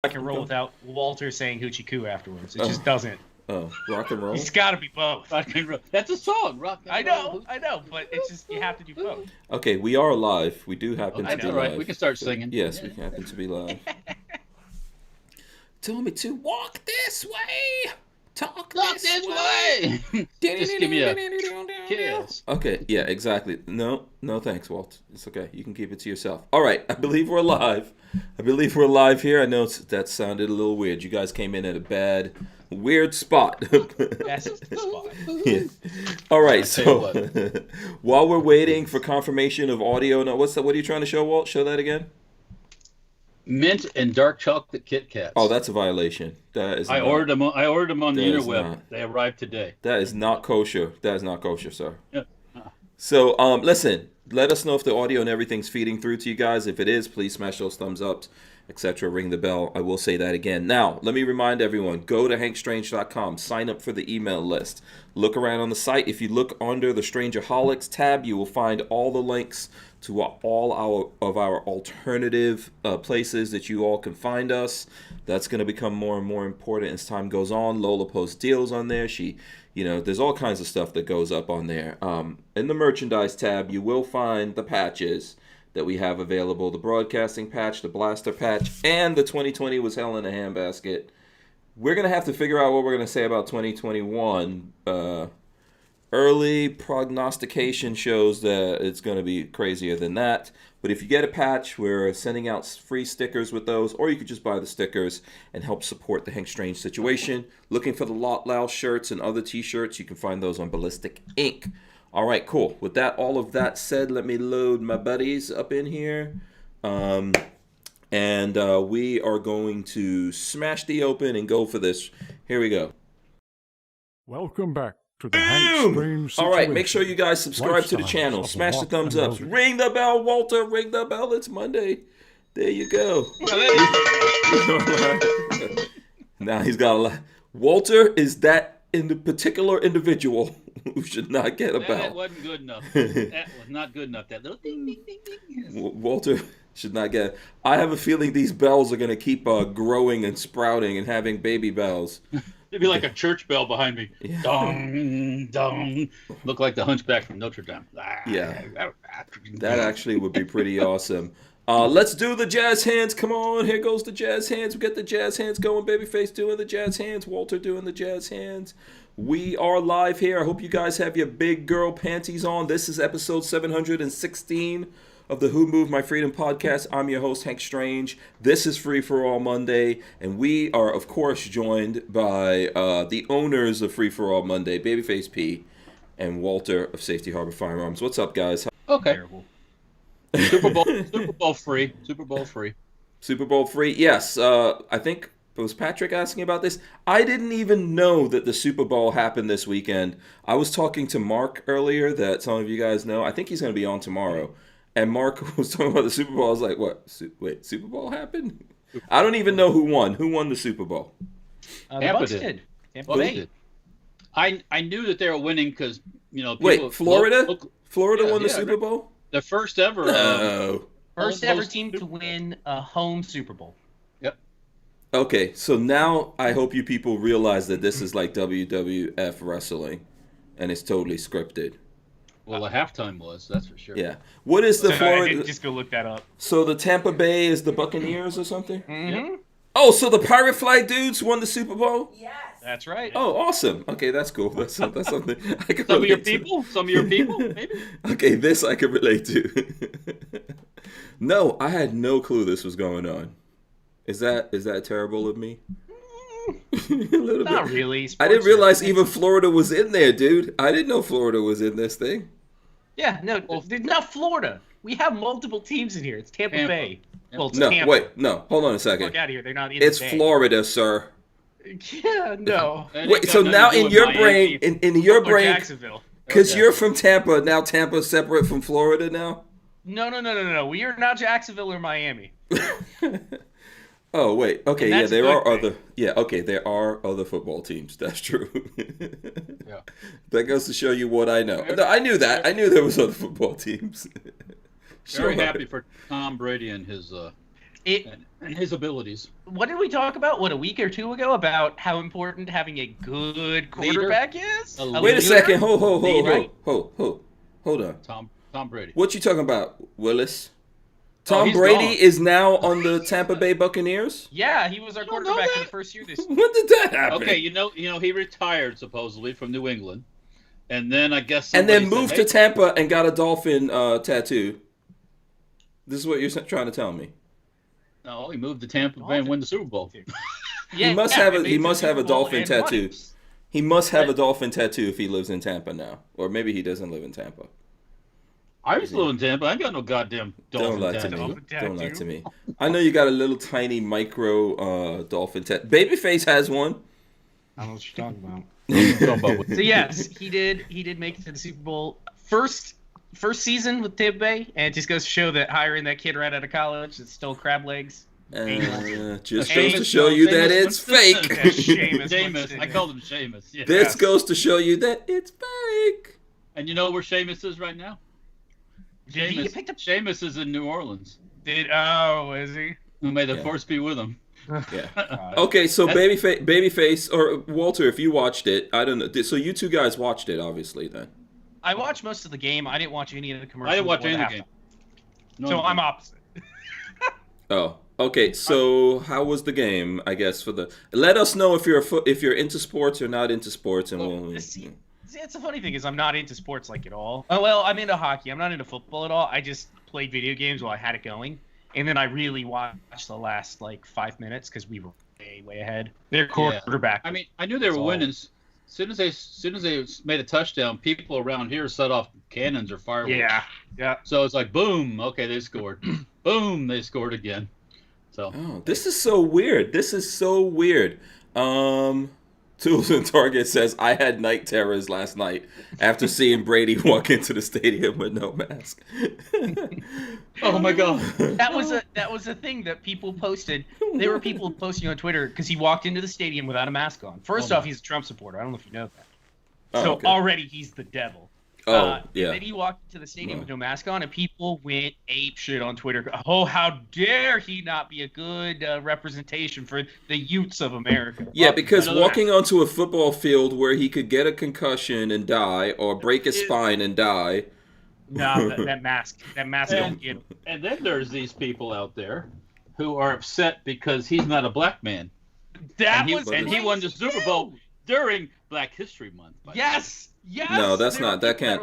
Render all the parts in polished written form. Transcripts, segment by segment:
I can roll without Walter saying hoochie coo afterwards. It just doesn't. Oh, rock and roll. It's got to be both. Rock and roll. That's a song. Rock and roll. I know, but it's just you have to do both. Okay, we are live. We do happen to be That's all right. live. We can start singing. Yes, we happen to be live. Tell me to walk this way. Talk this way. Just give me a kiss. Okay, yeah, exactly. No, thanks, Walt. It's okay. You can keep it to yourself. All right, I believe we're live. Here. I know that sounded a little weird. You guys came in at a bad, weird spot. That's the spot. Yeah. All right, so while we're waiting for confirmation of audio, now what are you trying to show, Walt? Show that again. Mint and dark chocolate Kit Kats. Oh, that's a violation. That is. I ordered them on the interweb. Not. They arrived today. That is not kosher. That is not kosher, sir. Yeah. So, listen. Let us know if the audio and everything's feeding through to you guys. If it is, please smash those thumbs ups, etc. Ring the bell. I will say that again. Now, let me remind everyone, go to hankstrange.com. Sign up for the email list. Look around on the site. If you look under the Strangerholics tab, you will find all the links to all our alternative places that you all can find us. That's going to become more and more important as time goes on. Lola posts deals on there. There's all kinds of stuff that goes up on there. In the merchandise tab, you will find the patches that we have available. The broadcasting patch, the blaster patch, and the 2020 was hell in a handbasket. We're going to have to figure out what we're going to say about 2021. Early prognostication shows that it's going to be crazier than that. But if you get a patch, we're sending out free stickers with those, or you could just buy the stickers and help support the Hank Strange situation. Looking for the Lot Loud shirts and other t-shirts, you can find those on Ballistic Ink. All right, cool. With all of that said, let me load my buddies up in here. And we are going to smash the open and go for this. Here we go. Welcome back to the Hank Strange situation. All right, make sure you guys subscribe to the channel. Smash the thumbs up. Ring the bell, Walter. Ring the bell. It's Monday. There you go. Now he's got a lot. Walter is that particular individual who should not get a bell. That wasn't good enough. That was not good enough. That little ding, ding, ding, ding. Walter should not get it. I have a feeling these bells are going to keep growing and sprouting and having baby bells. It'd be like a church bell behind me. Yeah. Dong, dong. Look like the Hunchback from Notre Dame. Yeah. That actually would be pretty awesome. Let's do the jazz hands. Come on. Here goes the jazz hands. We got the jazz hands going. Babyface doing the jazz hands. Walter doing the jazz hands. We are live here. I hope you guys have your big girl panties on. This is episode 716 of the Who Moved My Freedom podcast. I'm your host, Hank Strange. This is Free for All Monday, and we are, of course, joined by the owners of Free for All Monday, Babyface P and Walter of Safety Harbor Firearms. What's up, guys? Okay. Terrible. Super Bowl free. Super Bowl free. Yes. I think was Patrick asking about this. I didn't even know that the Super Bowl happened this weekend. I was talking to Mark earlier, that some of you guys know. I think he's going to be on tomorrow. And Mark was talking about the Super Bowl. I was like, what? Wait, Super Bowl happened? I don't even know who won. Who won the Super Bowl? Tampa did. Tampa did. I knew that they were winning because, Wait, Florida? Florida won the Super Bowl? The first ever. No. First ever team to win a home Super Bowl. Yep. Okay, so now I hope you people realize that this is like WWF wrestling, and it's totally scripted. Well, the halftime was, that's for sure. Yeah. What is the Florida? I did just go look that up. So the Tampa Bay is the Buccaneers or something? Mm-hmm. Oh, so the Pirate Flag dudes won the Super Bowl? Yes. That's right. Oh, awesome. Okay, that's cool. That's something I can Some of your relate to. people? Some of your people, maybe? Okay, this I can relate to. No, I had no clue this was going on. Is that terrible of me? A little Not bit. really. I didn't realize even Florida was in there, dude. I didn't know Florida was in this thing. Yeah, no, not Florida. We have multiple teams in here. It's Tampa Bay. Well, it's No, Tampa. wait, no. Hold on a second. Look out of here. They're not in It's the Bay. Florida, sir. Yeah, no. Wait, so now in your brain, in your Or brain, Jacksonville. because you're from Tampa, now Tampa's separate from Florida now? No. We are not Jacksonville or Miami. Oh, wait. Okay, And yeah, that's a there good are thing. other... Yeah, okay, there are other football teams. That's true. Yeah. That goes to show you what I know. No, I knew that. I knew there was other football teams. Very happy for Tom Brady and his and his abilities. What did we talk about? A week or two ago about how important having a good quarterback is? Wait a second. Hold on. Tom Brady. What you talking about, Willis? Tom Brady is now on the Tampa Bay Buccaneers? Yeah, he was our quarterback in the first year this year. When did that happen? Okay, he retired supposedly from New England, and then I guess moved to Tampa and got a dolphin tattoo. This is what you're trying to tell me. No, he moved to Tampa Bay and win the Super Bowl. He must have a dolphin tattoo. He must have a dolphin tattoo if he lives in Tampa now, or maybe he doesn't live in Tampa. I used to live in Tampa. I ain't got no goddamn dolphin tattoo. Don't lie to me. I know you got a little tiny micro dolphin tattoo. Babyface has one. I don't know what you're talking about. So yes, he did make it to the Super Bowl. First season with Tampa Bay, and it just goes to show that hiring that kid right out of college that stole crab legs. Just goes to show you that it's fake. Seamus. I called him Seamus. Yeah. This goes to show you that it's fake. And you know where Seamus is right now? Seamus is in New Orleans. Is he? Who may the force be with him? Yeah. Okay, so Babyface, or Walter, if you watched it, I don't know. So you two guys watched it, obviously, then. I watched most of the game. I didn't watch any of the commercials. I didn't watch any of the game. So I'm opposite. Oh, okay. So how was the game? I guess let us know if you're into sports or not into sports, and we'll. See, it's a funny thing is I'm not into sports like at all. Oh well, I'm into hockey. I'm not into football at all. I just played video games while I had it going, and then I really watched the last 5 minutes because we were way ahead. Their quarterback. I mean, I knew they were winning. As soon as they made a touchdown, people around here set off cannons or fireworks. Yeah. So it's like boom. Okay, they scored. Boom, they scored again. So. Oh, this is so weird. Tools and Target says, I had night terrors last night after seeing Brady walk into the stadium with no mask. Oh my God. That was a thing that people posted. There were people posting on Twitter because he walked into the stadium without a mask on. First off, he's a Trump supporter. I don't know if you know that. Already he's the devil. Yeah. And then he walked into the stadium with no mask on, and people went apeshit on Twitter. Oh, how dare he not be a good representation for the youths of America? Yeah, because walking onto a football field where he could get a concussion and die, or break his spine and die. No, that mask don't get him. And then there's these people out there who are upset because he's not a black man. And he won the Super Bowl during Black History Month. Yes. No, that's not. That can't.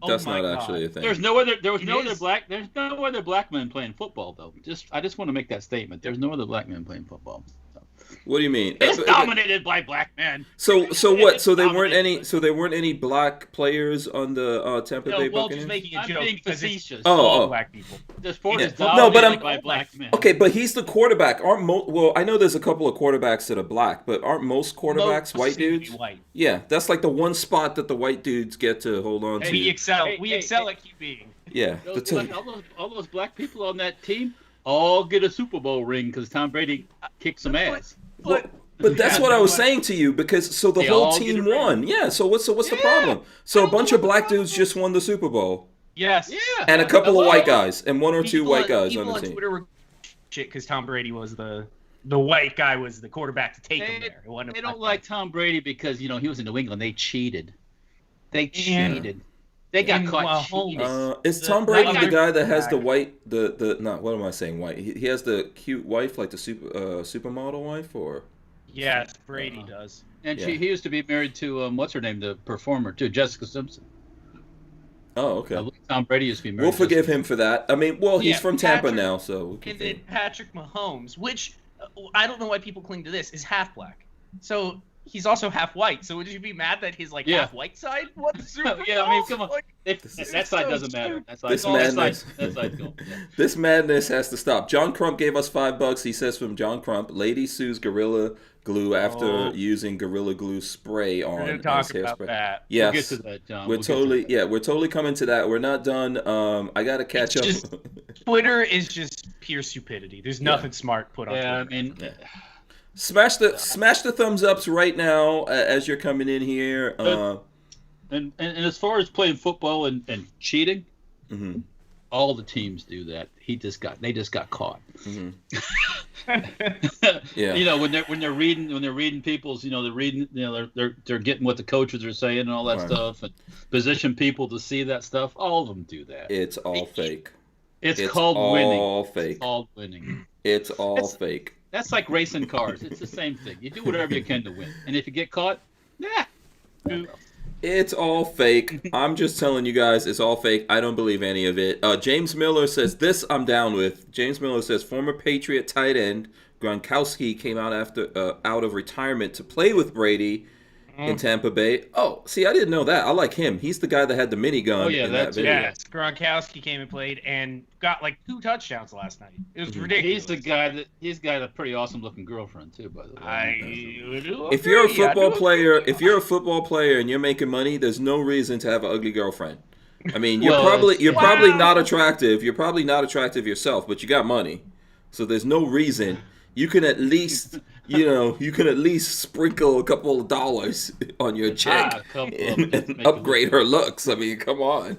That's not actually a thing. There's no other black men playing football though. I just want to make that statement. There's no other black men playing football. So. What do you mean? It's dominated by black men. So what? So there weren't any black players on the Tampa Bay Buccaneers? Just making a joke. I'm being facetious. Black people. The sport is dominated by black men. Okay, but he's the quarterback. Well, I know there's a couple of quarterbacks that are black, but aren't most quarterbacks white dudes? White. Yeah, that's like the one spot that the white dudes get to hold on to. We excel at QBing. Yeah. All those black people on that team all get a Super Bowl ring because Tom Brady kicked some ass. But that's what I was saying to you, because the whole team won. Yeah. So what's the problem? So a bunch of black dudes just won the Super Bowl. Yes. Yeah. And a couple of white guys, and one or two white guys on the team. Twitter were shit because Tom Brady was the white guy was the quarterback to take him there. They don't like Tom Brady because he was in New England. They cheated. They got caught cheating. Is Tom Brady the guy that has the white what am I saying white? He has the cute wife, like the supermodel wife, or? Yes, Brady does. And he used to be married to what's her name, the performer too, Jessica Simpson. Oh, okay. Tom Brady used to be married. We'll forgive him for that. I mean, he's from Tampa now, so. And then Patrick Mahomes, which I don't know why people cling to this, is half black. So he's also half white. So would you be mad that his half white side won the Super Bowl? Yeah, I mean, come on. That side doesn't matter. This madness has to stop. John Crump gave us $5. He says from John Crump, lady sues Gorilla Glue after using Gorilla Glue spray on his hairspray. That. Yes, we'll get to that, John. We're totally coming to that. We're not done. I gotta catch up. Twitter is just pure stupidity. There's nothing smart put on Twitter. I mean. Smash the thumbs ups right now as you're coming in here. And as far as playing football and cheating, all the teams do that. they just got caught. Mm-hmm. Yeah. When they're reading people's, they're reading, they're getting what the coaches are saying and all that stuff, and position people to see that stuff. All of them do that. It's all fake. It's called winning. All fake. It's all winning. It's all fake. That's like racing cars. It's the same thing. You do whatever you can to win, and if you get caught, it's all fake. I'm just telling you guys, it's all fake. I don't believe any of it. James Miller says, this I'm down with. James Miller says, former Patriot tight end Gronkowski came out of retirement to play with Brady in Tampa Bay. Oh, see, I didn't know that. I like him. He's the guy that had the minigun in that video. Yes, Gronkowski came and played and got like 2 touchdowns last night. It was ridiculous. He's got a pretty awesome looking girlfriend too, by the way. If you're a football player and you're making money, there's no reason to have an ugly girlfriend. I mean, you're probably not attractive. You're probably not attractive yourself, but you got money. So there's no reason. You can at least sprinkle a couple of dollars on your chick and upgrade her looks. I mean, come on.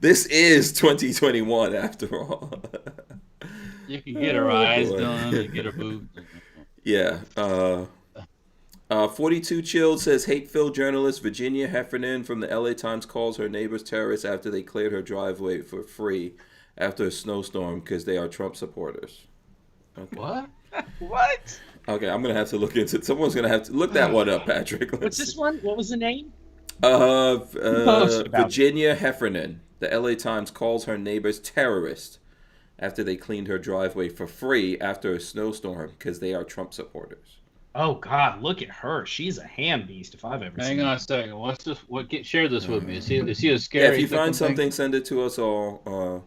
This is 2021 after all. You can get her eyes done, you get her boobs. Yeah. 42 Chilled says, hate-filled journalist Virginia Heffernan from the LA Times calls her neighbors terrorists after they cleared her driveway for free after a snowstorm because they are Trump supporters. Okay. What? What? Okay, I'm going to have to look into it. Someone's going to have to look that one up, Patrick. What's this one? What was the name? Virginia Heffernan. The LA Times calls her neighbors terrorists after they cleaned her driveway for free after a snowstorm because they are Trump supporters. Oh, God, look at her. She's a ham beast if I've ever seen her. Hang on a second. What's this? Share this with me. Is he a scary? Yeah, if you find something, send it to us all.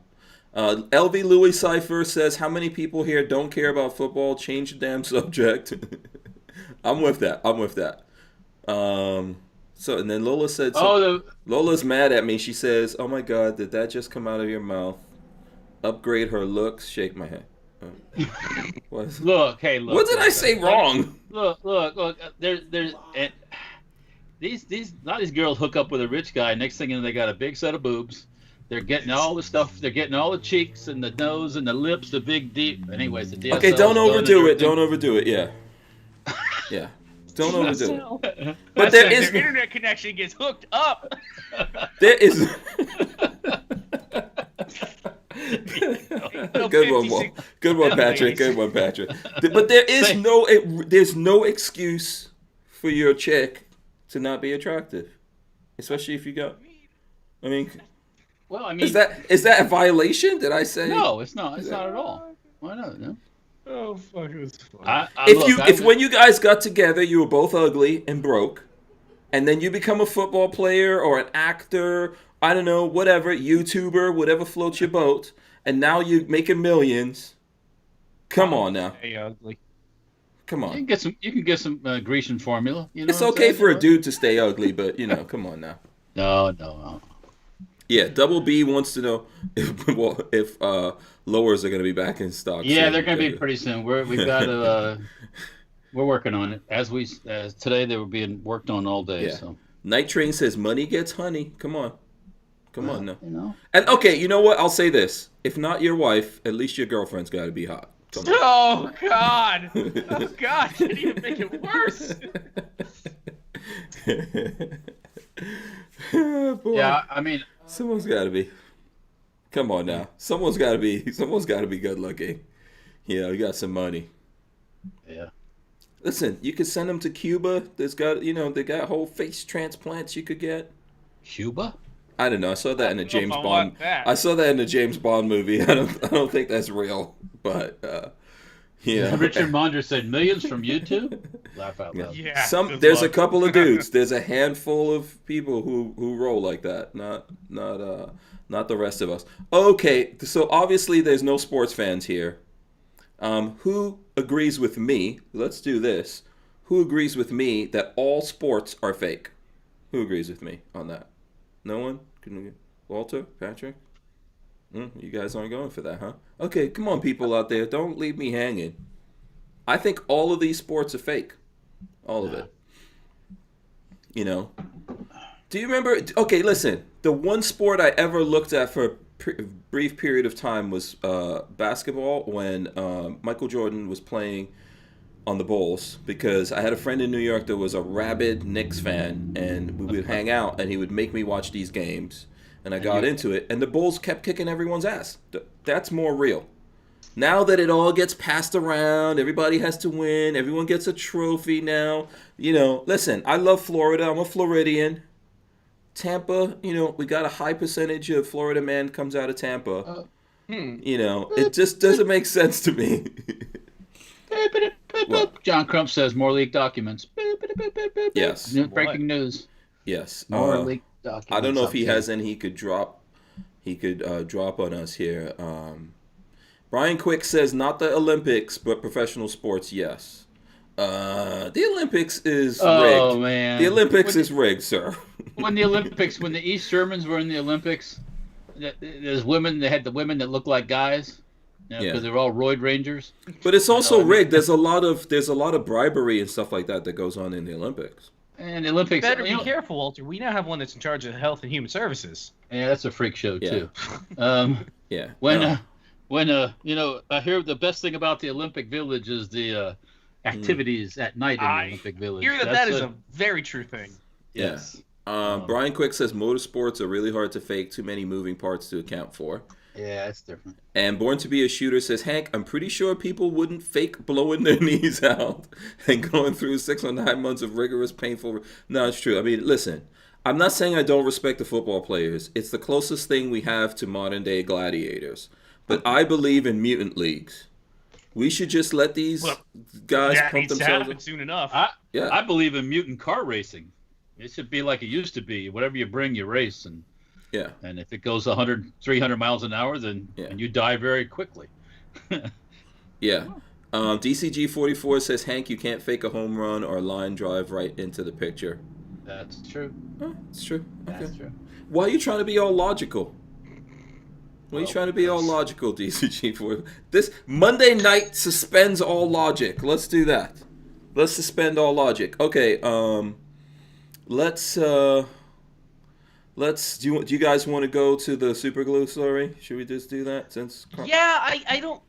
LV Louis Cypher says, how many people here don't care about football? Change the damn subject. I'm with that. So, and then Lola said, Lola's mad at me. She says, oh my God, did that just come out of your mouth? Upgrade her looks. Shake my head. Look. What did I say wrong? Look. There's these girls hook up with a rich guy. Next thing you know, they got a big set of boobs. They're getting all the stuff. They're getting all the cheeks and the nose and the lips, the big deep. Anyways, the DSL. Okay, don't overdo it. Don't overdo it. Yeah. Don't overdo it. But their internet connection gets hooked up. There is. Good one, Patrick. But there's no excuse for your chick to not be attractive, especially if you got. I mean. Well, I mean, is that a violation? Did I say? No, it's not. It's not at all. Why not? No. Oh fuck! It was fun. When you guys got together, you were both ugly and broke, and then you become a football player or an actor, I don't know, whatever, YouTuber, whatever floats your boat, and now you're making millions. Come on now. Hey, ugly. Come on. You can get some Grecian formula. It's okay for a dude to stay ugly, but come on now. No. Yeah, Double B wants to know if lowers are going to be back in stock. Yeah, they're going to be pretty soon. We're working on it. As today they were being worked on all day. Yeah. So Night Train says money gets honey. Come on now. And okay, you know what? I'll say this: if not your wife, at least your girlfriend's got to be hot. Oh God! Oh God! Didn't even make it worse. Yeah, I mean. Someone's got to be. Come on now. Someone's got to be good looking. Yeah, we got some money. Yeah. Listen, you could send them to Cuba. They got whole face transplants you could get. Cuba? I don't know. I saw that in a James Bond. I saw that in a James Bond movie. I don't think that's real, but yeah. Richard Mondre said millions from YouTube. Laugh out loud. Yeah. There's a couple of dudes. There's a handful of people who roll like that. Not the rest of us. Okay, so obviously there's no sports fans here. Who agrees with me? Let's do this. Who agrees with me that all sports are fake? Who agrees with me on that? No one? Walter? Patrick? You guys aren't going for that, huh? Okay, come on, people out there. Don't leave me hanging. I think all of these sports are fake. All of it. Do you remember? Okay, listen. The one sport I ever looked at for brief period of time was basketball when Michael Jordan was playing on the Bulls, because I had a friend in New York that was a rabid Knicks fan, and we would hang out and he would make me watch these games, and I got into it, and the Bulls kept kicking everyone's ass. That's more real. Now that it all gets passed around, everybody has to win, everyone gets a trophy now. Listen, I love Florida. I'm a Floridian. Tampa, we got a high percentage of Florida man comes out of Tampa. It just doesn't make sense to me. What? John Crump says more leaked documents. Yes. Breaking news. Yes. More leaked documents. I don't know if he has any he could drop. He could drop on us here. Brian Quick says not the Olympics, but professional sports. Yes. The Olympics is rigged. Oh man. The Olympics is rigged, sir. When the East Germans were in the Olympics, there's women. They had the women that look like guys. Because they're all roid rangers. But it's also rigged. There's a lot of bribery and stuff like that goes on in the Olympics. And the Olympics. You better be careful, Walter. We now have one that's in charge of Health and Human Services. Yeah, that's a freak show too. Yeah. When I hear the best thing about the Olympic Village is the activities at night in the Olympic Village. I hear that is a very true thing. Yes. Brian Quick says motorsports are really hard to fake. Too many moving parts to account for. Yeah, it's different. And Born to be a Shooter says, Hank, I'm pretty sure people wouldn't fake blowing their knees out and going through 6 or 9 months of rigorous, painful... No, it's true. I mean, listen, I'm not saying I don't respect the football players. It's the closest thing we have to modern-day gladiators. But I believe in mutant leagues. We should just let these guys pump themselves up. Soon enough. I believe in mutant car racing. It should be like it used to be. Whatever you bring, you race. And if it goes 300 miles an hour, then and you die very quickly. DCG44 says, Hank, you can't fake a home run or line drive right into the picture. That's true. Oh, it's true. Okay. That's true. Why are you trying to be all logical? DCG44? This Monday night suspends all logic. Let's do that. Let's suspend all logic. Okay, do you guys want to go to the super glue story? Should we just do that I don't.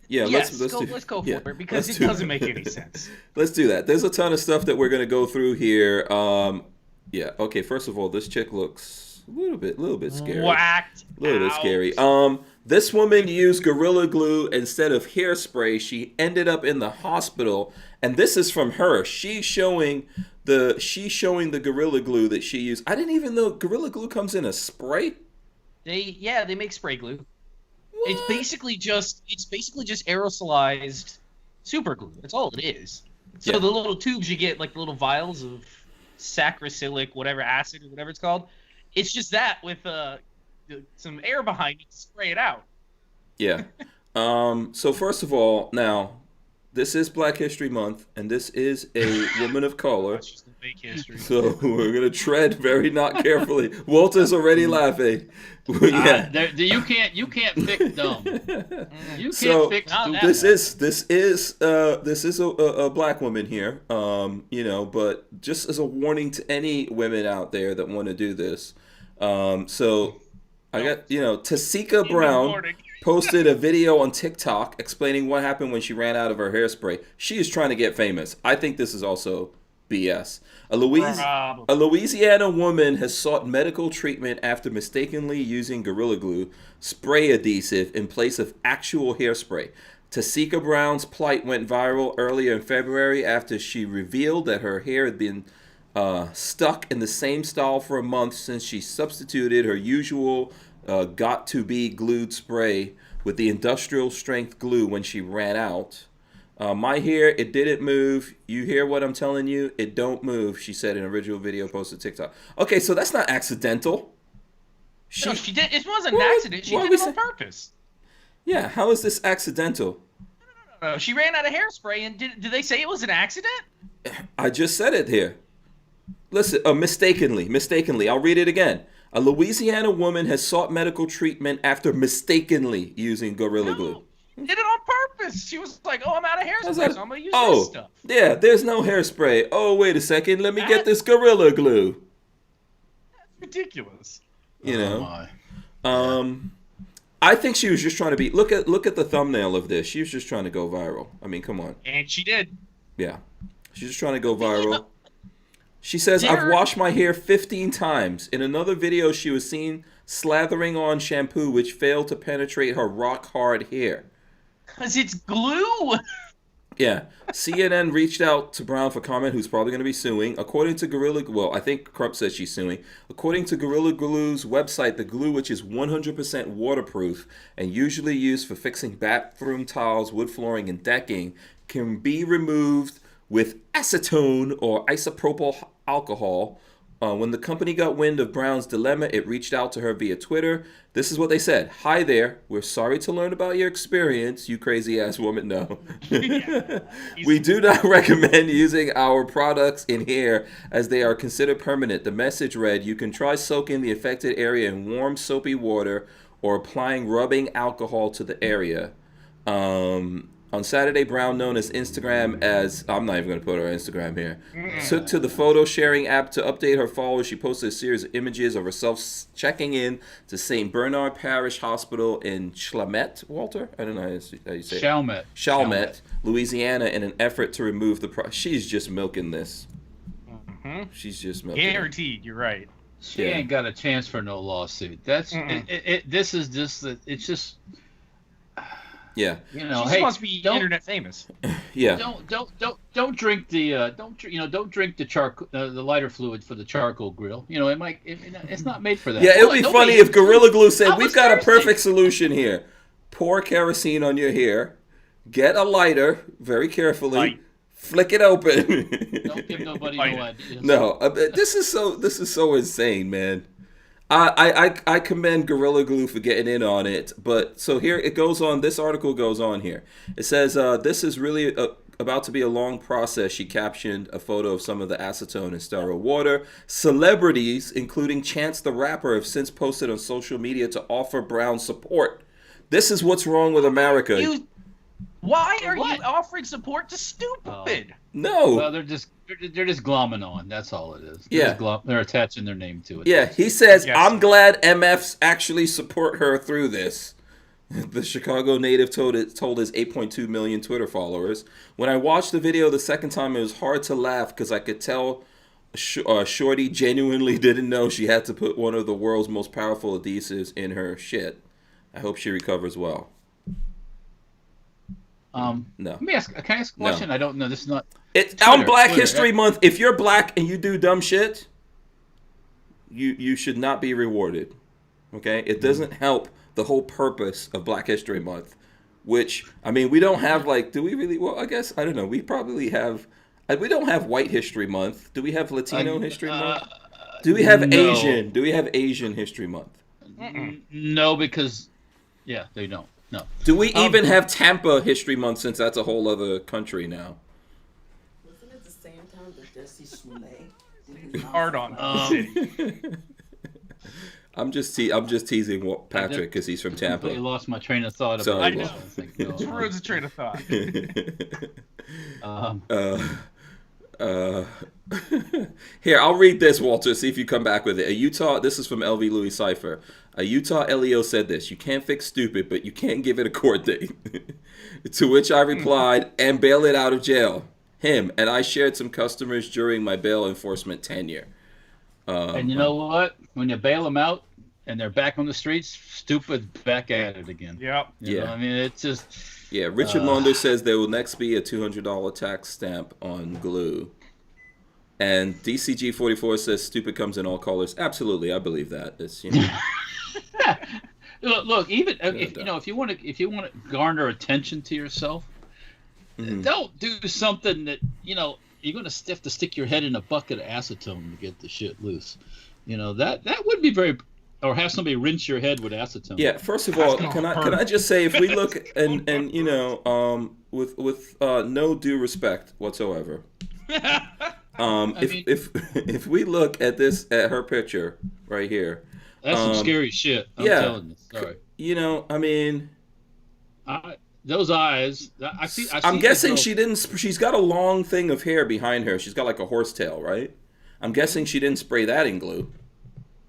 Yeah, let's go for it because it doesn't make any sense. Let's do that. There's a ton of stuff that we're going to go through here. Okay, first of all, this chick looks a little bit scary. Whacked. A little bit scary. This woman used Gorilla Glue instead of hairspray. She ended up in the hospital, and this is from her. She's showing the Gorilla Glue that she used. I didn't even know Gorilla Glue comes in a spray. They make spray glue. What? It's basically just aerosolized super glue. That's all it is. So the little tubes you get, like the little vials of sacrocylic, whatever acid or whatever it's called, it's just that with some air behind it to spray it out. Yeah. So first of all, now this is Black History Month, and this is a woman of color. That's just fake history. So we're gonna tread very not carefully. Walter's already laughing. You can't fix dumb. You can't fix stupid. This is a black woman here. But just as a warning to any women out there that want to do this. I got Tasika Brown posted a video on TikTok explaining what happened when she ran out of her hairspray. She is trying to get famous. I think this is also BS. A Louisiana woman has sought medical treatment after mistakenly using Gorilla Glue spray adhesive in place of actual hairspray. Tasika Brown's plight went viral earlier in February after she revealed that her hair had been stuck in the same style for a month since she substituted her usual got-to-be glued spray with the industrial strength glue when she ran out. My hair, it didn't move. You hear what I'm telling you? It don't move, she said in an original video posted TikTok. Okay, so that's not accidental. No, she did. It wasn't an accident. She did it on purpose. Yeah, how is this accidental? No. She ran out of hairspray, and did they say it was an accident? I just said it here. Listen, mistakenly. I'll read it again. A Louisiana woman has sought medical treatment after mistakenly using Gorilla Glue. She did it on purpose. She was like, I'm out of hairspray, so I'm going to use this stuff. Yeah, there's no hairspray. Oh, wait a second. Let me get this Gorilla Glue. That's ridiculous. I think she was just trying to be. Look at the thumbnail of this. She was just trying to go viral. I mean, come on. And she did. Yeah, she's just trying to go viral. She says, "I've washed my hair 15 times." In another video, she was seen slathering on shampoo, which failed to penetrate her rock hard hair. 'Cause it's glue. Yeah. CNN reached out to Brown for comment, who's probably going to be suing. According to I think Crump says she's suing. According to Gorilla Glue's website, the glue, which is 100% waterproof and usually used for fixing bathroom tiles, wood flooring, and decking, can be removed with acetone or isopropyl alcohol. When the company got wind of Brown's dilemma, it reached out to her via Twitter. This is what they said. "Hi there. We're sorry to learn about your experience, you crazy ass woman." No. "We do not recommend using our products in hair as they are considered permanent." The message read, "You can try soaking the affected area in warm soapy water or applying rubbing alcohol to the area." On Saturday, Brown, known as Instagram as, I'm not even going to put her Instagram here, took to the photo sharing app to update her followers. She posted a series of images of herself checking in to St. Bernard Parish Hospital in Chalmette, Walter? I don't know how you say it. Chalmette, Louisiana, in an effort to remove the She's just milking this. Mm-hmm. She's just milking Guaranteed, you're right. She ain't got a chance for no lawsuit. That's this is just it's just. Yeah, you know, she must be internet famous. Yeah. Don't drink the don't drink the charcoal the lighter fluid for the charcoal grill. You know, it's not made for that. Yeah, it'll be funny if Gorilla Glue said, "We've got a perfect solution here. Pour kerosene on your hair, get a lighter very carefully, flick it open." Don't give nobody no ideas. No, this is so insane, man. I commend Gorilla Glue for getting in on it, but so here it goes on. This article goes on here. It says, "This is really about to be a long process." She captioned a photo of some of the acetone and sterile water. Celebrities, including Chance the Rapper, have since posted on social media to offer Brown support. This is what's wrong with America. Why are you offering support to stupid? No. Well, they're just glomming on. That's all it is. They're attaching their name to it. Yeah, he says, "I'm glad MFs actually support her through this." The Chicago native told his 8.2 million Twitter followers. "When I watched the video the second time, it was hard to laugh because I could tell Shorty genuinely didn't know she had to put one of the world's most powerful adhesives in her shit. I hope she recovers well." No. Let me ask. Can I ask a question? No. I don't know. This is not. It's on Black History Month. If you're black and you do dumb shit, you should not be rewarded. Okay? It doesn't help the whole purpose of Black History Month, which, I mean, we don't have do we really? Well, I guess, I don't know. We probably have, we don't have White History Month. Do we have Latino History Month? Do we have Asian? Do we have Asian History Month? No, because, they don't. No. Do we even have Tampa History Month, since that's a whole other country now? Wasn't it the same time that Desi Smollett? Hard on I'm just teasing Patrick because he's from Tampa. I lost my train of thought. Sorry, I know. It ruins a train of thought. Here, I'll read this, Walter, see if you come back with it. This is from LV Louis Cypher. A Utah LEO said this: "You can't fix stupid, but you can't give it a court date." To which I replied, "And bail it out of jail." Him, and I shared some customers during my bail enforcement tenure. And you know what? When you bail them out and they're back on the streets, stupid back at it again. Yep. You know, I mean, it's just... Yeah, Richard Launder says there will next be a $200 tax stamp on glue. And DCG44 says stupid comes in all colors. Absolutely, I believe that. It's, Look, even if you want to garner attention to yourself, don't do something that you're going to have to stick your head in a bucket of acetone to get the shit loose. That would be very, or have somebody rinse your head with acetone. Yeah. First of all, can I just say, if we look and with no due respect whatsoever, if we look at her picture right here. That's some scary shit. I'm telling you. Sorry. I mean, those eyes. I'm guessing she didn't. She's got a long thing of hair behind her. She's got like a horsetail, right? I'm guessing she didn't spray that in glue.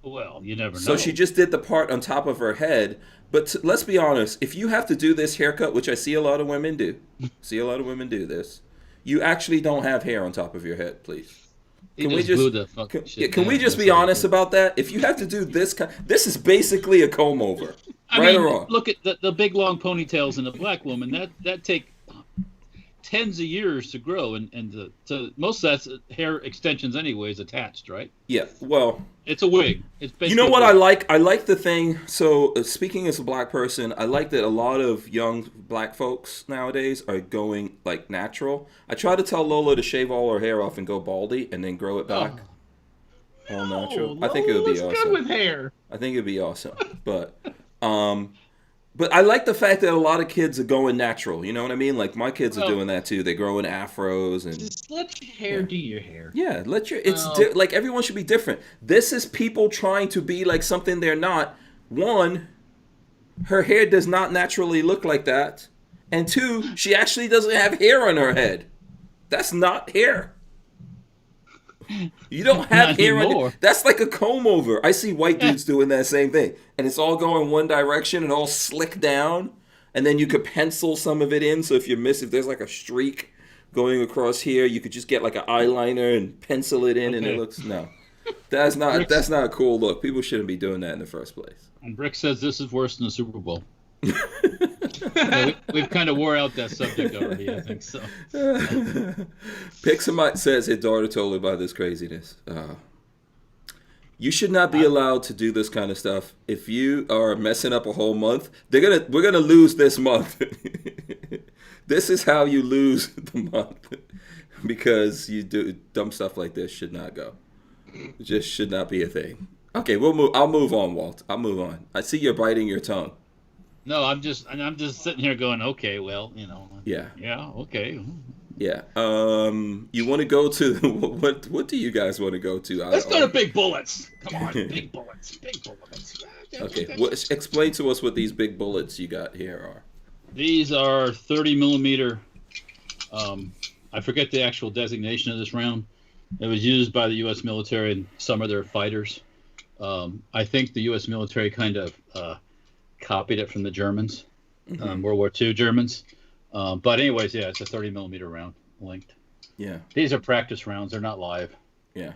Well, you never know. So she just did the part on top of her head. But let's be honest. If you have to do this haircut, which I see a lot of women do, this, you actually don't have hair on top of your head, please. Can we just be honest about that? If you have to do this, this is basically a comb over, right or wrong? Look at the big long ponytails in a black woman. That take tens of years to grow, and so most of that's hair extensions anyways attached, right? Yeah. Well, it's a wig. It's basically you know what I like? I like the thing. So speaking as a black person, I like that a lot of young black folks nowadays are going like natural. I try to tell Lola to shave all her hair off and go baldy, and then grow it back. All natural. I think it would be awesome. Good with hair. I think it'd be awesome, But I like the fact that a lot of kids are going natural. You know what I mean? Like my kids are doing that too. They're growing afros and just let your hair do your hair. Yeah, like everyone should be different. This is people trying to be like something they're not. One, her hair does not naturally look like that, and two, she actually doesn't have hair on her head. That's not hair. You don't have hair on your, that's like a comb over. I see white dudes doing that same thing. And it's all going one direction and all slicked down. And then you could pencil some of it in. So if there's like a streak going across here, you could just get like an eyeliner and pencil it in and it looks, no. That's not a cool look. People shouldn't be doing that in the first place. And Brick says this is worse than the Super Bowl. We've kind of wore out that subject already, I think so. Pixamite says his daughter told her about this craziness. You should not be allowed to do this kind of stuff. If you are messing up a whole month, we're gonna lose this month. This is how you lose the month because you do dumb stuff like this. Should not go. It just should not be a thing. Okay, I'll move on, Walt. I'll move on. I see you're biting your tongue. No, I'm just sitting here going, okay, well, Yeah. Yeah, okay. Yeah. You want to go to what do you guys want to go to? Let's go to Big Bullets. Come on, Big Bullets. Big Bullets. Okay. Explain to us what these big bullets you got here are. These are 30 millimeter. I forget the actual designation of this round. It was used by the U.S. military and some of their fighters. I think the U.S. military kind of copied it from the Germans, World War II Germans. But anyways, yeah, it's a 30 millimeter round linked. Yeah. These are practice rounds. They're not live. Yeah.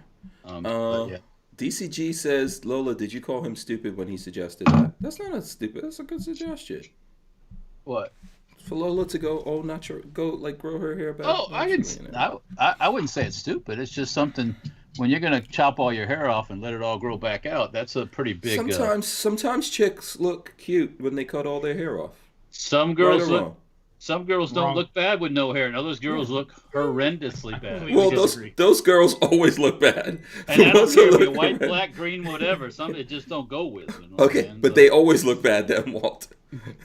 Yeah. DCG says, Lola, did you call him stupid when he suggested that? That's not a stupid. That's a good suggestion. What? For Lola to go all natural, go like grow her hair back. Oh, I didn't. I wouldn't say it's stupid. It's just something. When you're gonna chop all your hair off and let it all grow back out, that's a pretty big. Sometimes chicks look cute when they cut all their hair off. Some girls don't look bad with no hair, and other girls look horrendously bad. Well, those girls always look bad. And I don't care if you're white, black, green, whatever. Some it just don't go with. Okay, but they always look bad then, Walt.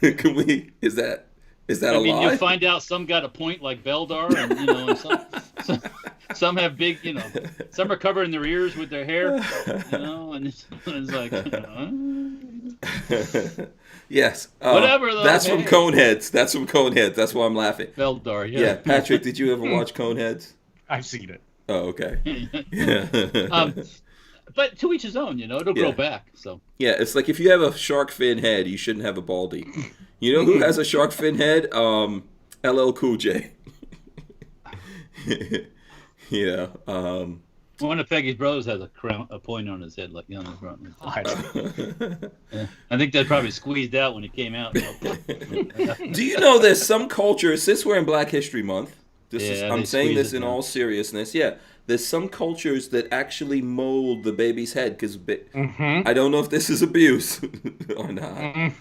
Can we? Is that a lie? You find out some got a point like Beldar, and some have big, some are covering their ears with their hair, and it's like, yes. Whatever. Though, that's from Coneheads. That's why I'm laughing. Beldar, yeah. Yeah, Patrick, did you ever watch Coneheads? I've seen it. Oh, okay. Yeah. But to each his own, it'll grow back. So. Yeah, it's like if you have a shark fin head, you shouldn't have a baldy. You know who has a shark fin head? LL Cool J. Yeah. One of Peggy's brothers has a point on his head, like on his front. Yeah. I think that probably squeezed out when it came out. Do you know there's some cultures, since we're in Black History Month, I'm saying this in all seriousness, there's some cultures that actually mold the baby's head because I don't know if this is abuse or not.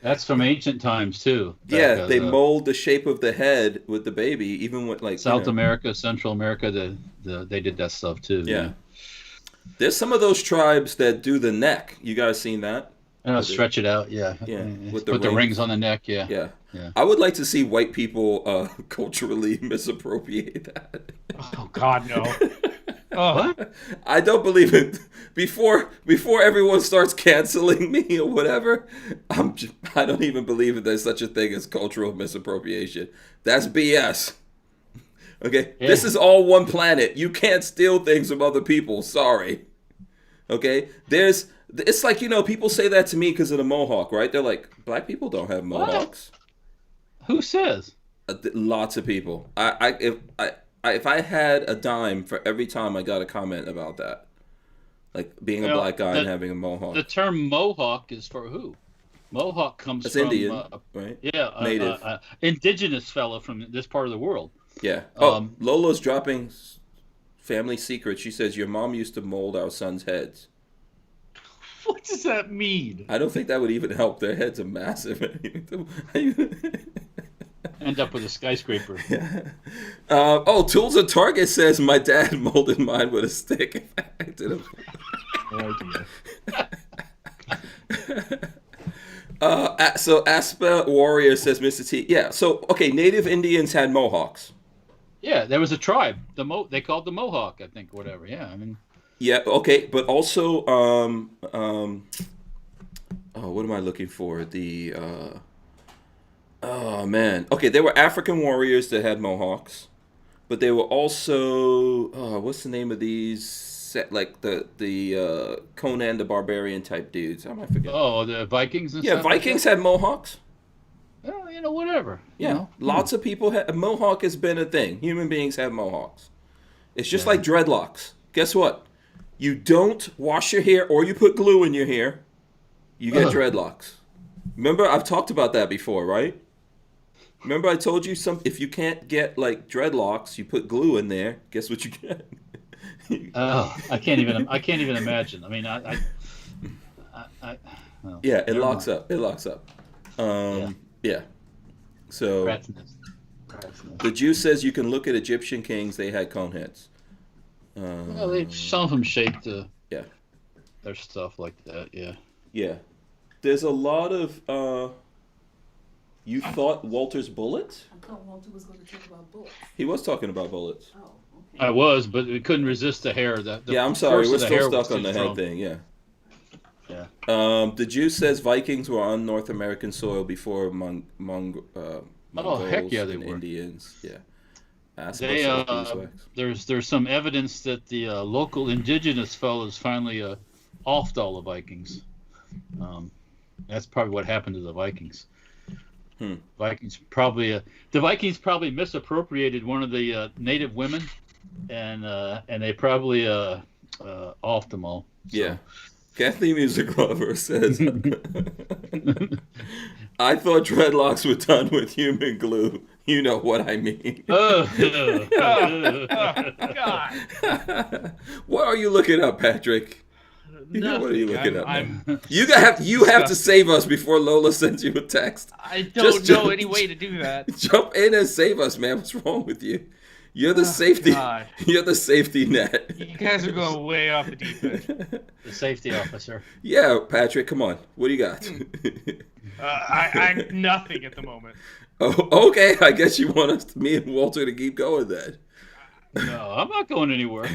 That's from ancient times too. Yeah, they mold the shape of the head with the baby, even with like South America, Central America. They did that stuff too. Yeah. There's some of those tribes that do the neck. You guys seen that? Stretch it out. Yeah. Yeah. Put the rings on the neck. Yeah. Yeah. Yeah. I would like to see white people culturally misappropriate that. Oh God, no. What? I don't believe it. Before everyone starts canceling me or whatever, I don't even believe that there's such a thing as cultural misappropriation. That's BS. Okay, This is all one planet. You can't steal things from other people. Sorry. Okay, it's like, people say that to me because of the mohawk, right? They're like, black people don't have mohawks. Who says? Lots of people. If I had a dime for every time I got a comment about that, like being a black guy and having a mohawk. The term mohawk is for who? Mohawk comes from Indian, right? Yeah, native, indigenous fellow from this part of the world. Yeah. Lola's dropping family secret. She says your mom used to mold our sons' heads. What does that mean? I don't think that would even help. Their heads are massive. End up with a skyscraper. Tools at Target says my dad molded mine with a stick. I didn't. So Aspa Warrior says Mr. T. Yeah. So okay, Native Indians had mohawks. Yeah, there was a tribe. They called the Mohawk, I think, whatever. Yeah, I mean. Yeah. Okay, but also what am I looking for? Oh man. Okay, there were African warriors that had mohawks, but they were also what's the name of these? Like the Conan the Barbarian type dudes. I might forget. Oh, the Vikings and stuff. Yeah, Vikings had mohawks. Well, whatever. Yeah, lots of people have. Mohawk has been a thing. Human beings have mohawks. It's just like dreadlocks. Guess what? You don't wash your hair or you put glue in your hair, you get dreadlocks. Remember, I've talked about that before, right? Remember I told you if you can't get like dreadlocks, you put glue in there. Guess what you get? I can't even imagine. I mean, yeah, it locks up. It locks up. Yeah. So the Jew says you can look at Egyptian kings; they had cone heads. Some of them shaped their stuff like that. Yeah. Yeah. There's a lot of. You thought Walter's bullets? I thought Walter was going to talk about bullets. He was talking about bullets. Oh, okay. I was, but we couldn't resist the hair. Yeah, I'm sorry. We're still stuck on the head thing. Yeah. Yeah. The Jew says Vikings were on North American soil before Mongols heck yeah, they and were. Indians. Yeah. There's some evidence that the local indigenous fellows finally offed all the Vikings. That's probably what happened to the Vikings. The Vikings probably misappropriated one of the native women, and they probably offed them all. So. Yeah. Kathy Music Lover says, I thought dreadlocks were done with human glue. You know what I mean. God. What are you looking up, Patrick? Nothing. What are you looking up? You have to save us before Lola sends you a text. I don't know any way to do that. Jump in and save us, man. What's wrong with you? You're the safety. God. You're the safety net. You guys are going way off the deep end. The safety officer. Yeah, Patrick, come on. What do you got? I nothing at the moment. Oh, okay. I guess you want me and Walter to keep going then. No, I'm not going anywhere.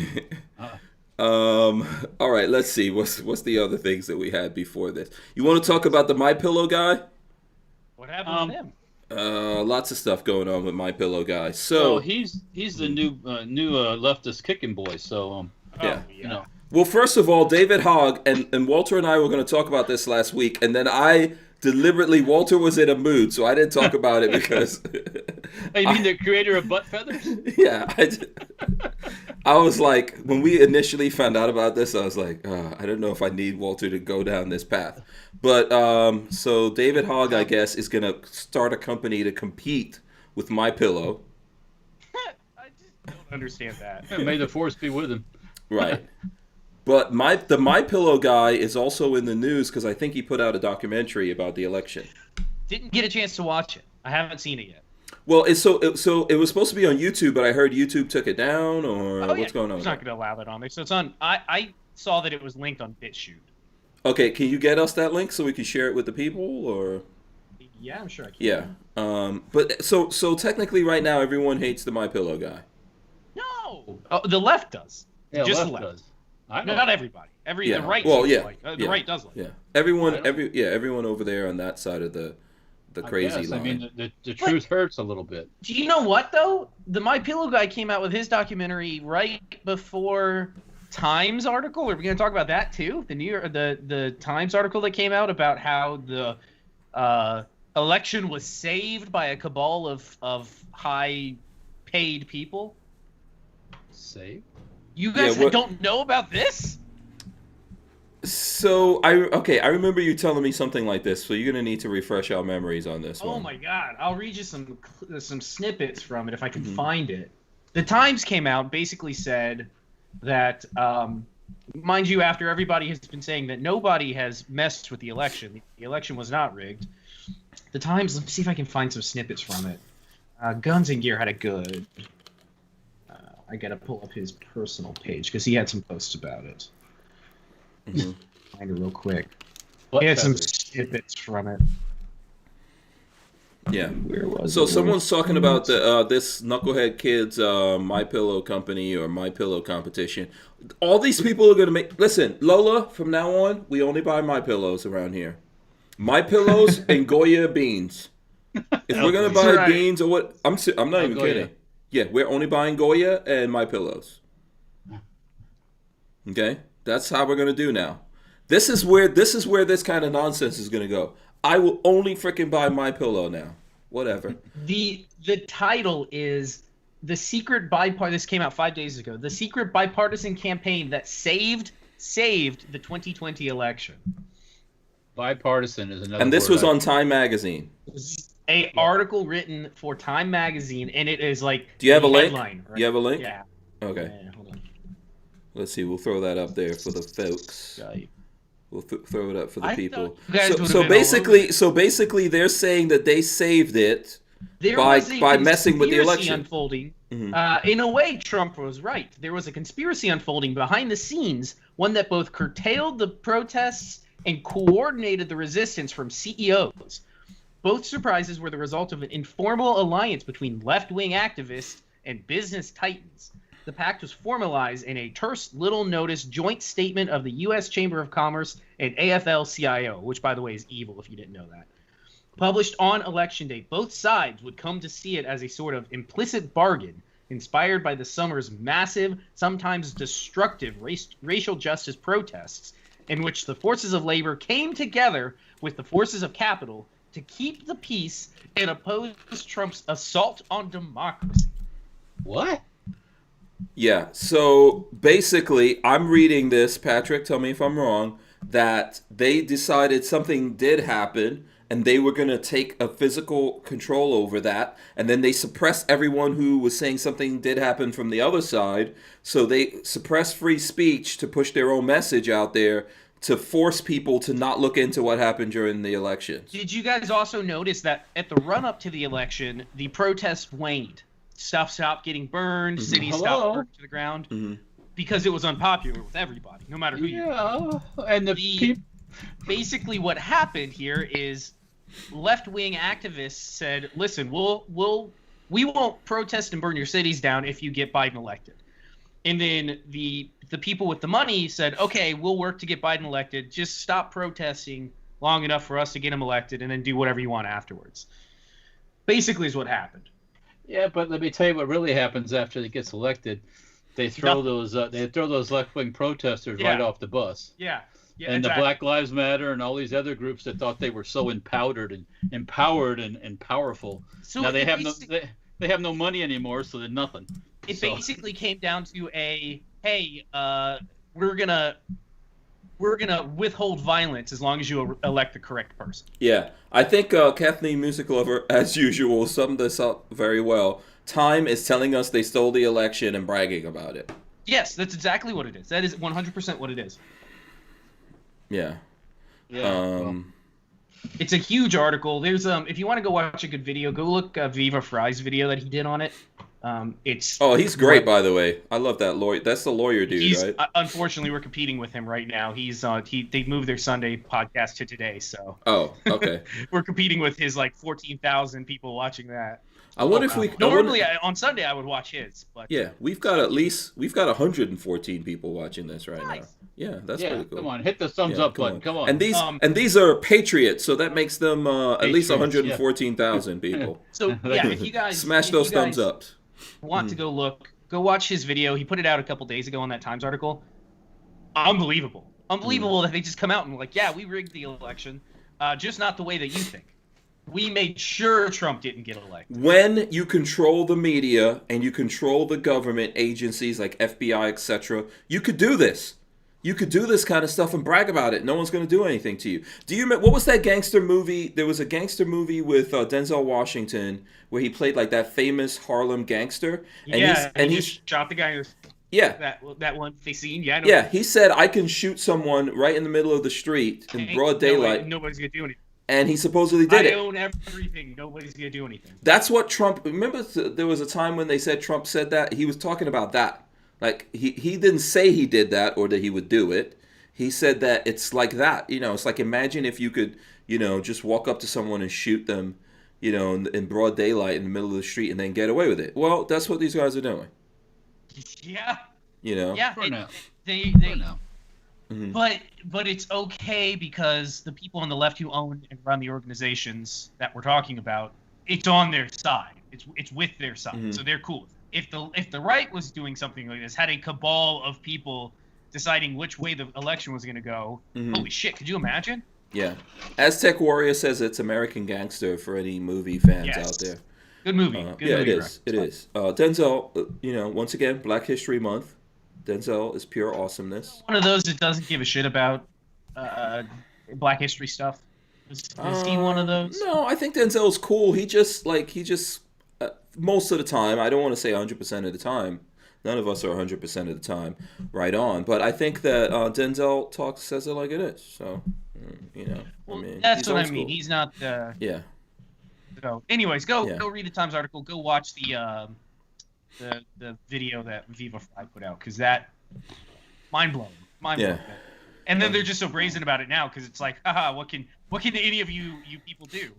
All right. Let's see. What's the other things that we had before this? You want to talk about the MyPillow guy? What happened to him? Lots of stuff going on with MyPillow guy. So he's the new leftist kicking boy. So yeah. You know. Well, first of all, David Hogg and Walter and I were going to talk about this last week, and then Walter was in a mood, so I didn't talk about it because. You mean the creator of Butt Feathers? Yeah, I was like, when we initially found out about this, I was like, I don't know if I need Walter to go down this path. But so David Hogg, I guess, is going to start a company to compete with MyPillow. I just don't understand that. Yeah, may the force be with him. Right. But the MyPillow guy is also in the news because I think he put out a documentary about the election. Didn't get a chance to watch it. I haven't seen it yet. Well, it was supposed to be on YouTube, but I heard YouTube took it down, or what's going on? It's not going to allow that on there. So it's on. I saw that it was linked on BitChute. Okay, can you get us that link so we can share it with the people, or? Yeah, I'm sure I can. Yeah. But so technically, right now, everyone hates the MyPillow guy. No. Oh, the left does. Yeah, just left the left. does. I know. Not everybody. The right. Well, yeah. The right does like. Yeah. Everyone over there on that side of the crazy line. I mean, the truth hurts a little bit. Do you know what though? The MyPillow guy came out with his documentary right before Times article? Are we going to talk about that too? The Times article that came out about how the election was saved by a cabal of high-paid people. Saved? You guys don't know about this? So I remember you telling me something like this. So you're gonna need to refresh our memories on this one. Oh my God! I'll read you some snippets from it if I can find it. The Times came out, basically said that, mind you, after everybody has been saying that nobody has messed with the election was not rigged. The Times, let me see if I can find some snippets from it. Guns and Gear had a good. I gotta pull up his personal page because he had some posts about it. Find it real quick. He had some snippets from it. Yeah. Where was so it? someone's talking about this Knucklehead Kids My Pillow company or My Pillow competition. All these people are gonna make. Listen, Lola. From now on, we only buy My Pillows around here. My Pillows and Goya beans. If we're gonna buy beans or what, I'm not even kidding. Yeah, we're only buying Goya and My Pillows. Okay, that's how we're gonna do now. This is where this kind of nonsense is gonna go. I will only freaking buy My Pillow now. Whatever. The title is The Secret Bipartisan. This came out 5 days ago. The Secret Bipartisan Campaign that saved the 2020 election. Bipartisan is another. And this was on Time Magazine. A article written for Time Magazine, and it is like. Do you have a link? Right? You have a link? Yeah. Okay. Yeah, hold on. Let's see. We'll throw that up there for the folks. We'll throw it up for the people. So basically, they're saying that they saved it by messing with the election. Unfolding. In a way, Trump was right. There was a conspiracy unfolding behind the scenes, one that both curtailed the protests and coordinated the resistance from CEOs. Both surprises were the result of an informal alliance between left-wing activists and business titans. The pact was formalized in a terse, little-noticed joint statement of the U.S. Chamber of Commerce and AFL-CIO, which, by the way, is evil if you didn't know that. Published on Election Day, both sides would come to see it as a sort of implicit bargain inspired by the summer's massive, sometimes destructive racial justice protests, in which the forces of labor came together with the forces of capital to keep the peace and oppose Trump's assault on democracy. What? Yeah, so basically, I'm reading this, Patrick, tell me if I'm wrong, that they decided something did happen, and they were going to take a physical control over that, and then they suppressed everyone who was saying something did happen from the other side, so they suppressed free speech to push their own message out there to force people to not look into what happened during the elections. Did you guys also notice that at the run-up to the election, the protests waned? Stuff stopped getting burned, cities stopped burning to the ground, because it was unpopular with everybody, no matter who you were. And basically what happened here is left-wing activists said, listen, we won't protest and burn your cities down if you get Biden elected. And then the people with the money said, okay, we'll work to get Biden elected. Just stop protesting long enough for us to get him elected and then do whatever you want afterwards. Basically is what happened. Yeah, but let me tell you what really happens after he gets elected. They throw those left-wing protesters right off the bus. Yeah. And exactly. The Black Lives Matter and all these other groups that thought they were so empowered and powerful. So now they have no money anymore, so they're nothing. It basically came down to we're gonna withhold violence as long as you elect the correct person. Yeah, I think Kathleen Music Lover, as usual, summed this up very well. Time is telling us they stole the election and bragging about it. Yes, that's exactly what it is. That is 100% what it is. Yeah. It's a huge article. There's if you want to go watch a good video, go look Viva Fry's video that he did on it. He's great, by the way. I love that lawyer. That's the lawyer dude, right? Unfortunately, we're competing with him right now. They moved their Sunday podcast to today, so. Oh, okay. We're competing with his 14,000 people watching that. I wonder if we normally on Sunday I would watch his, but yeah, we've got 114 people watching this right now. Yeah, that's pretty cool. Come on, hit the thumbs up button. Come on. And these are patriots, so that makes them at least 114,000 people. So yeah, if you guys smash those thumbs ups. Want to go watch his video? He put it out a couple days ago on that Times article. Unbelievable that they just come out and like, yeah, we rigged the election, just not the way that you think. We made sure Trump didn't get elected. When you control the media and you control the government agencies like FBI, etc., you could do this. You could do this kind of stuff and brag about it. No one's going to do anything to you. What was that gangster movie? There was a gangster movie with Denzel Washington where he played like that famous Harlem gangster. And he shot the guy. Yeah. That one they seen. Yeah. Yeah. He said, I can shoot someone right in the middle of the street in broad daylight. Nobody's going to do anything. And he supposedly did it. I own everything. Nobody's going to do anything. That's what Trump... Remember there was a time when they said Trump said that? He was talking about that. Like, he didn't say he did that or that he would do it. He said that it's like that. It's like, imagine if you could, just walk up to someone and shoot them, in broad daylight in the middle of the street and then get away with it. Well, that's what these guys are doing. Yeah. Yeah. For now. They Mm-hmm. But it's okay because the people on the left who own and run the organizations that we're talking about, it's on their side. It's with their side. Mm-hmm. So they're cool. If the right was doing something like this, had a cabal of people deciding which way the election was going to go, holy shit, could you imagine? Yeah. Aztec Warrior says it's American Gangster for any movie fans out there. Good movie. It is. It is. Denzel, once again, Black History Month. Denzel is pure awesomeness. One of those that doesn't give a shit about Black History stuff. Is he one of those? No, I think Denzel's cool. He just most of the time, I don't want to say 100% of the time. None of us are 100% of the time right on. But I think that Denzel says it like it is. So, that's what I mean. He's not. Yeah. So, anyways, go read the Times article. Go watch the video that Viva Fry put out, because that mind blowing. Yeah. And then they're just so brazen about it now because it's like, haha, what can any of you people do?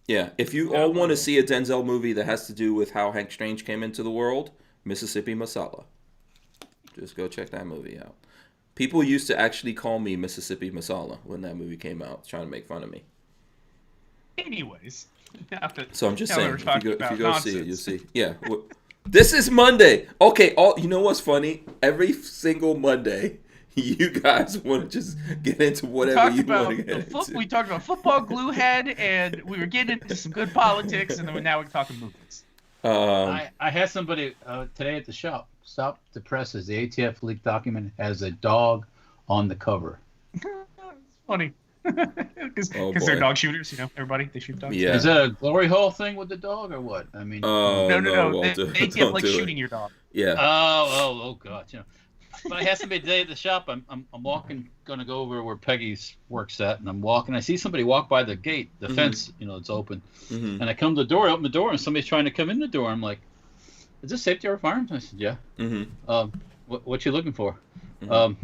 Yeah, if you all want to see a Denzel movie that has to do with how Hank Strange came into the world, Mississippi Masala. Just go check that movie out. People used to actually call me Mississippi Masala when that movie came out, trying to make fun of me. Anyways. So I'm just saying, if you go see it, you'll see. Yeah. This is Monday. Okay, you know what's funny? Every single Monday, you guys want to just get into whatever you want to get into. We talked about football, glue head, and we were getting into some good politics, and then now we're talking movies. I had somebody today at the shop stop the press as the ATF leaked document has a dog on the cover. It's funny. Because they're dog shooters, everybody, they shoot dogs. Yeah. Is that a glory hole thing with the dog or what? I mean, no. Walter, they get like shooting your dog. Yeah. Oh God, But I had somebody today at the shop. I'm walking, gonna go over where Peggy's works at, and I'm walking. I see somebody walk by the gate, the fence, it's open, and I come to the door, open the door, and somebody's trying to come in the door. I'm like, "Is this Safety Harbor Farms?" I said, "Yeah." What you looking for? Because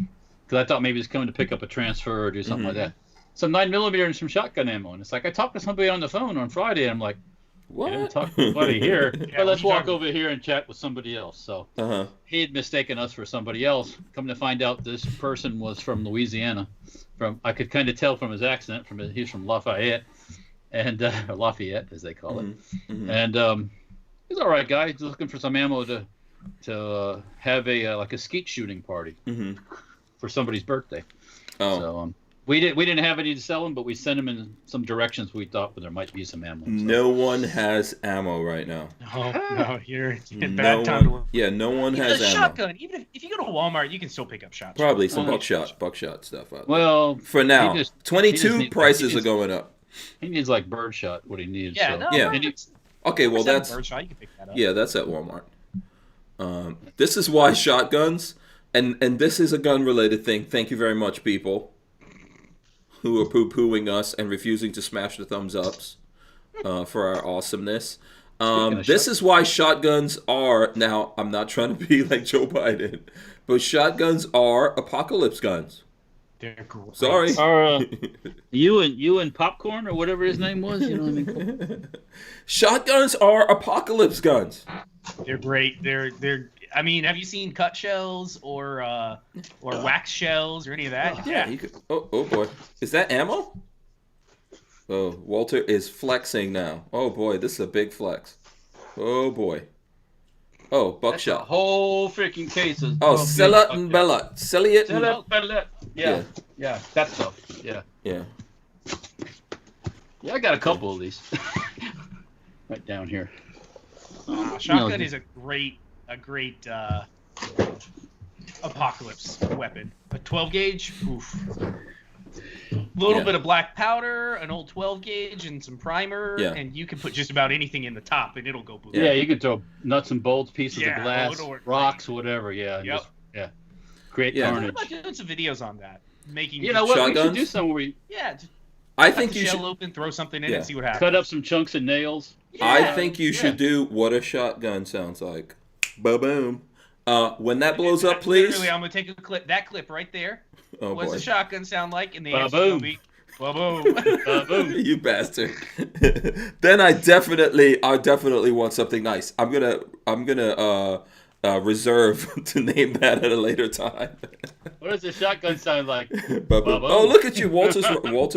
I thought maybe he's coming to pick up a transfer or do something like that. Some 9mm and some shotgun ammo, and it's like I talked to somebody on the phone on Friday, and I'm like, what? I didn't talk to anybody here, but let's walk over here and chat with somebody else. So he had mistaken us for somebody else. Come to find out, this person was from Louisiana. I could kind of tell from his accent. He's from Lafayette, and or Lafayette as they call it. And he's all right guy. He's looking for some ammo to have a skeet shooting party for somebody's birthday. So we didn't have any to sell him, but we sent him in some directions we thought there might be some ammo. So. No one has ammo right now. No, you're bad time. No one has ammo. Shotgun. Even if you go to Walmart, you can still pick up shots. Probably some buckshot stuff out there. Well, for now, 22 prices are going up. He needs like birdshot. What he needs. Okay, well that's birdshot. You can pick that up. Yeah, that's at Walmart. This is why shotguns, and this is a gun-related thing. Thank you very much, people who are poo-pooing us and refusing to smash the thumbs ups for our awesomeness. This is why shotguns are, now I'm not trying to be like Joe Biden, but shotguns are apocalypse guns. They're great. Sorry. You and Popcorn or whatever his name was, you know what I mean? Shotguns are apocalypse guns. They're great. They're I mean, have you seen cut shells or wax shells or any of that? Yeah. You could, oh boy. Is that ammo? Oh, Walter is flexing now. Oh boy, this is a big flex. Oh boy. Oh, That's a buckshot. whole freaking case of. Oh, Sellut and Bellut. Selliot. Yeah. That stuff. Yeah. Yeah. Yeah, I got a couple of these. Right down here. Shotgun is a great apocalypse weapon. A 12 gauge, oof. A little bit of black powder, an old 12 gauge, and some primer, and you can put just about anything in the top, and it'll go boom. Yeah, you can throw nuts and bolts, pieces of glass, rocks, whatever. Yeah. Yep. Create carnage. What about doing some videos on that? Making You know what? shotguns? We should do some where we I think you shell should open, throw something in, and see what happens. cut up some chunks of nails. I think you should do what a shotgun sounds like. Ba-boom. When that blows up, please. Literally, I'm gonna take that clip right there. Oh, What's boy. a shotgun sound like? And the answer Ba-boom. will be ba-boom. Boom. You bastard. Then I definitely want something nice. I'm gonna reserve to name that at a later time. What does a shotgun sound like? Ba-boom. Oh, look at you, Walter.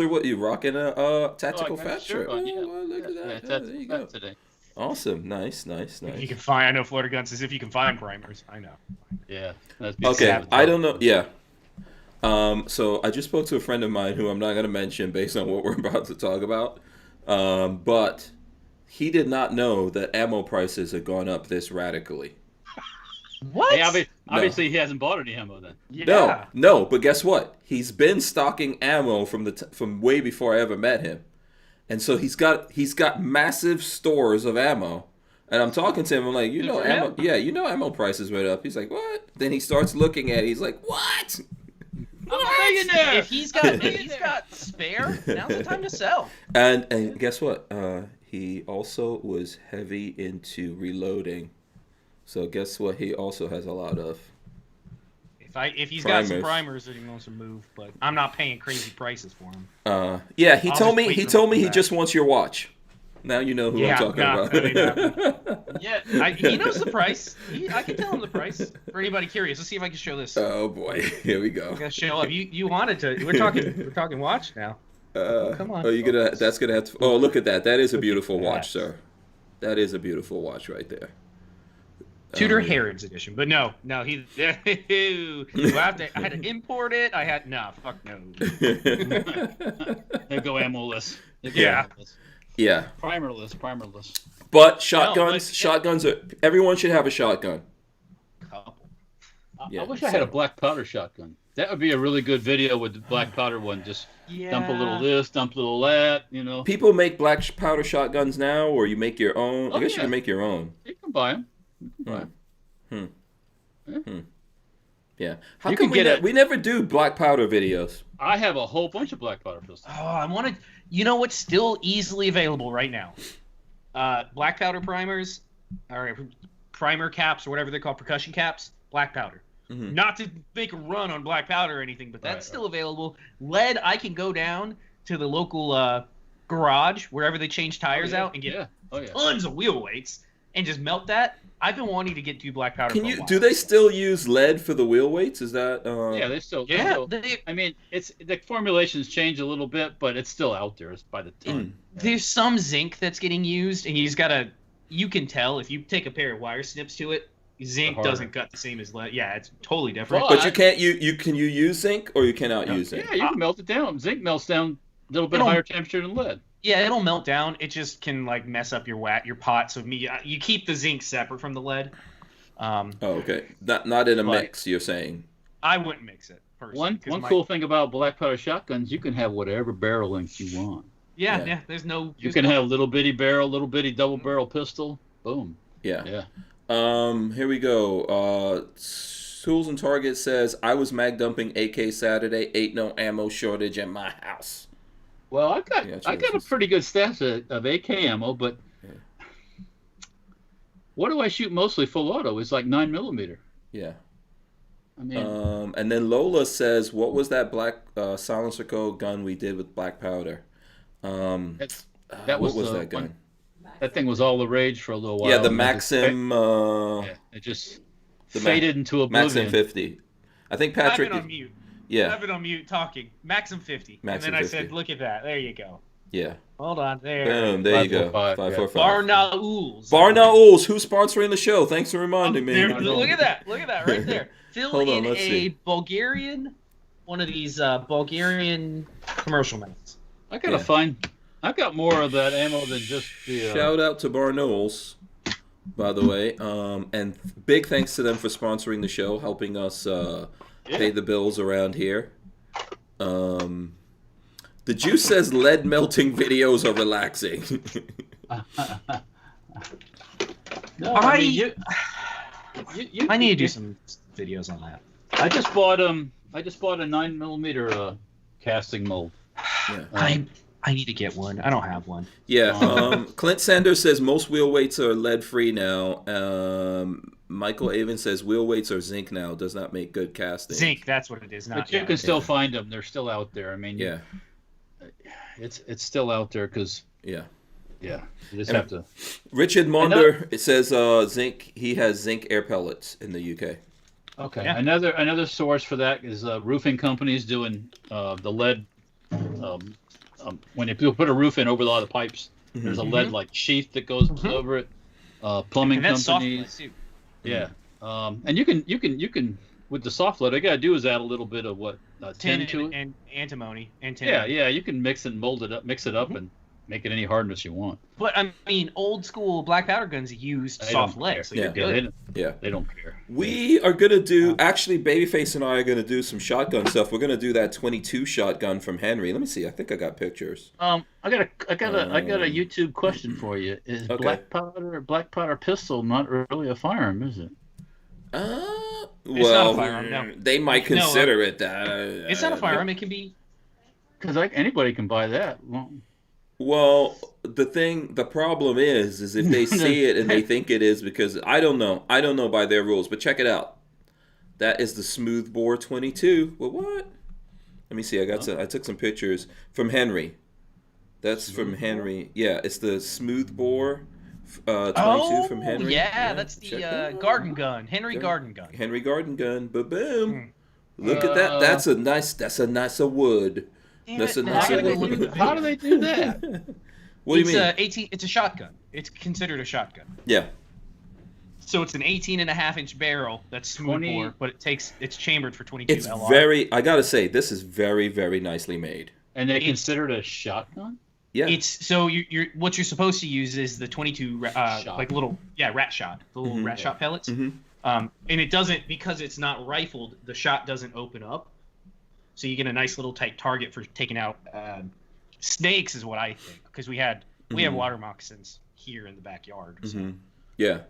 What, you rocking a tactical fat shirt? On, Oh, well, look at that. There you go. Today. Awesome. Nice. If you can find, I know Florida Gun says if you can find primers. I know. Yeah. Okay, I don't know. Yeah. So I just spoke to a friend of mine who I'm not going to mention based on what we're about to talk about. But he did not know that ammo prices had gone up this radically. What? Hey, obviously, he hasn't bought any ammo then. Yeah. No. But guess what? He's been stocking ammo from way before I ever met him, and so he's got massive stores of ammo. And I'm talking to him. I'm like, ammo. Yeah, ammo prices went up. He's like, what? Then he starts looking at it. He's like, what? If he's got spare, now's the time to sell. And guess what? He also was heavy into reloading. So guess what? He also has a lot of. If he's got some primers that he wants to move, but I'm not paying crazy prices for him. Yeah, he told me he just wants your watch. Now you know who I'm talking about. He knows the price. I can tell him the price. For anybody curious, let's see if I can show this. Oh boy, here we go. I'm gonna show up. You wanted to. We're talking watch now. Come on. Oh, that's gonna have to. Oh, look at that. That is a beautiful watch, sir. That is a beautiful watch right there. Tudor Harrods edition, but no, he. I had to import it. Fuck no. They go ammo-less. Yeah. Yeah. Primerless. But shotguns are. Everyone should have a shotgun. Couple. I wish I had a black powder shotgun. That would be a really good video with the black powder one. Just dump a little this, dump a little that. People make black powder shotguns now, or you make your own. I guess you can make your own. You can buy them. Yeah. How come we never do black powder videos? I have a whole bunch of black powder pistols. Oh, I wanted. You know what's still easily available right now? Black powder primers, or primer caps, or whatever they're called, percussion caps. Black powder. Mm-hmm. Not to make a run on black powder or anything, but that's still available. Lead, I can go down to the local garage wherever they change tires out and get tons of wheel weights and just melt that. I've been wanting to get to black powder. Do they still use lead for the wheel weights? Is that? Yeah, they still. Yeah, I mean, the formulations change a little bit, but it's still out there. It's by the ton. There's some zinc that's getting used, and you can tell if you take a pair of wire snips to it. Zinc doesn't cut the same as lead. Yeah, it's totally different. But you can't. Can you use zinc or you cannot use zinc? Yeah, you can melt it down. Zinc melts down a little bit higher temperature than lead. Yeah, it'll melt down. It just can mess up your pot. So you keep the zinc separate from the lead. Okay. Not in a mix. You're saying. I wouldn't mix it. Personally, one cool thing about black powder shotguns, you can have whatever barrel length you want. Yeah. There's no. You can have little bitty barrel, little bitty double barrel pistol. Boom. Yeah. Here we go. Tools and Target says I was mag dumping AK Saturday. Ain't no ammo shortage at my house. Well, I got a pretty good stash of AK ammo, but what do I shoot mostly full auto? It's like 9mm. Yeah. I mean. And then Lola says, "What was that black silencer code gun we did with black powder?" That was that gun? That thing was all the rage for a little while. Yeah, the Maxim. It just faded into oblivion. Maxim 50. I think Patrick. I've been on mute. Yeah. I've been on mute talking. Maxim 50. Maxim and then 50. I said, "Look at that. There you go." Yeah. Hold on there. Boom. There you go. 545. 545. Barnauls. Barnauls, who's sponsoring the show? Thanks for reminding me. Look at that. Look at that right there. Fill Hold on, in let's a see. Bulgarian, one of these Bulgarian commercial knives. I gotta find. I've got more of that ammo than just the. Shout out to Barnauls, by the way, and big thanks to them for sponsoring the show, helping us pay the bills around here. The Juice says lead melting videos are relaxing. No, I mean, I need to do some videos on that. I just bought a 9mm casting mold. Yeah. I need to get one. I don't have one. Yeah. Clint Sanders says most wheel weights are lead free now. Michael Avon says wheel weights are zinc now. Does not make good casting. Zinc, that's what it is. Not But you can still find them. They're still out there. I mean, Yeah. it's still out there because Yeah. you just And have to. Richard Monder, it says zinc. He has zinc air pellets in the UK. Okay. Yeah. Another source for that is roofing companies doing the lead. When you put a roof in over a lot of pipes, there's a lead like sheath that goes over it. Plumbing and that's companies. soft lead, too. Yeah. And you can with the soft lead. All you gotta do is add a little bit of tin to it. and antimony and tin. Yeah. You can mix it and mold it up, mix it up, and make it any hardness you want. But I mean, old school black powder guns used They soft don't lead, care. so Yeah. you're good. They don't care. We are gonna do. Actually, Babyface and I are gonna do some shotgun stuff. We're gonna do that 22 shotgun from Henry. Let me see. I think I got pictures. I got a YouTube question for you. Is Okay. black powder pistol not really a firearm, is it? not Well, a firearm, no. they might consider it that. It's not a firearm. It can be. Because anybody can buy that. Well, the problem is if they see it and they think it is, because I don't know by their rules, but check it out. That is the smooth bore 22. Well, what? Let me see. I took some pictures from Henry. That's from Henry. Yeah, it's the smooth bore 22 from Henry. Yeah, that's the garden gun. Henry garden gun. Henry garden gun. Boom. Look at that. That's a nicer wood. That's a nicer wood. How do they do that? What do you mean? 18. It's a shotgun. It's considered a shotgun. Yeah. So it's an 18.5-inch barrel that's smooth bore, but it's chambered for 22 It's LR. I gotta say, this is very, very nicely made. And they consider it a shotgun? Yeah. It's so what you're supposed to use is the 22 like little rat shot, the little rat shot pellets. And it doesn't, because it's not rifled, the shot doesn't open up, so you get a nice little tight target for taking out snakes, is what I think, because we have water moccasins here in the backyard. So. Yeah.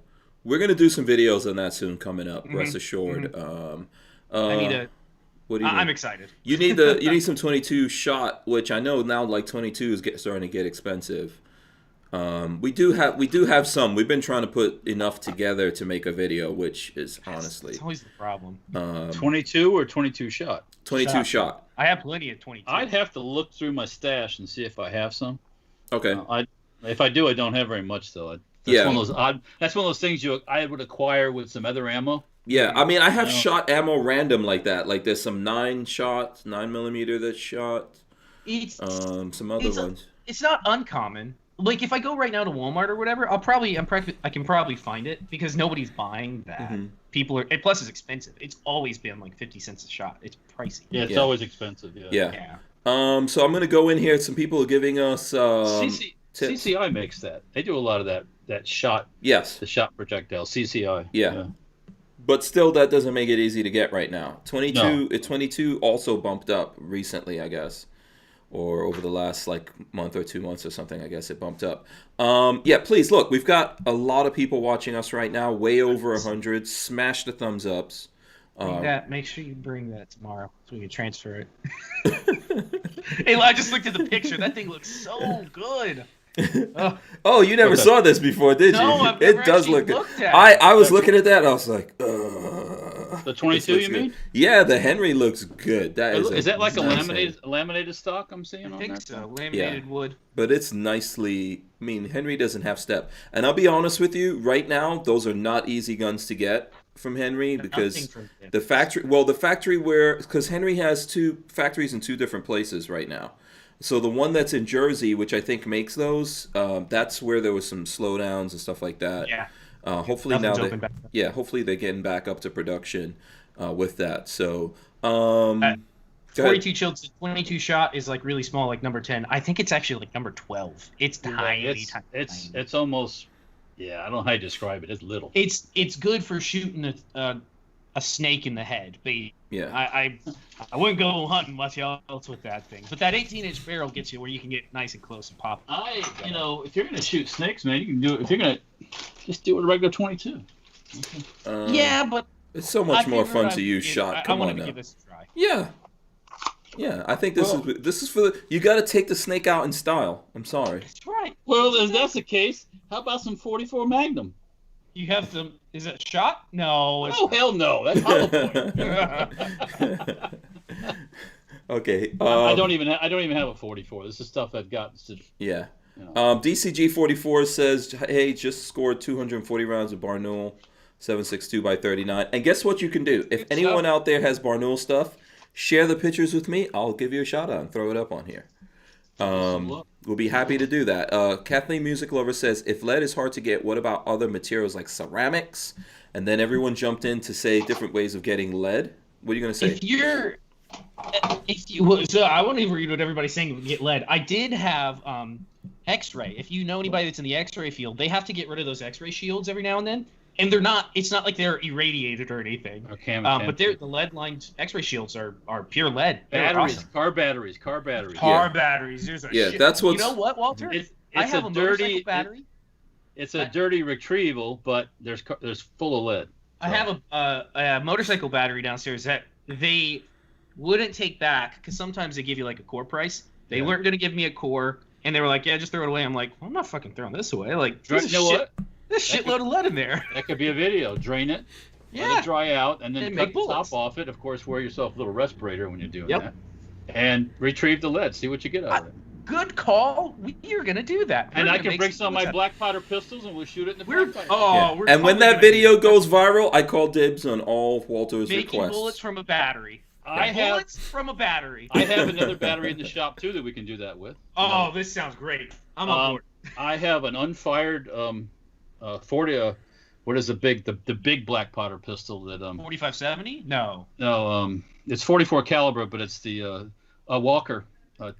We're gonna do some videos on that soon coming up. Rest assured. I need a. What do you I'm need? excited. You need some 22 shot, which I know now like 22 is starting to get expensive. We do have some. We've been trying to put enough together to make a video, which is honestly It's always the problem. 22 or 22 shot? 22 shot. I have plenty of 22. I'd have to look through my stash and see if I have some. Okay. If I do, I don't have very much though. That's one of those things I would acquire with some other ammo. Yeah, I mean, I have shot ammo random like that. Like there's some 9mm that's shot. Some other ones. It's not uncommon. Like if I go right now to Walmart or whatever, I can probably find it because nobody's buying that. People are, and plus it's expensive. It's always been like 50 cents a shot. It's pricey. Yeah, it's always expensive. Yeah. So I'm gonna go in here. Some people are giving us tips. CCI makes that. They do a lot of that shot. Yes. The shot projectile. CCI. Yeah. But still, that doesn't make it easy to get right now. 22 also bumped up recently, I guess, or over the last like month or 2 months or something. I guess it bumped up. Yeah, please look. We've got a lot of people watching us right now, way over 100. Smash the thumbs ups. Make sure you bring that tomorrow so we can transfer it. Hey, I just looked at the picture. That thing looks so good. Oh, you never saw this before, did you? No, I've never it does look good. looked at I was looking at that. And I was like, the 22 you mean? Yeah, the Henry looks good. Is that like a laminated stock I'm seeing? I think so. Thing? Laminated wood. But it's nicely. I mean, Henry doesn't have step, and I'll be honest with you. Right now, those are not easy guns to get from Henry because the factory. Well, the factory because Henry has two factories in two different places right now. So the one that's in Jersey, which I think makes those, that's where there was some slowdowns and stuff like that. Yeah. Hopefully Nothing's now open back up. hopefully they're getting back up to production with that. So Go 42 ahead. chilled 22 shot is like really small, like number 10. I think it's actually like number 12. It's tiny, It's almost, I don't know how to describe it. It's little. It's good for shooting a snake in the head. But Yeah. I wouldn't go hunting much else with that thing. But that 18-inch barrel gets you where you can get nice and close and pop. If you're gonna shoot snakes, man, you can do it. If you're gonna just do it with a regular 22. Yeah, but it's so much more fun to use I shot. Come on want to now. give this a try. Yeah. I think this is for the, you got to take the snake out in style. I'm sorry. That's right. Well, if that's the case, how about some 44 Magnum? You have some. Is it shot? No. Oh hell no! That's hollow point. Okay. I don't even have a 44. This is stuff I've got. Yeah. You know. DCG44 says, hey, just scored 240 rounds of Barnaul 7.62 by 39. And guess what you can do? If anyone out there has Barnaul stuff, share the pictures with me. I'll give you a shout out and throw it up on here. We'll be happy to do that. Kathleen Music Lover says, if lead is hard to get, what about other materials like ceramics? And then everyone jumped in to say different ways of getting lead. What are you going to say? So I won't even read what everybody's saying to get lead. I did have X-ray. If you know anybody that's in the X-ray field, they have to get rid of those X-ray shields every now and then. And they're not. It's not like they're irradiated or anything. But the lead-lined X-ray shields are pure lead. Batteries, awesome. car batteries. Car batteries. There's a shit. That's what. You know what, Walter? I have a dirty battery. It's a dirty retrieval, but there's full of lead. I have a motorcycle battery downstairs that they wouldn't take back because sometimes they give you like a core price. They weren't going to give me a core, and they were like, "Yeah, just throw it away." I'm like, well, "I'm not fucking throwing this away." Like, you know what? There's a shitload of lead in there. That could be a video. Drain it, let it dry out, and then cut the top off it. Of course, wear yourself a little respirator when you're doing that, and retrieve the lead. See what you get out of it. Good call. You're gonna do that. And I can bring some of my black powder pistols, and we'll shoot it in the black powder. And when that video goes viral, I call dibs on all Walter's making requests. bullets from a battery. Bullets from a battery. I have another battery in the shop too that we can do that with. Oh, this sounds great. I'm on board. I have an unfired 40. What is the big black powder pistol that 4570? No, it's 44 caliber, but it's the Walker. The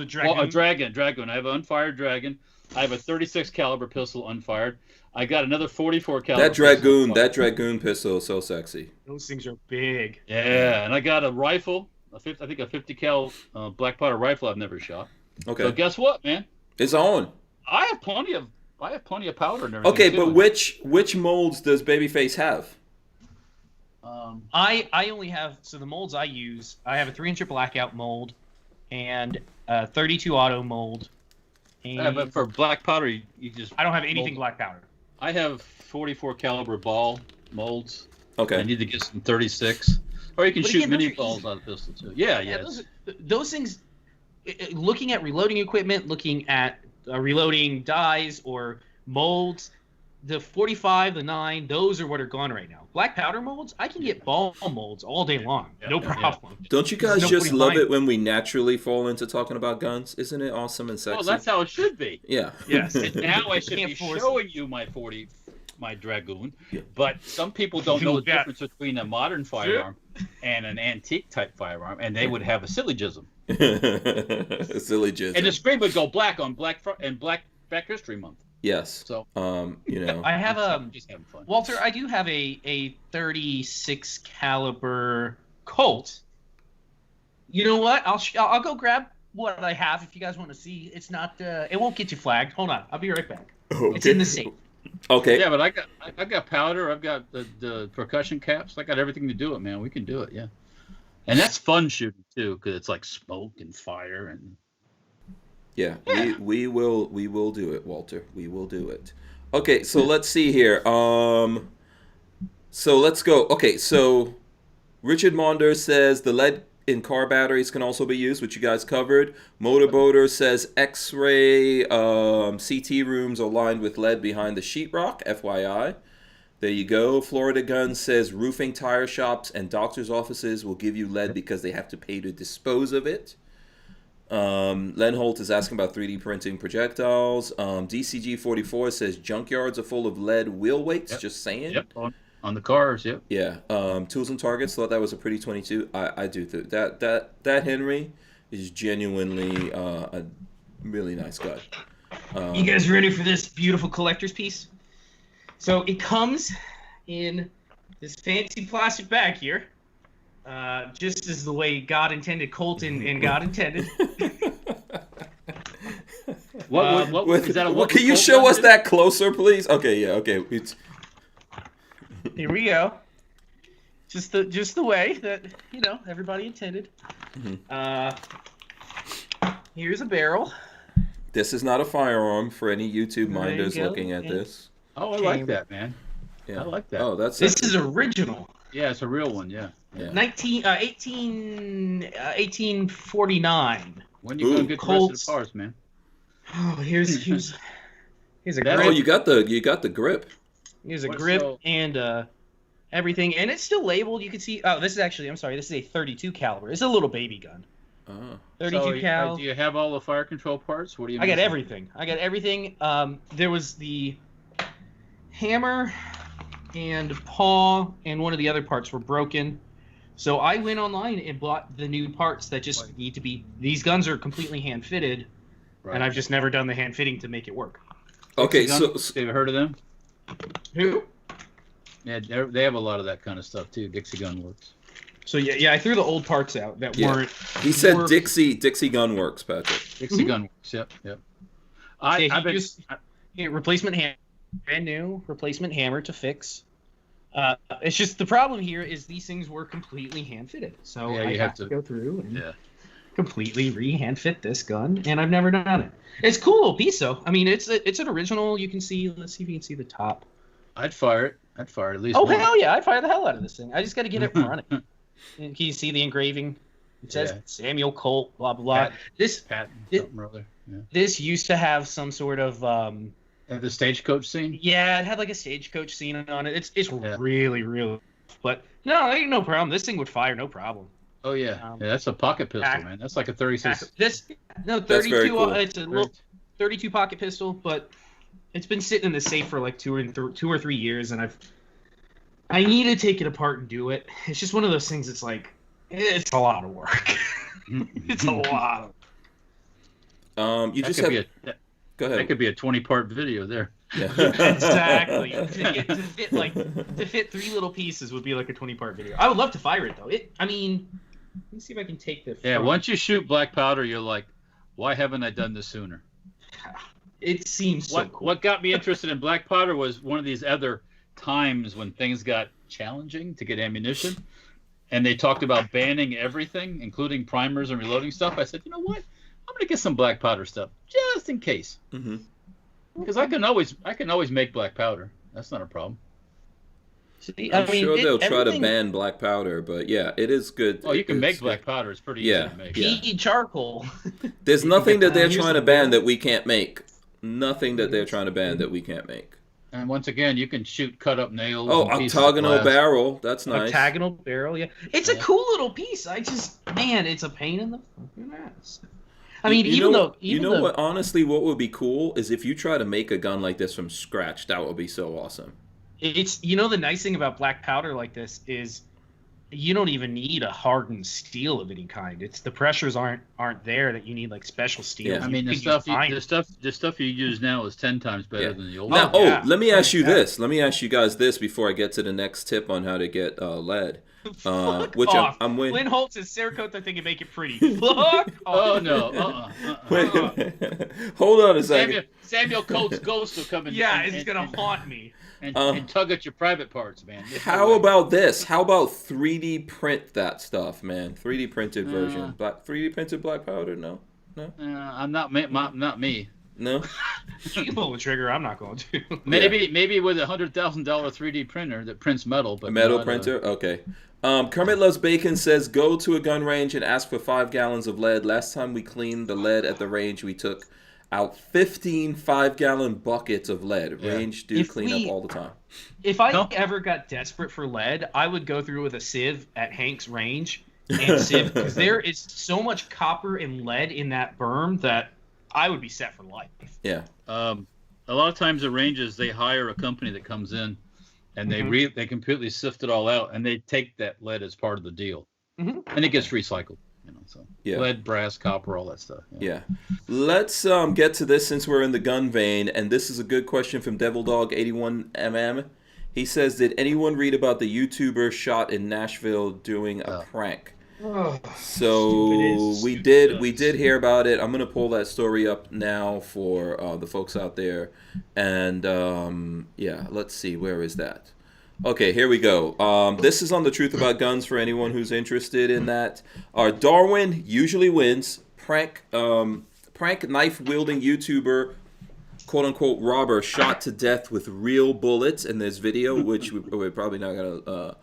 Dragoon. A Dragoon. I have an unfired Dragon. I have a 36 caliber pistol unfired. I got another 44 caliber. That Dragoon pistol is so sexy. Those things are big. Yeah, and I got a rifle. I think a 50 cal black powder rifle I've never shot. Okay. So guess what, man? It's on. I have plenty of powder and everything. Okay, but which molds does Babyface have? I only have the molds I use. I have a 3-inch blackout mold and a 32 auto mold. And but for black powder, you just. I don't have anything black powder. I have 44 caliber ball molds. Okay. I need to get some 36, or you can shoot mini balls out of pistol too. Yeah. Those things. Looking at reloading equipment, looking at reloading dies or molds, the 45, the 9, those are what are gone right now. Black powder molds, I can get ball molds all day long, no problem. Don't you guys just love it when we naturally fall into talking about guns? Isn't it awesome and sexy? Oh, that's how it should be. Yeah. Yes. And now I should be showing you my Dragoon, but some people don't know the difference between a modern firearm and an antique type firearm, and they would have a syllogism. Syllogism. And the screen would go black on Black History Month. Yes. So I have just having fun. Walter, I do have a 36 caliber Colt. You know what? I'll go grab what I have if you guys want to see. It's not it won't get you flagged. Hold on, I'll be right back. Okay. It's in the safe. Okay. Yeah, but I got powder. I've got the percussion caps. I got everything to do it, man. We can do it, yeah. And that's fun shooting too, because it's like smoke and fire and. Yeah, we will do it, Walter. We will do it. Okay, so let's see here. So let's go. Okay, so Richard Monder says the lead in car batteries can also be used, which you guys covered. Motorboater says X-ray CT rooms are lined with lead behind the sheetrock, FYI. There you go. Florida Gun says roofing tire shops and doctor's offices will give you lead because they have to pay to dispose of it. Len Holt is asking about 3D printing projectiles. DCG44 says junkyards are full of lead wheel weights. Just saying. Yep. On the cars. Yep. Yeah. Tools and Targets thought that was a pretty 22. I do think that Henry is genuinely a really nice gun. You guys ready for this beautiful collector's piece? So it comes in this fancy plastic bag here, just as the way God intended Colton and God intended. What is that? Can you show us that closer, please? Okay, yeah, okay. Here we go. Just the way that everybody intended. Here's a barrel. This is not a firearm for any YouTube minders looking at this. Oh, I like that, man. Yeah. I like that. Oh, this is original. Yeah, it's a real one. Yeah. 1849. When you gonna get the rest of the parts, man? Oh, here's a grip. Oh, you got the grip. Here's a grip and everything, and it's still labeled. You can see. Oh, this is actually. I'm sorry. This is a 32 caliber. It's a little baby gun. 32 cal. Do you have all the fire control parts? What do you? I got everything. There was the hammer and paw, and one of the other parts were broken. So I went online and bought the new parts that just need to be. These guns are completely hand fitted, and I've just never done the hand fitting to make it work. Okay, so have you heard of them? Who? Yeah, they have a lot of that kind of stuff too. Dixie Gun Works. So yeah, I threw the old parts out that weren't. He said Dixie Gun Works, Patrick. Dixie Gun Works. Yep. Replacement hammer, brand new replacement hammer to fix. It's just the problem here is these things were completely hand fitted, so I have to go through and completely re-hand fit this gun, and I've never done it. It's a cool little piece though. I mean, it's an original. You can see. Let's see if you can see the top. I'd fire it at least. Oh hell yeah! I'd fire the hell out of this thing. I just got to get it running. And can you see the engraving? It says Samuel Colt, blah blah blah. This used to have some sort of the stagecoach scene. Yeah, it had like a stagecoach scene on it. It's really, but no, ain't no problem. This thing would fire no problem. Oh yeah, that's a pocket pistol, man. That's like a 36. 32. Cool. It's a little 32 pocket pistol, but it's been sitting in the safe for like 2 or 3 years, and I need to take it apart and do it. It's just one of those things. It's like it's a lot of work. It's a lot. Go ahead. That could be a 20-part video there. Yeah. Exactly. to fit 3 little pieces would be like a 20-part video. I would love to fire it though. Let me see if I can take the. Yeah. Once you shoot black powder, you're like, why haven't I done this sooner? It seems so cool. What got me interested in black powder was one of these other times when things got challenging to get ammunition, and they talked about banning everything, including primers and reloading stuff. I said, you know what? I'm gonna get some black powder stuff just in case, because I can always make black powder. That's not a problem. I'm sure they'll try to ban black powder, but yeah, it is good. Oh, you can make black powder. It's pretty easy to make. Pea charcoal. There's nothing that they're trying to ban that we can't make. Nothing that they're trying to ban that we can't make. And once again, you can shoot cut up nails. Oh, octagonal barrel. That's nice. Octagonal barrel, yeah. It's a cool little piece. It's a pain in the fucking ass. I mean, even though what? Honestly, what would be cool is if you try to make a gun like this from scratch. That would be so awesome. It's the nice thing about black powder like this is you don't even need a hardened steel of any kind. It's the pressures aren't there that you need like special steel. Yeah. I mean, the stuff you use now is 10 times better than the old. Now, let me ask you this. Let me ask you guys this before I get to the next tip on how to get lead. Which I'm waiting. Lynn Holt says Cerakote that they can make it pretty. Fuck oh no. Wait, hold on a second. Samuel Colt's ghost will come in. Yeah, it's gonna haunt me. And tug at your private parts, man. How about this? How about 3D print that stuff, man? 3D printed version. 3D printed black powder? No. I'm not me. No. You can pull the trigger. I'm not going to. Maybe with a $100,000 3D printer that prints metal, but metal printer. Okay. Kermit Loves Bacon says, go to a gun range and ask for 5 gallons of lead. Last time we cleaned the lead at the range, we took out 15 5-gallon buckets of lead. Range do clean up all the time. If I ever got desperate for lead, I would go through with a sieve at Hank's range and sieve, because there is so much copper and lead in that berm that I would be set for life. Yeah. A lot of times the ranges, they hire a company that comes in and they completely sift it all out, and they take that lead as part of the deal, and it gets recycled. So lead, brass, copper, all that stuff. Yeah. Let's get to this since we're in the gun vein, and this is a good question from Devil Dog 81mm. He says, did anyone read about the YouTuber shot in Nashville doing a prank? So we did hear about it. I'm gonna pull that story up now for the folks out there, and let's see, where is that? Okay, here we go. This is on the Truth About Guns for anyone who's interested in that. Darwin usually wins. Prank knife wielding YouTuber, quote unquote robber, shot to death with real bullets. And there's video, which we're probably not gonna.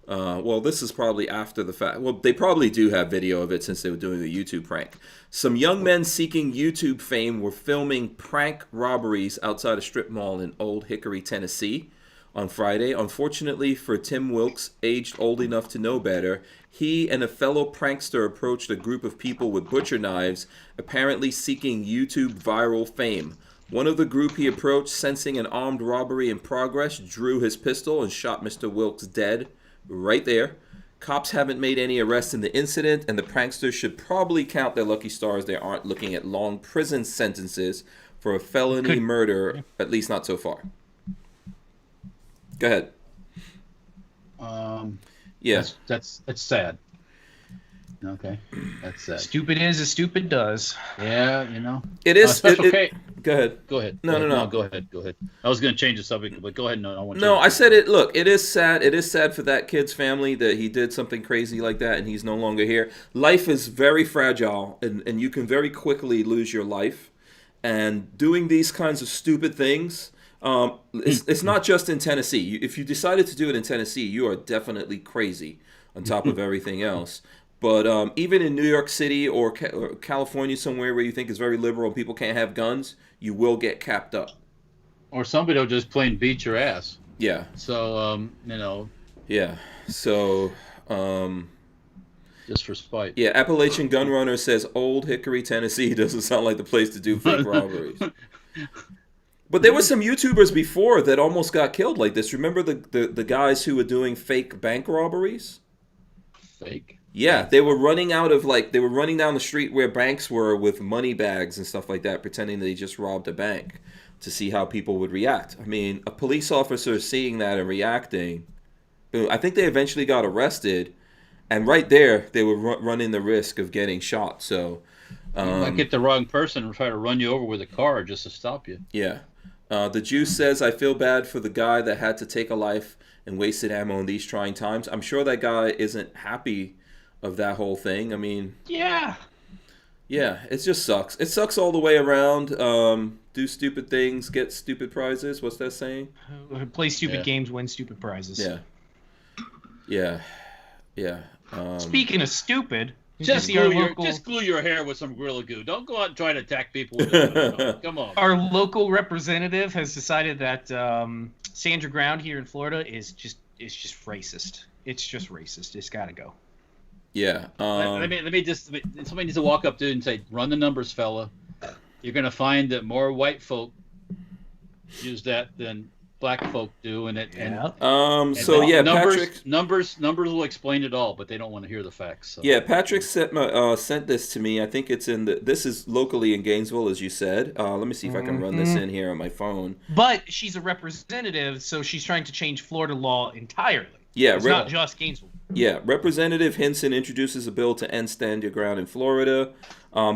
Well, this is probably after the fact. Well, they probably do have video of it since they were doing the YouTube prank. Some young men seeking YouTube fame were filming prank robberies outside a strip mall in Old Hickory, Tennessee on Friday. Unfortunately for Tim Wilkes, aged old enough to know better, he and a fellow prankster approached a group of people with butcher knives, apparently seeking YouTube viral fame. One of the group he approached, sensing an armed robbery in progress, drew his pistol and shot Mr. Wilkes dead right there. Cops haven't made any arrests in the incident, and the pranksters should probably count their lucky stars they aren't looking at long prison sentences for a felony murder, at least not so far. Go ahead. That's sad. Okay, that's sad. Stupid is as stupid does. Yeah, it is. Special K. Go ahead. Go ahead. No. Go ahead. I was going to change the subject, but go ahead. No, I said it. Look, it is sad. It is sad for that kid's family that he did something crazy like that and he's no longer here. Life is very fragile, and you can very quickly lose your life. And doing these kinds of stupid things, it's not just in Tennessee. If you decided to do it in Tennessee, you are definitely crazy on top of everything else. But even in New York City or California, somewhere where you think is very liberal and people can't have guns, you will get capped up. Or somebody will just plain beat your ass. Yeah. So, Yeah. So, just for spite. Yeah, Appalachian Gun Runner says Old Hickory, Tennessee doesn't sound like the place to do fake robberies. But there were some YouTubers before that almost got killed like this. Remember the guys who were doing fake bank robberies? Fake? Yeah, they were running down the street where banks were with money bags and stuff like that, pretending they just robbed a bank to see how people would react. I mean, a police officer seeing that and reacting, I think they eventually got arrested, and right there they were running the risk of getting shot. So you might get the wrong person and try to run you over with a car just to stop you. Yeah. The Juice says, I feel bad for the guy that had to take a life and wasted ammo in these trying times. I'm sure that guy isn't happy of that whole thing. I mean, yeah, it just sucks. It sucks all the way around. Do stupid things, get stupid prizes. What's that saying? Play stupid games, win stupid prizes. Yeah. Speaking of stupid, just glue your hair with some Gorilla Glue. Don't go out and try to attack people with it. Come on. Our local representative has decided that Sandra Ground here in Florida is just racist. It's just racist. It's got to go. Yeah. Somebody needs to walk up to it and say, "Run the numbers, fella. You're going to find that more white folk use that than black folk do." Numbers will explain it all, but they don't want to hear the facts. So. Yeah, Patrick sent this to me. I think it's this is locally in Gainesville, as you said. Let me see if I can run this in here on my phone. But she's a representative, so she's trying to change Florida law entirely. Yeah, it's not just Gainesville. Yeah, Representative Hinson introduces a bill to end Stand Your Ground in Florida.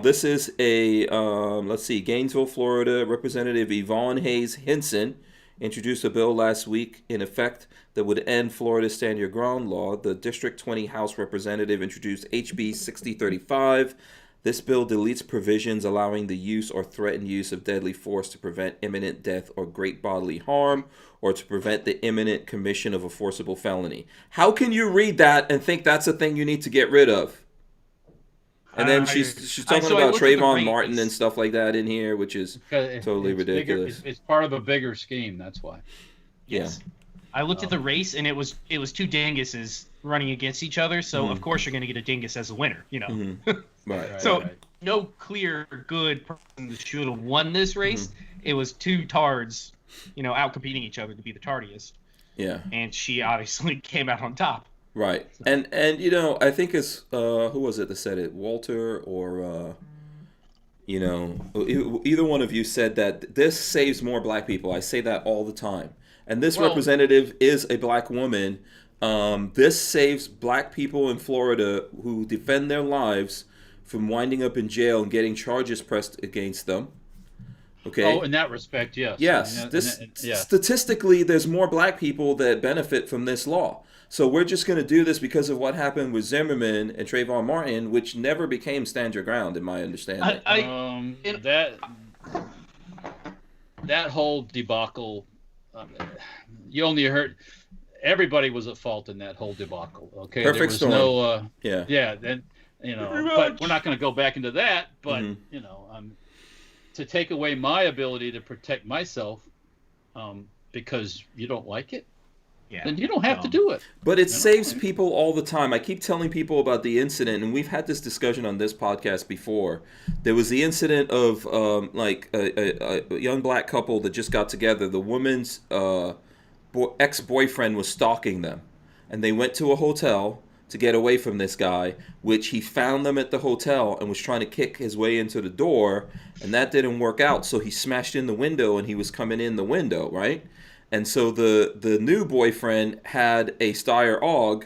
This is Gainesville, Florida. Representative Yvonne Hayes Hinson introduced a bill last week in effect that would end Florida's Stand Your Ground law. The District 20 House Representative introduced HB 6035. This bill deletes provisions allowing the use or threatened use of deadly force to prevent imminent death or great bodily harm, or to prevent the imminent commission of a forcible felony. How can you read that and think that's a thing you need to get rid of? And then she's talking about Trayvon Martin and stuff like that in here, which is totally ridiculous. It's part of a bigger scheme, that's why. Yes. I looked at the race, and it was two dinguses running against each other. So of course you're going to get a dingus as a winner, you know. Right. So no clear good person that should have won this race. It was two tards, you know, out competing each other to be the tardiest. Yeah. And she obviously came out on top. Right. And you know, I think it's who was it that said it? Walter or you know, either one of you said that this saves more black people. I say that all the time. And this representative is a black woman. This saves black people in Florida who defend their lives from winding up in jail and getting charges pressed against them. Okay. Oh, in that respect, yes. Yes. Statistically, there's more black people that benefit from this law. So we're just going to do this because of what happened with Zimmerman and Trayvon Martin, which never became stand your ground, in my understanding. That whole debacle, you only heard everybody was at fault in that whole debacle. Okay, Perfect storm. No, yeah. Then but we're not going to go back into that. But you know, to take away my ability to protect myself, because you don't like it. Yeah, then you don't have to do it. But it saves people all the time. I keep telling people about the incident, and we've had this discussion on this podcast before. There was the incident of like a young black couple that just got together. The woman's ex-boyfriend was stalking them, and they went to a hotel to get away from this guy, which he found them at the hotel and was trying to kick his way into the door, and that didn't work out. So he smashed in the window, and he was coming in the window, right? And so the new boyfriend had a Steyr AUG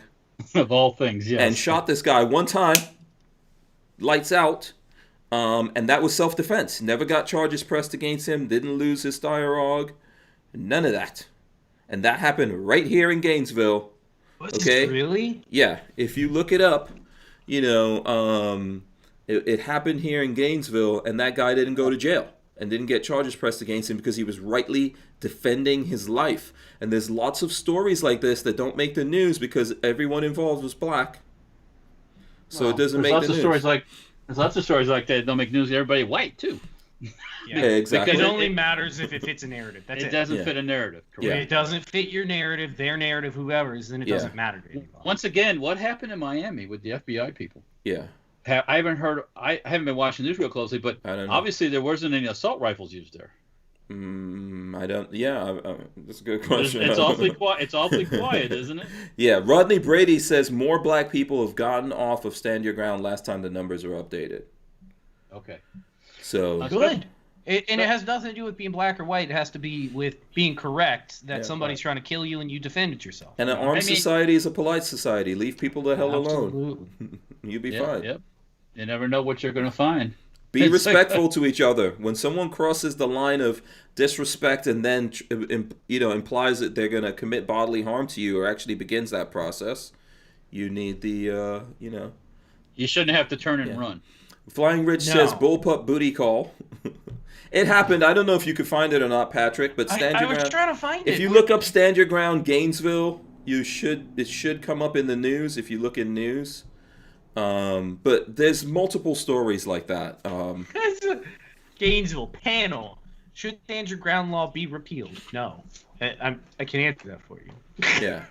of all things, yes, and shot this guy one time, lights out, and that was self-defense. Never got charges pressed against him. Didn't lose his Steyr AUG. None of that. And that happened right here in Gainesville. Okay, really? Yeah. If you look it up, you know, it happened here in Gainesville, and that guy didn't go to jail and didn't get charges pressed against him because he was rightly defending his life. And there's lots of stories like this that don't make the news because everyone involved was black. So it doesn't make the news. There's lots of stories like that don't make news. Everybody white too. Yeah, exactly. Because it only matters if it fits a narrative. That's it. It doesn't fit a narrative. Correct. Yeah. It doesn't fit your narrative, their narrative, whoever's, then it doesn't matter to anybody. Once again, what happened in Miami with the FBI people? Yeah. I haven't been watching news real closely, but obviously there wasn't any assault rifles used there. I don't. Yeah, that's a good question. It's awfully quiet. It's awfully quiet, isn't it? Yeah. Rodney Brady says more black people have gotten off of Stand Your Ground last time the numbers were updated. Okay. So good. It has nothing to do with being black or white. It has to be with being correct that somebody's trying to kill you and you defended yourself. And an armed society is a polite society. Leave people the hell alone. You'll be fine. Yep. You never know what you're going to find. Be respectful to each other. When someone crosses the line of disrespect and then implies that they're going to commit bodily harm to you or actually begins that process, you need the You shouldn't have to turn and run. Flying Rich says bullpup booty call. It happened. I don't know if you could find it or not, Patrick, but Stand Your Ground. I was trying to find it. If you look up Stand Your Ground Gainesville, it should come up in the news if you look in news. But there's multiple stories like that. Gainesville panel. Should Stand Your Ground law be repealed? No. I can answer that for you. Yeah.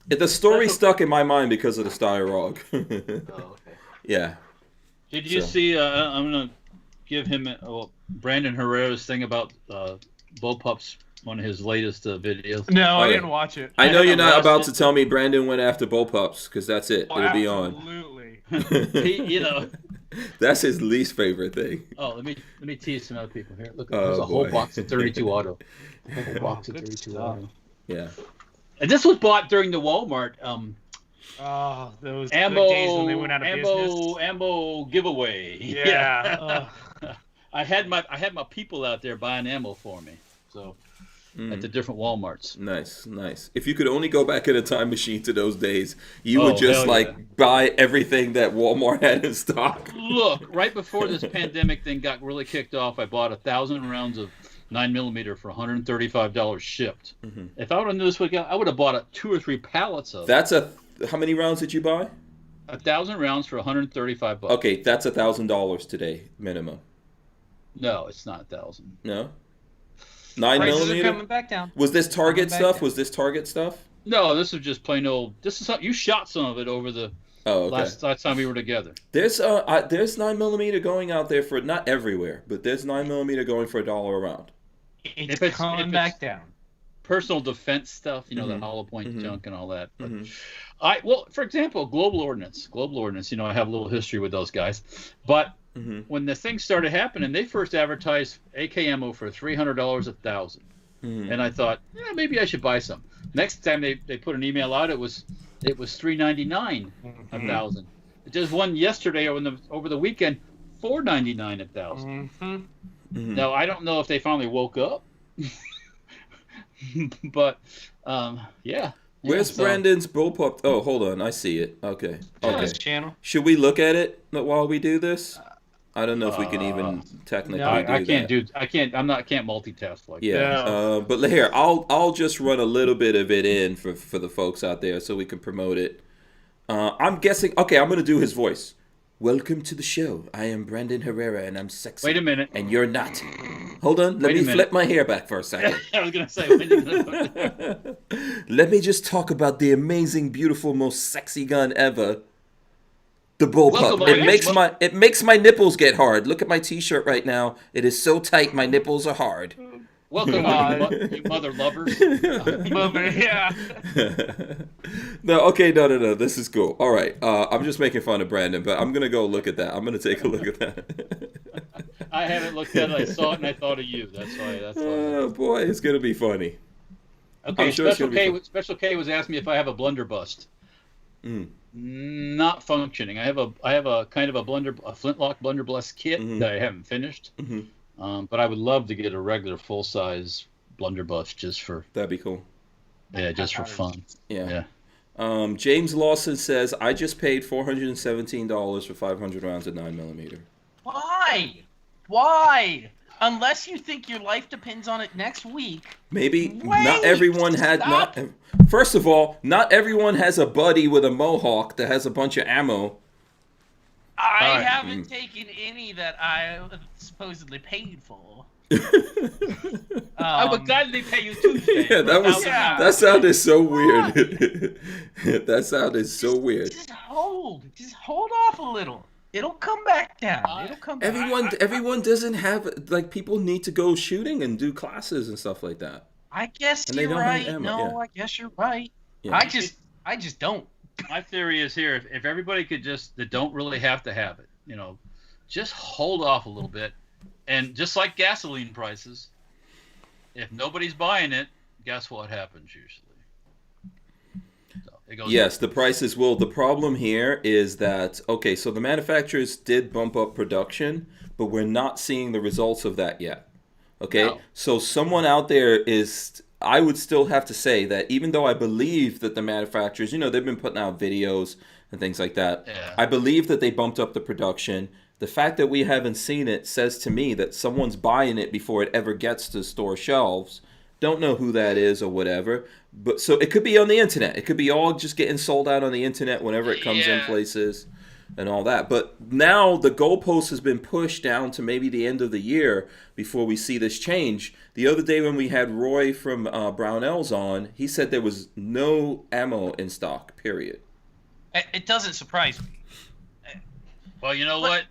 The story stuck in my mind because of the Steyr AUG. Okay. Yeah. Did you see? I'm gonna give him Brandon Herrera's thing about bullpups. One of his latest videos. No, I didn't watch it. I know you're not about to tell me Brandon went after bullpups because that's it. It'll be on. Absolutely. That's his least favorite thing. Oh, let me tease some other people here. Look, there's a whole box of 32 Auto. A whole box of 32 Auto. Yeah. And this was bought during the Walmart. Those days when they went out of business. Ammo giveaway. Yeah. I had my people out there buying ammo for me. So. At the different Walmarts. Nice. If you could only go back in a time machine to those days, you would just buy everything that Walmart had in stock. Look, right before this pandemic thing got really kicked off, I bought 1,000 rounds of 9mm for $135 shipped. Mm-hmm. If I would have knew this would go, I would have bought 2 or 3 pallets of. How many rounds did you buy? 1,000 rounds for $135. Okay, that's $1,000 today minimum. No, it's not 1,000. No. 9 Prices are millimeter. coming back down. Was this Target Coming back stuff? down. Was this Target stuff? No, this was just plain old. This is something you shot some of it over the Oh, okay. last time we were together. There's 9 millimeter going out there for not everywhere, but there's 9 millimeter going for $1 a round. It's If it's- coming if it's- back down. Personal defense stuff, the Mhm. hollow point Mhm. junk and all that. But Mhm. well, for example, Global Ordnance, I have a little history with those guys. But Mhm. when the thing started happening, they first advertised AK ammo for $300 a thousand, Mhm. and I thought, maybe I should buy some. Next time they put an email out, it was $399 a thousand. Just one yesterday over the weekend, $499 a thousand. Mhm. Mhm. Now I don't know if they finally woke up, but yeah. Where's so- Brandon's bullpup? Oh, hold on. I see it. Okay. On Okay. this channel. Should we look at it while we do this? I don't know if we can even technically no, do I can't that. I can't multitask like that. Yeah. But here, I'll just run a little bit of it in for the folks out there so we can promote it. I'm guessing. Okay, I'm gonna do his voice. Welcome to the show. I am Brandon Herrera, and I'm sexy. Wait a minute. And you're not. Hold on. Let Wait a me minute. flip my hair back for a second. I was gonna say. When you gonna put that? Let me just talk about the amazing, beautiful, most sexy gun ever. The bullpup. Welcome, It makes my nipples get hard. Look at my T-shirt right now. It is so tight, my nipples are hard. Welcome, you mother lovers. Yeah. No. This is cool. All right. I'm just making fun of Brandon, but I'm gonna go look at that. I'm gonna take a look at that. I haven't looked at it. I saw it and I thought of you. That's why. Oh boy, it's gonna be funny. Okay. I'm sure it's gonna be fun. Special K was asking me if I have a blunderbuss. Mm. Not functioning. I have a kind of a flintlock blunderbuss kit that I haven't finished. Mm-hmm. But I would love to get a regular full size blunderbuss just for That'd be cool. just for fun. Yeah. James Lawson says, I just paid $417 for 500 rounds of 9 millimeter. Why? Why? Unless you think your life depends on it next week. Maybe Wait, not everyone had stop. First of all, not everyone has a buddy with a mohawk that has a bunch of ammo. I Alright. haven't taken any that I supposedly paid for. I would gladly pay you Tuesday. Yeah, Yeah. that sounded so weird. That sounded so weird. Just hold off a little. It'll come back down. It'll come back. Everyone doesn't have, like, people need to go shooting and do classes and stuff like that. I guess And they you're don't have right. ammo, No, yeah. I guess you're right. Yeah. I just don't. My theory is here: if everybody could that don't really have to have it, just hold off a little bit, and just like gasoline prices, if nobody's buying it, guess what happens usually? So it goes. Yes, the prices will. The problem here is that, okay, so the manufacturers did bump up production, but we're not seeing the results of that yet. Okay, No. so someone out there is, I would still have to say that even though I believe that the manufacturers, they've been putting out videos and things like that, Yeah. I believe that they bumped up the production. The fact that we haven't seen it says to me that someone's buying it before it ever gets to store shelves. Don't know who that is or whatever. But so it could be on the internet. It could be all just getting sold out on the internet whenever it comes in Yeah. places and all that. But now the goalpost has been pushed down to maybe the end of the year before we see this change. The other day when we had Roy from Barnauls on, he said there was no ammo in stock, period. It doesn't surprise me. Well, you know what?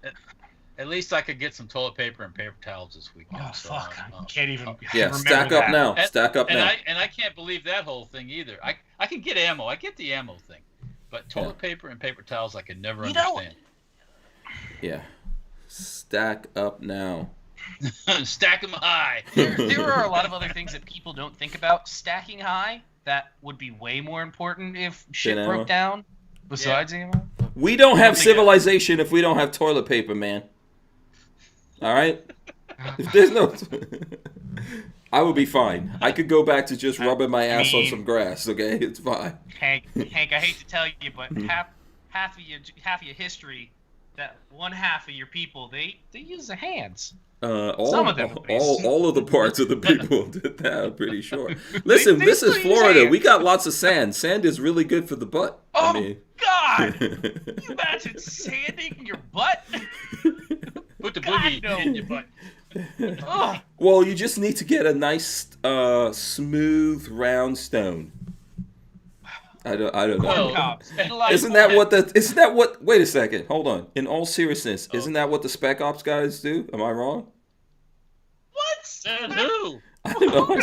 At least I could get some toilet paper and paper towels this weekend. Oh so, fuck! I can't even. Yeah, remember stack up that. now. And- Stack up and now. I can't believe that whole thing either. I can get ammo. I get the ammo thing, but toilet paper and paper towels I can never You know- understand. Yeah. Stack up now. Stack them high. There are a lot of other things that people don't think about. Stacking high, that would be way more important if shit Than broke ammo? down. Besides ammo. We don't have think civilization if we don't have toilet paper, man. All right? If there's no... I would be fine. I could go back to just rubbing my ass on some grass, okay? It's fine. Hank, I hate to tell you, but half of your history, that one half of your people, they use their hands. Some of them, at least. all of the parts of the people did that, I'm pretty sure. Listen, They this is still use Florida. hands. We got lots of sand. Sand is really good for the butt. Oh, I mean... God! You imagine sanding your butt? Put the God, boogie no. in your butt. Well, you just need to get a nice, smooth, round stone. I don't know. Isn't that what? Wait a second. Hold on. In all seriousness, isn't that what the Spec Ops guys do? Am I wrong? What? And who? I don't know.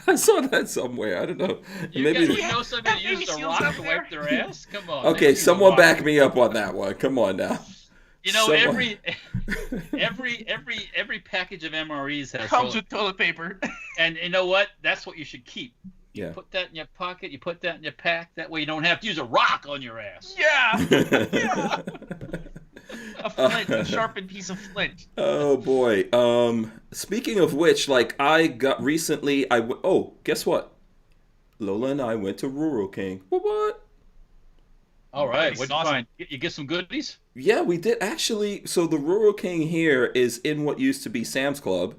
I saw that somewhere. I don't know. Maybe you know somebody used a rock to wipe their ass? Come on. Okay, someone back me up on that one. Come on now. You know, every package of MREs comes with toilet paper. And you know what? That's what you should keep. Yeah. Put that in your pocket. You put that in your pack. That way you don't have to use a rock on your ass. Yeah. Yeah. A flint, a sharpened piece of flint. Oh boy. Speaking of which, like I got recently, guess what? Lola and I went to Rural King. What? All right. What'd you find? You get some goodies? Yeah, we did actually. So the Rural King here is in what used to be Sam's Club.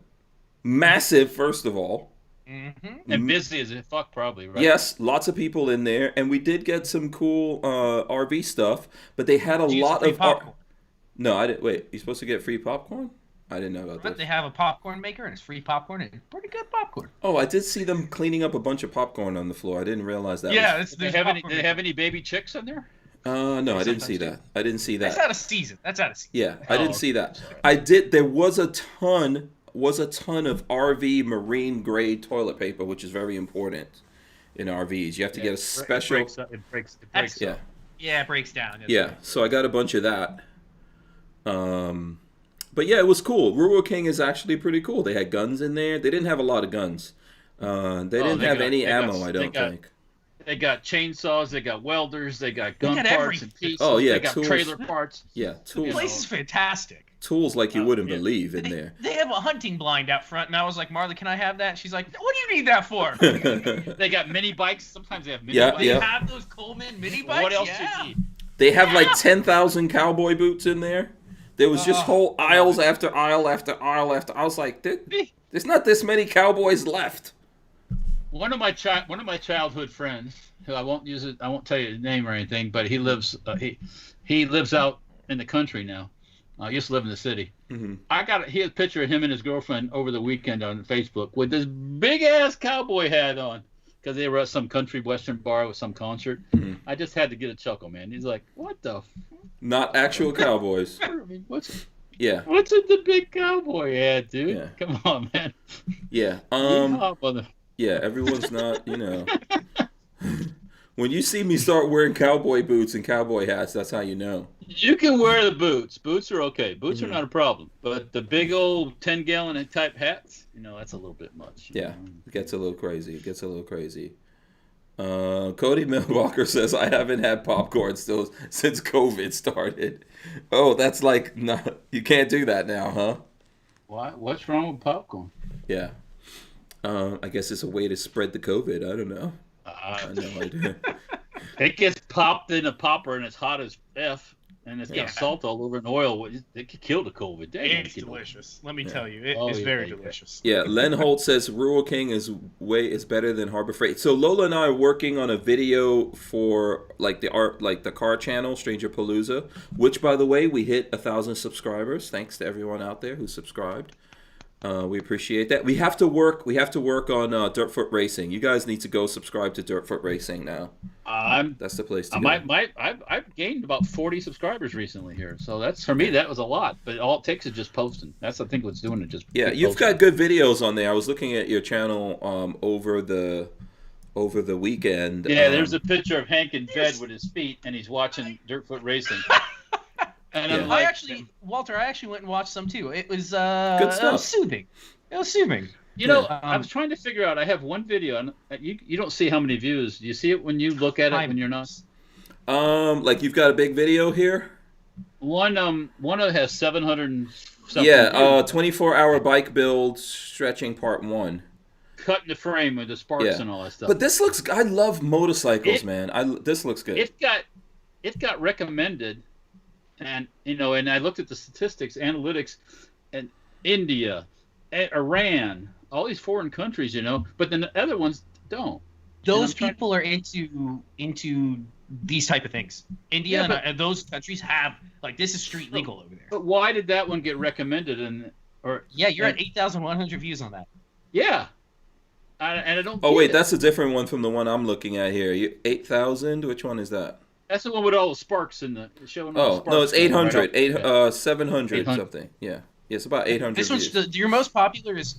Massive, first of all. Mm-hmm. And busy as fuck, probably, right? Yes, lots of people in there, and we did get some cool RV stuff. But they had a lot of popcorn. No, I didn't. Wait, you're supposed to get free popcorn? I didn't know about that. They have a popcorn maker, and it's free popcorn, and pretty good popcorn. Oh, I did see them cleaning up a bunch of popcorn on the floor. I didn't realize that. Yeah, did they have any baby chicks in there? No, I didn't see that. I didn't see that. That's out of season. Yeah, I didn't see that. I did. There was a ton of RV marine grade toilet paper, which is very important in RVs. You have to get a special. It breaks. Yeah. Yeah, it breaks down. Yeah, so I got a bunch of that. But yeah, it was cool. Rural King is actually pretty cool. They had guns in there. They didn't have a lot of guns. They didn't have any ammo, I don't think. They got chainsaws, they got welders, they got gun parts and pieces. Oh, yeah, they got tools. trailer parts. Yeah, tools. The place is fantastic. Tools like you wouldn't believe in there. They have a hunting blind out front, and I was like, Marley, can I have that? She's like, what do you need that for? They got mini bikes. Sometimes they have mini bikes. They have those Coleman mini bikes? What else do you need? They have like 10,000 cowboy boots in there. There was just whole aisles after aisle after aisle after. I was like, there's not this many cowboys left. One of my childhood friends, who I won't tell you his name or anything, but he lives out in the country now. I used to live in the city. Mm-hmm. He had a picture of him and his girlfriend over the weekend on Facebook with this big ass cowboy hat on because they were at some country western bar with some concert. Mm-hmm. I just had to get a chuckle, man. He's like, "What the?" Not actual cowboys. I mean, what's in the big cowboy hat, dude? Yeah. Come on, man. Yeah. Yeah, everyone's not, When you see me start wearing cowboy boots and cowboy hats, that's how you know. You can wear the boots. Boots are okay. Boots are not a problem. But the big old 10-gallon type hats, that's a little bit much. Yeah, it gets a little crazy. Cody Milwaukee says, I haven't had popcorn since COVID started. Oh, that's like, no, you can't do that now, huh? Why? What's wrong with popcorn? Yeah. I guess it's a way to spread the COVID. I don't know. I have no idea. It gets popped in a popper and it's hot as F. And it's got salt all over and oil. It could kill the COVID. It's delicious. Let me tell you. It's very delicious. Yeah, Len Holt says Rural King is better than Harbor Freight. So Lola and I are working on a video for the car channel, Stranger Palooza, which, by the way, we hit 1,000 subscribers. Thanks to everyone out there who subscribed. We appreciate that. We have to work on Dirtfoot Racing. You guys need to go subscribe to Dirtfoot Racing now. That's the place to go. I've gained about 40 subscribers recently here, so that's, for me, that was a lot. But all it takes is just posting. That's I think what's doing it. Just you've got good videos on there. I was looking at your channel over the weekend. Yeah, there's a picture of Hank in bed with his feet, and he's watching Dirtfoot Racing. And Walter, I actually went and watched some too. It was good stuff. It was soothing. I was trying to figure out. I have one video, and you don't see how many views. Do you see it when you look at it when you're not? Like you've got a big video here. One of it has 700 and something. 24-hour bike build stretching part 1. Cutting the frame with the sparks and all that stuff. But this looks. I love motorcycles, man. This looks good. It got recommended. And and I looked at the statistics, analytics, and India, Iran, all these foreign countries, but then the other ones don't. Those people are into these type of things. India and those countries have this is street legal over there. But why did that one get recommended Or Yeah, you're at 8,100 views on that. Yeah. And I don't. Oh wait, it. that's a different one from the one I'm looking at here. 8,000. Which one is that? That's the one with all the sparks in the showing. All the Oh no, it's 800. Right 700 something. Yeah, it's about 800. This one's views. your most popular is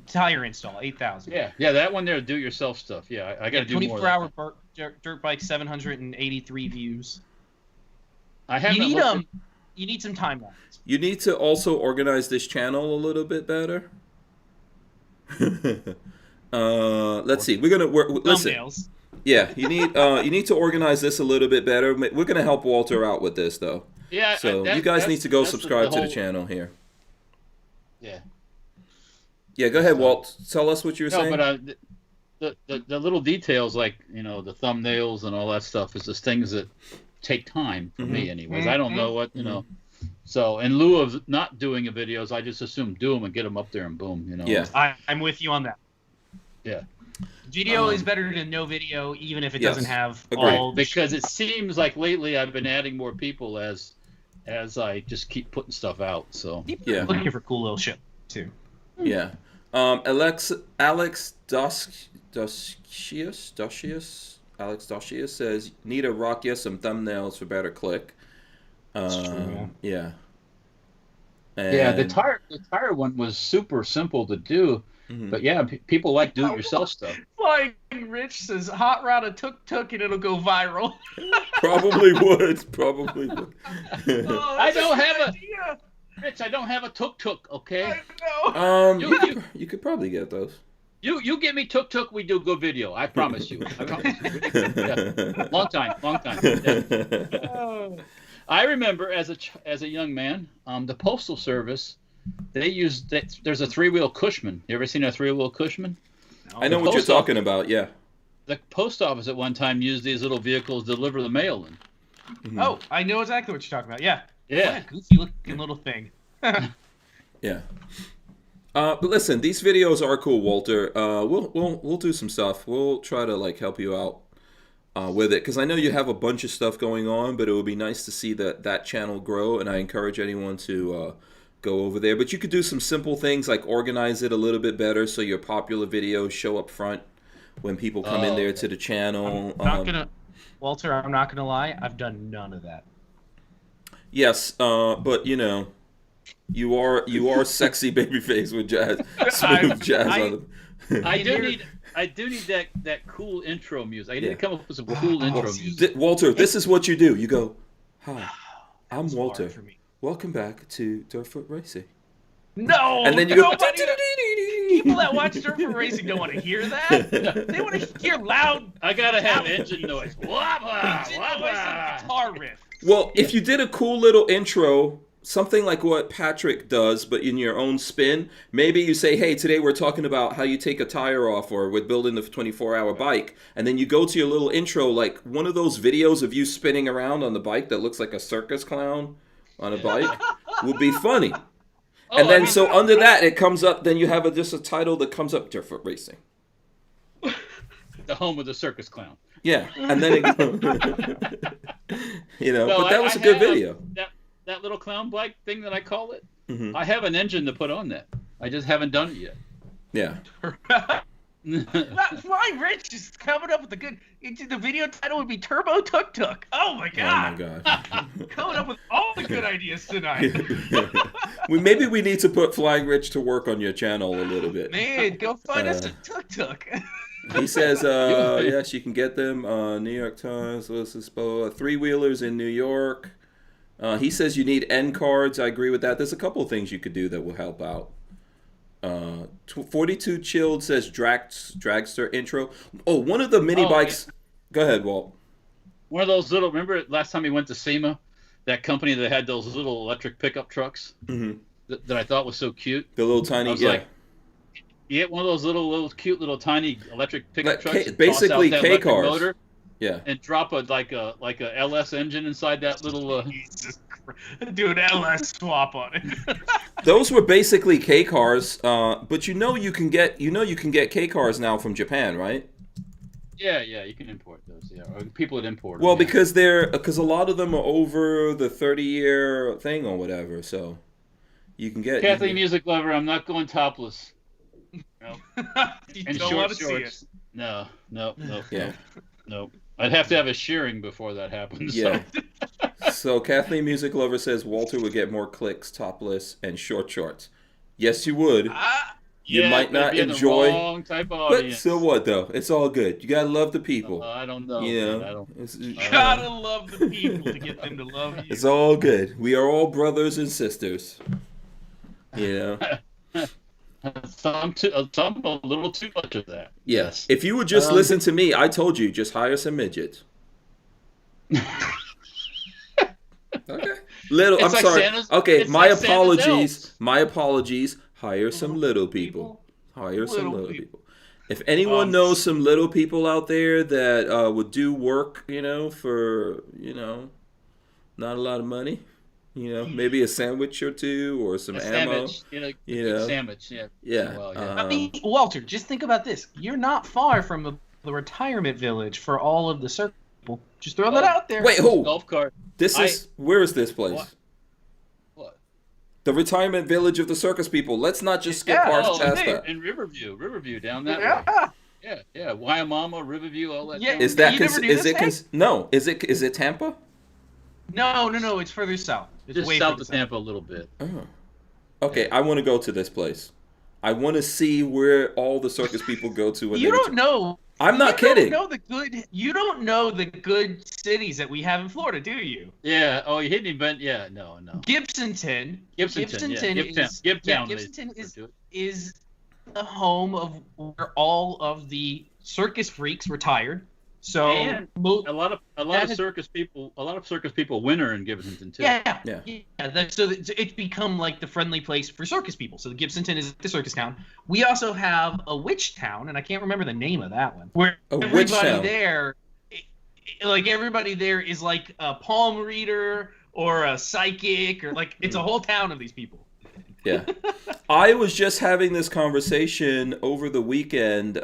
tire install, 8,000. Yeah, that one there, do yourself stuff. Yeah, I got to do more. 24-hour dirt bike, 783 views. I haven't. You need some timelines. You need to also organize this channel a little bit better. Let's see. We're gonna listen. Thumbnails. Yeah, you need to organize this a little bit better. We're gonna help Walter out with this though. Yeah. So you guys need to go subscribe to the channel here. Yeah. Yeah. Go ahead, Walt. Tell us what you were saying. No, but the little details like the thumbnails and all that stuff is just things that take time for me, anyways. I don't know what So in lieu of not doing the videos, I just assume do them and get them up there and boom. Yeah. I'm with you on that. Yeah. Video is better than no video, even if it doesn't have Agreed. all. Because it seems like lately I've been adding more people as I just keep putting stuff out. So People are looking for cool little shit too. Yeah. Alex Doscius says, need to rock you some thumbnails for better click. That's true, yeah. Yeah, the tire one was super simple to do, but yeah, people like do-it-yourself stuff. Flying Rich says, hot rod a tuk-tuk and it'll go viral. Probably would. I don't have idea. Rich, I don't have a tuk-tuk, okay? I know. You could probably get those. You get me tuk-tuk, we do good video. I promise you. Yeah. Long time. Yeah. I remember as a young man, the Postal Service, they used there's a 3-wheel Cushman. You ever seen a 3-wheel Cushman? I know what you're talking about. Yeah. The post office at one time used these little vehicles to deliver the mail in. Oh, I know exactly what you're talking about. Yeah. Yeah. What a goofy looking little thing. Yeah. But listen, these videos are cool, Walter. We'll do some stuff. We'll try to help you out with it, because I know you have a bunch of stuff going on, but it would be nice to see that channel grow, and I encourage anyone to go over there. But you could do some simple things like organize it a little bit better so your popular videos show up front when people come in there to the channel. Walter, I'm not gonna lie, I've done none of that. Yes, but you are sexy babyface with jazz, smooth jazz on them. I do need that cool intro music. I need to come up with some cool intro music. Walter, this is what you do. You go, hi, I'm Walter. For me. Welcome back to Dirtfoot Racing. No, and then you go. People that watch Dirtfoot Racing don't want to hear that. They want to hear loud. I gotta have engine noise. Guitar riff. Well, if you did a cool little intro, something like what Patrick does, but in your own spin, maybe you say, hey, today we're talking about how you take a tire off, or we're building the 24-hour bike, and then you go to your little intro, like one of those videos of you spinning around on the bike that looks like a circus clown on a bike would be funny. And then so under that, it comes up, then you have just a title that comes up, Dirtfoot Racing. The home of the circus clown. Yeah, and then but that was a good video. That little clown bike thing that I call it, I have an engine to put on that. I just haven't done it yet. Yeah. Flying Rich is coming up with the video title would be Turbo Tuk Tuk. Oh my god. Oh my god. Coming up with all the good ideas tonight. Maybe we need to put Flying Rich to work on your channel a little bit. Man, go find us a tuk tuk. He says, yes, you can get them. New York Times, 3-wheelers in New York. He says you need end cards. I agree with that. There's a couple of things you could do that will help out. 42 Chilled says dragster intro. Oh, one of the mini bikes. Yeah. Go ahead, Walt. One of those little. Remember last time we went to SEMA, that company that had those little electric pickup trucks that I thought was so cute. The little tiny. You get one of those little cute little tiny electric pickup trucks. Basically K cars. Motor, yeah. And drop a LS engine inside that little. Jesus Christ. Do an LS swap on it. Those were basically K cars, but you can get K cars now from Japan, right? Yeah, you can import those. Yeah, or people that import them. Well, because a lot of them are over the 30-year thing or whatever, so You can get Kathleen Music Lover. I'm not going topless. No. You And don't short want to see it. shorts. No. Yeah. No. I'd have to have a shearing before that happens. Yeah. So Kathleen Music Lover says Walter would get more clicks topless and short shorts. Yes, you would. You might not enjoy. The wrong type of But audience. so what though? It's all good. You gotta love the people. I don't know. You know, Man. I don't. You gotta love the people to get them to love you. It's all good. We are all brothers and sisters. You know. Some a little too much of that. Yes. If you would just listen to me, I told you, just hire some midgets. Okay. Little. I'm like sorry. Santa's, Okay. My like apologies. My apologies. Hire some little people. Hire some little people. If anyone knows some little people out there that would do work, you know, for, you know, not a lot of money, you know, maybe a sandwich or two or some ammo. Sandwich, you know, sandwich, yeah. Yeah. Well, yeah. I mean, Walter, just think about this. You're not far from the retirement village for all of the circus people. Just throw that out there. Wait, who? Golf cart. Where is this place? What? The retirement village of the circus people. Let's not just skip past that. In Riverview, down that way. Yeah. Waimama, Riverview, all that. Yeah. Is that You never do is this, it no? Is it Tampa? No. It's further south. It's Just way south further of Tampa a little bit. Oh. Okay, I want to go to this place. I want to see where all the circus people go to when You they don't know. I'm not kidding. You don't know the good cities that we have in Florida, do you? Yeah. Oh, you hit an event? Yeah. No. Gibsonton. Gibsonton is the home of where all of the circus freaks retired. So and a lot of circus people winter in Gibsonton too. Yeah. So it's become like the friendly place for circus people. So the Gibsonton is the circus town. We also have a witch town, and I can't remember the name of that one. Where everybody there is like a palm reader or a psychic, or like it's a whole town of these people. Yeah. I was just having this conversation over the weekend.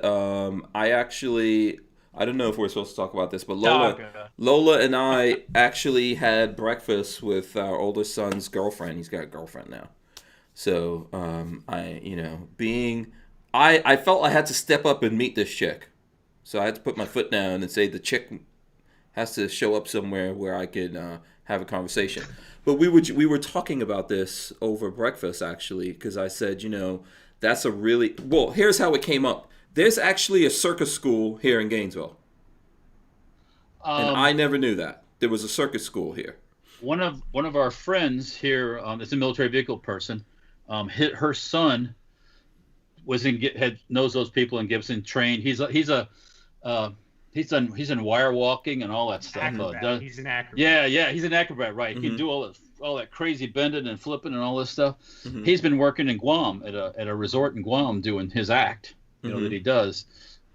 I don't know if we're supposed to talk about this, but Lola and I actually had breakfast with our oldest son's girlfriend. He's got a girlfriend now. So, I felt I had to step up and meet this chick. So I had to put my foot down and say the chick has to show up somewhere where I could have a conversation. But we were talking about this over breakfast, actually, because I said, that's here's how it came up. There's actually a circus school here in Gainesville. And I never knew that. There was a circus school here. One of our friends here, is a military vehicle person. Her son knows those people in Gibson, trained. He's in wire walking and all that stuff. He's an acrobat. Yeah, he's an acrobat, right? Mm-hmm. He can do all that crazy bending and flipping and all this stuff. Mm-hmm. He's been working in Guam at a resort in Guam doing his act. That he does,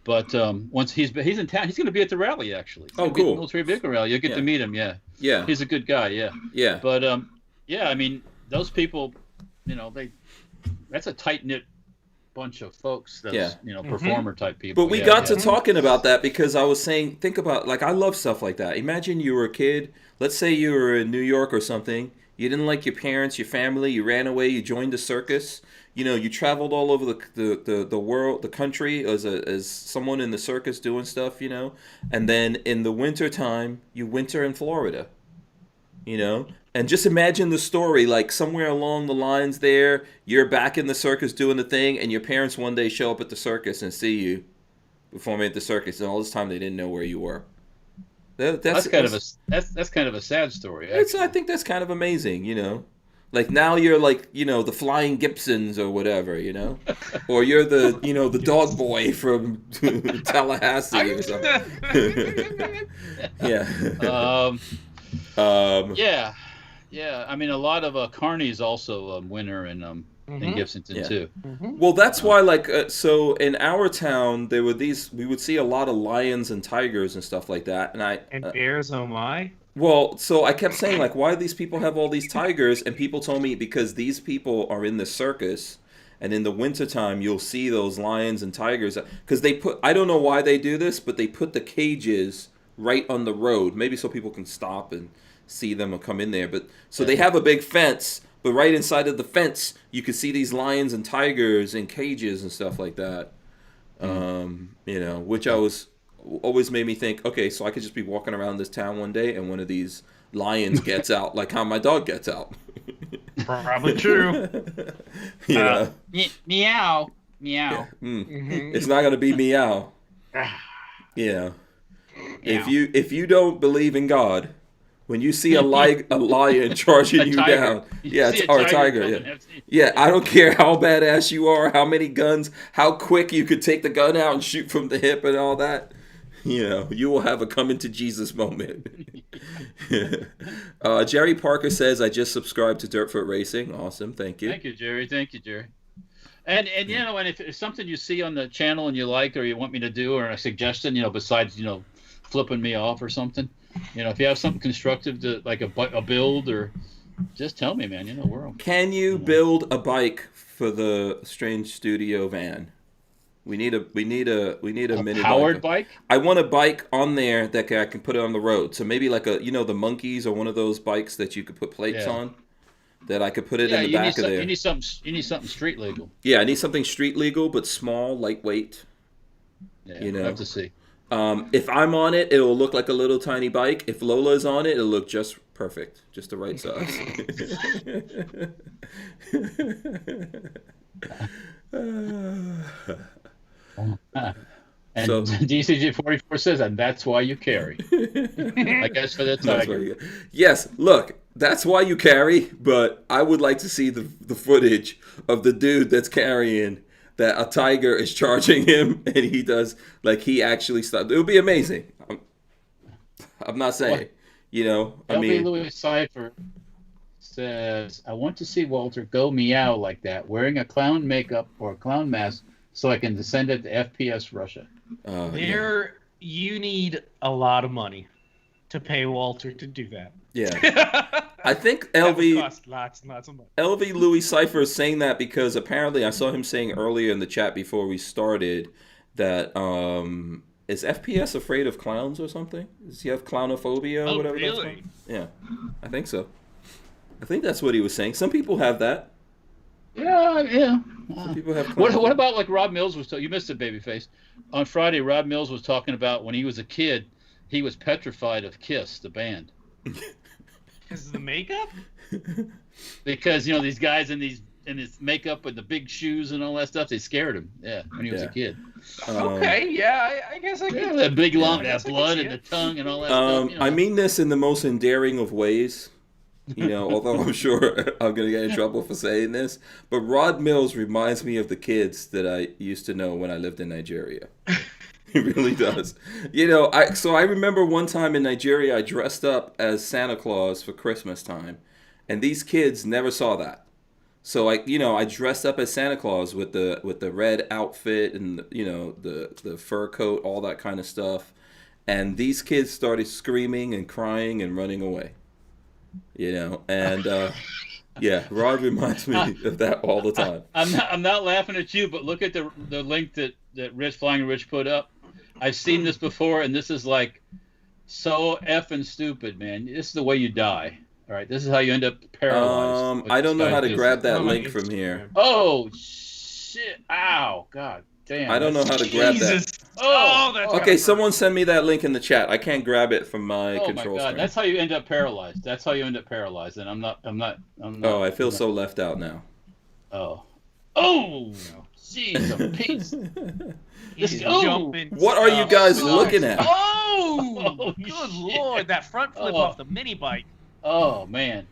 but once he's in town, he's going to be at the rally actually. Oh, cool! Military vehicle rally. You'll get to meet him. Yeah. He's a good guy. Yeah. But I mean, those people, that's a tight knit bunch of folks. That's performer type people. But we got to talking about that because I was saying, think about I love stuff like that. Imagine you were a kid. Let's say you were in New York or something. You didn't like your parents, your family. You ran away. You joined the circus. You traveled all over the world, the country as someone in the circus doing stuff, and then in the winter time, you winter in Florida, and just imagine the story, like somewhere along the lines there, you're back in the circus doing the thing, and your parents one day show up at the circus and see you performing at the circus, and all this time they didn't know where you were. That's kind of a sad story. I think that's kind of amazing, Like now you're like, the Flying Gibsons or whatever, or you're the, the dog boy from Tallahassee or something. Yeah. I mean, a lot of carnies also winter in Gibsonton too. Mm-hmm. Well, that's why, so in our town, we would see a lot of lions and tigers and stuff like that, and bears. Oh my. Well, so I kept saying, why do these people have all these tigers? And people told me because these people are in the circus, and in the wintertime, you'll see those lions and tigers. Because I don't know why they do this, but they put the cages right on the road. Maybe so people can stop and see them or come in there. But so they have a big fence, But right inside of the fence, you could see these lions and tigers in cages and stuff like that. You know, which always made me think, okay, so I could just be walking around this town one day and one of these lions gets out, like how my dog gets out. Probably true. Yeah. Meow. Yeah. It's not gonna be meow. Yeah. If you don't believe in God, when you see a lion charging you down, or a tiger, yeah, I don't care how badass you are, how many guns, how quick you could take the gun out and shoot from the hip and all that, you know, you will have a coming to Jesus moment. Jerry Parker says, I just subscribed to Dirtfoot Racing. Awesome, thank you. Thank you, Jerry. And you know, and if it's something you see on the channel and you like, or you want me to do, or a suggestion, you know, besides, you know, flipping me off or something, you know, if you have something constructive to like a build, or just tell me, man. You know, Can you build a bike for the Strange Studio van? We need a mini powered bike. I want a bike on there that I can put it on the road. So maybe like the Monkeys, or one of those bikes that you could put plates on. That I could put it in the back of there. You need something street legal. Yeah, I need something street legal, but small, lightweight. Yeah, you know, we'll have to see. If I'm on it, it'll look like a little tiny bike. If Lola's on it, it'll look just perfect, just the right size. And so, DCG44 says, and that's why you carry. I guess for the tiger. Yes, look, that's why you carry, but I would like to see the footage of the dude that's carrying that a tiger is charging him, and he actually stopped. It would be amazing. I'm not saying, what? You know, I mean. Louis Cypher says, I want to see Walter go meow like that, wearing a clown makeup or a clown mask, so I can descend it to FPS Russia. You need a lot of money to pay Walter to do that. Yeah. I think LV lots of money. LV Louis Cypher is saying that because apparently I saw him saying earlier in the chat before we started that is FPS afraid of clowns or something? Does he have clownophobia or whatever? Really? Yeah, I think so. I think that's what he was saying. Some people have that. Yeah. Some people have. What about like Rob Mills was? You missed it, babyface. On Friday, Rob Mills was talking about when he was a kid, he was petrified of Kiss, the band. Because of the makeup? Because, you know, these guys in his makeup with the big shoes and all that stuff, they scared him. Yeah, when he was a kid. Okay, yeah, I guess I can. That big lump, that blood in the tongue and all that stuff. You know. I mean this in the most endearing of ways. You know, although I'm sure I'm going to get in trouble for saying this, but Rod Mills reminds me of the kids that I used to know when I lived in Nigeria. He really does. You know, I remember one time in Nigeria, I dressed up as Santa Claus for Christmas time, and these kids never saw that. So I dressed up as Santa Claus with the red outfit and the fur coat, all that kind of stuff, and these kids started screaming and crying and running away. You know, and Rod reminds me of that all the time. I'm not laughing at you, but look at the link that Flying Rich put up. I've seen this before, and this is like so effing stupid, man. This is the way you die. All right, this is how you end up paralyzed. I don't know how to grab that link from here. Oh shit! Ow! God damn! I don't know how to grab that. Oh, that's okay. Someone send me that link in the chat. I can't grab it from my control screen. That's how you end up paralyzed. And I'm not. Oh, I feel so left out now. Oh, jeez, a piece. What are you guys looking at? Oh, good lord! That front flip off the mini bike. Oh man.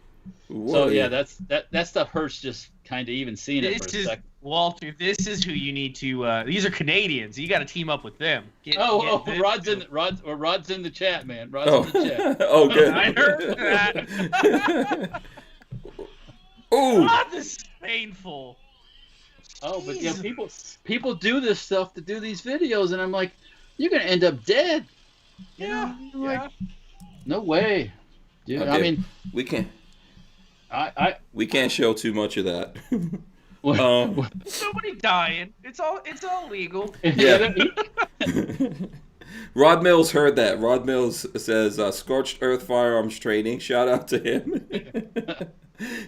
So yeah, that stuff hurts just kind of even seeing it for a second. Walter, this is who you need to. These are Canadians. You got to team up with them. Rod's in the chat, man. Rod's in the chat. Oh, good. I heard that. Oh, God, this is painful. Oh, but yeah, people do this stuff to do these videos, and I'm like, you're gonna end up dead. Yeah. Like, no way, dude. Okay. I mean, we can't. We can't show too much of that. Nobody dying. It's all legal. Yeah. Rod Mills heard that. Rod Mills says Scorched Earth Firearms Training. Shout out to him.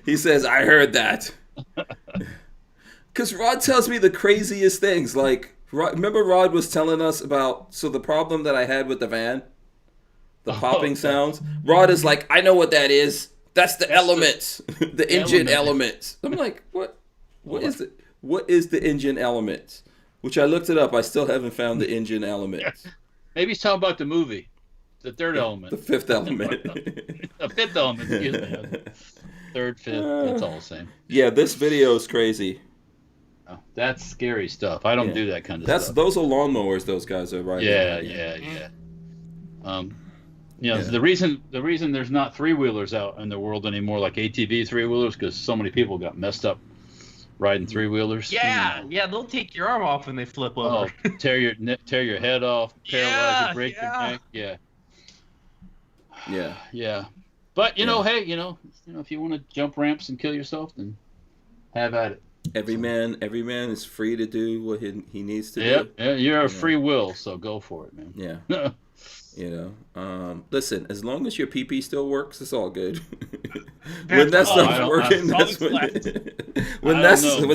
He says, I heard that. Because Rod tells me the craziest things. Like, remember Rod was telling us about, so the problem that I had with the van? The popping sounds? Rod is like, I know what that is. That's the elements. The engine elements. I'm like, what? What is it? What is the engine elements? Which I looked it up. I still haven't found the engine elements. Maybe he's talking about the movie. The third element. The fifth element. The fifth element. Excuse me. Third, fifth. That's all the same. Yeah, this video is crazy. Oh, that's scary stuff. I don't do that kind of stuff. Those are lawnmowers those guys are riding. Yeah. The reason there's not three-wheelers out in the world anymore, like ATV three-wheelers, because so many people got messed up riding three-wheelers. Yeah, they'll take your arm off when they flip over. Oh, tear your head off, paralyze you, break your neck. Yeah. But hey, if you want to jump ramps and kill yourself, then have at it. Every man is free to do what he needs to do. Yeah, you're a free will, so go for it, man. Yeah. Listen, as long as your PP still works, it's all good. When that stops working, that's when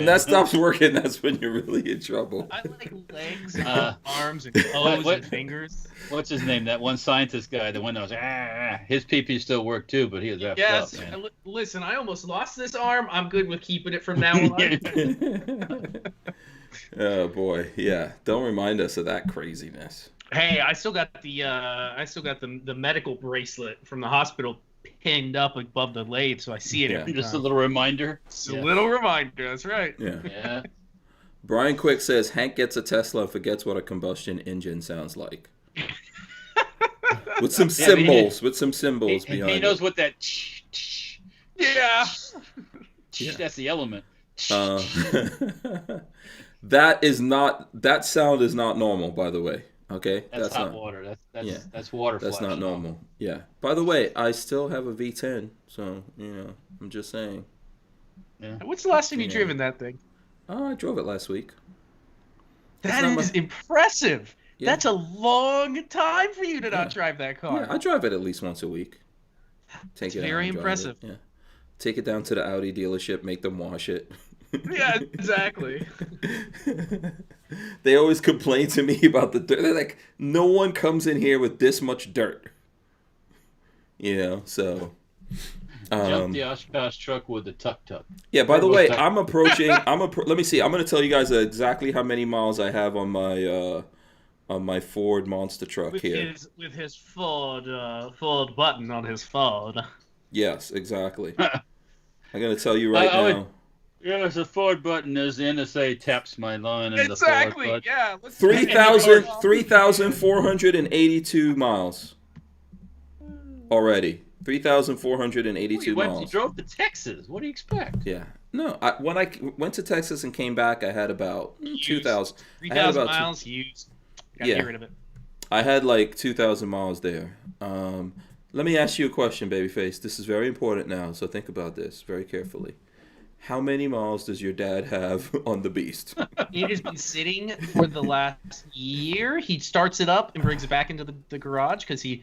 that stops working, that's when you're really in trouble. I like legs, and arms, and toes, and fingers. What's his name? That one scientist guy, the one that was his PP still worked too, but he was wrapped up, man. Listen, I almost lost this arm. I'm good with keeping it from now on. Oh boy, yeah. Don't remind us of that craziness. Hey, I still got the medical bracelet from the hospital pinned up above the lathe, so I see it every Just time. a little reminder. A little reminder. That's right. Yeah. Brian Quick says Hank gets a Tesla and forgets what a combustion engine sounds like. With some symbols. Behind it. He knows what that. Yeah. That's the element. That sound is not normal, by the way. Okay, that's hot water. That's water. That's not normal. Yeah. By the way, I still have a V10, so I'm just saying. Yeah. What's the last time you driven that thing? I drove it last week. That is impressive. Yeah. That's a long time for you to not drive that car. Yeah, I drive it at least once a week. It's very impressive. Yeah. Take it down to the Audi dealership, make them wash it. Yeah, exactly. They always complain to me about the dirt. They're like, no one comes in here with this much dirt. So. Jump the Oshkosh truck with the tuk-tuk. Yeah, by the way, I'm approaching. Let me see. I'm going to tell you guys exactly how many miles I have on my Ford monster truck here. With his Ford button on his Ford. Yes, exactly. I'm going to tell you right now. There's a Ford button. There's the NSA taps my line. And exactly. The Ford button. Yeah. 3,482 miles already. 3,482 miles. You drove to Texas. What do you expect? Yeah. No, when I went to Texas and came back, I had about 2,000. 3,000 miles used. Got to get rid of it. I had like 2,000 miles there. Let me ask you a question, Babyface. This is very important now, so think about this very carefully. How many miles does your dad have on the Beast? It has been sitting for the last year. He starts it up and brings it back into the garage because he...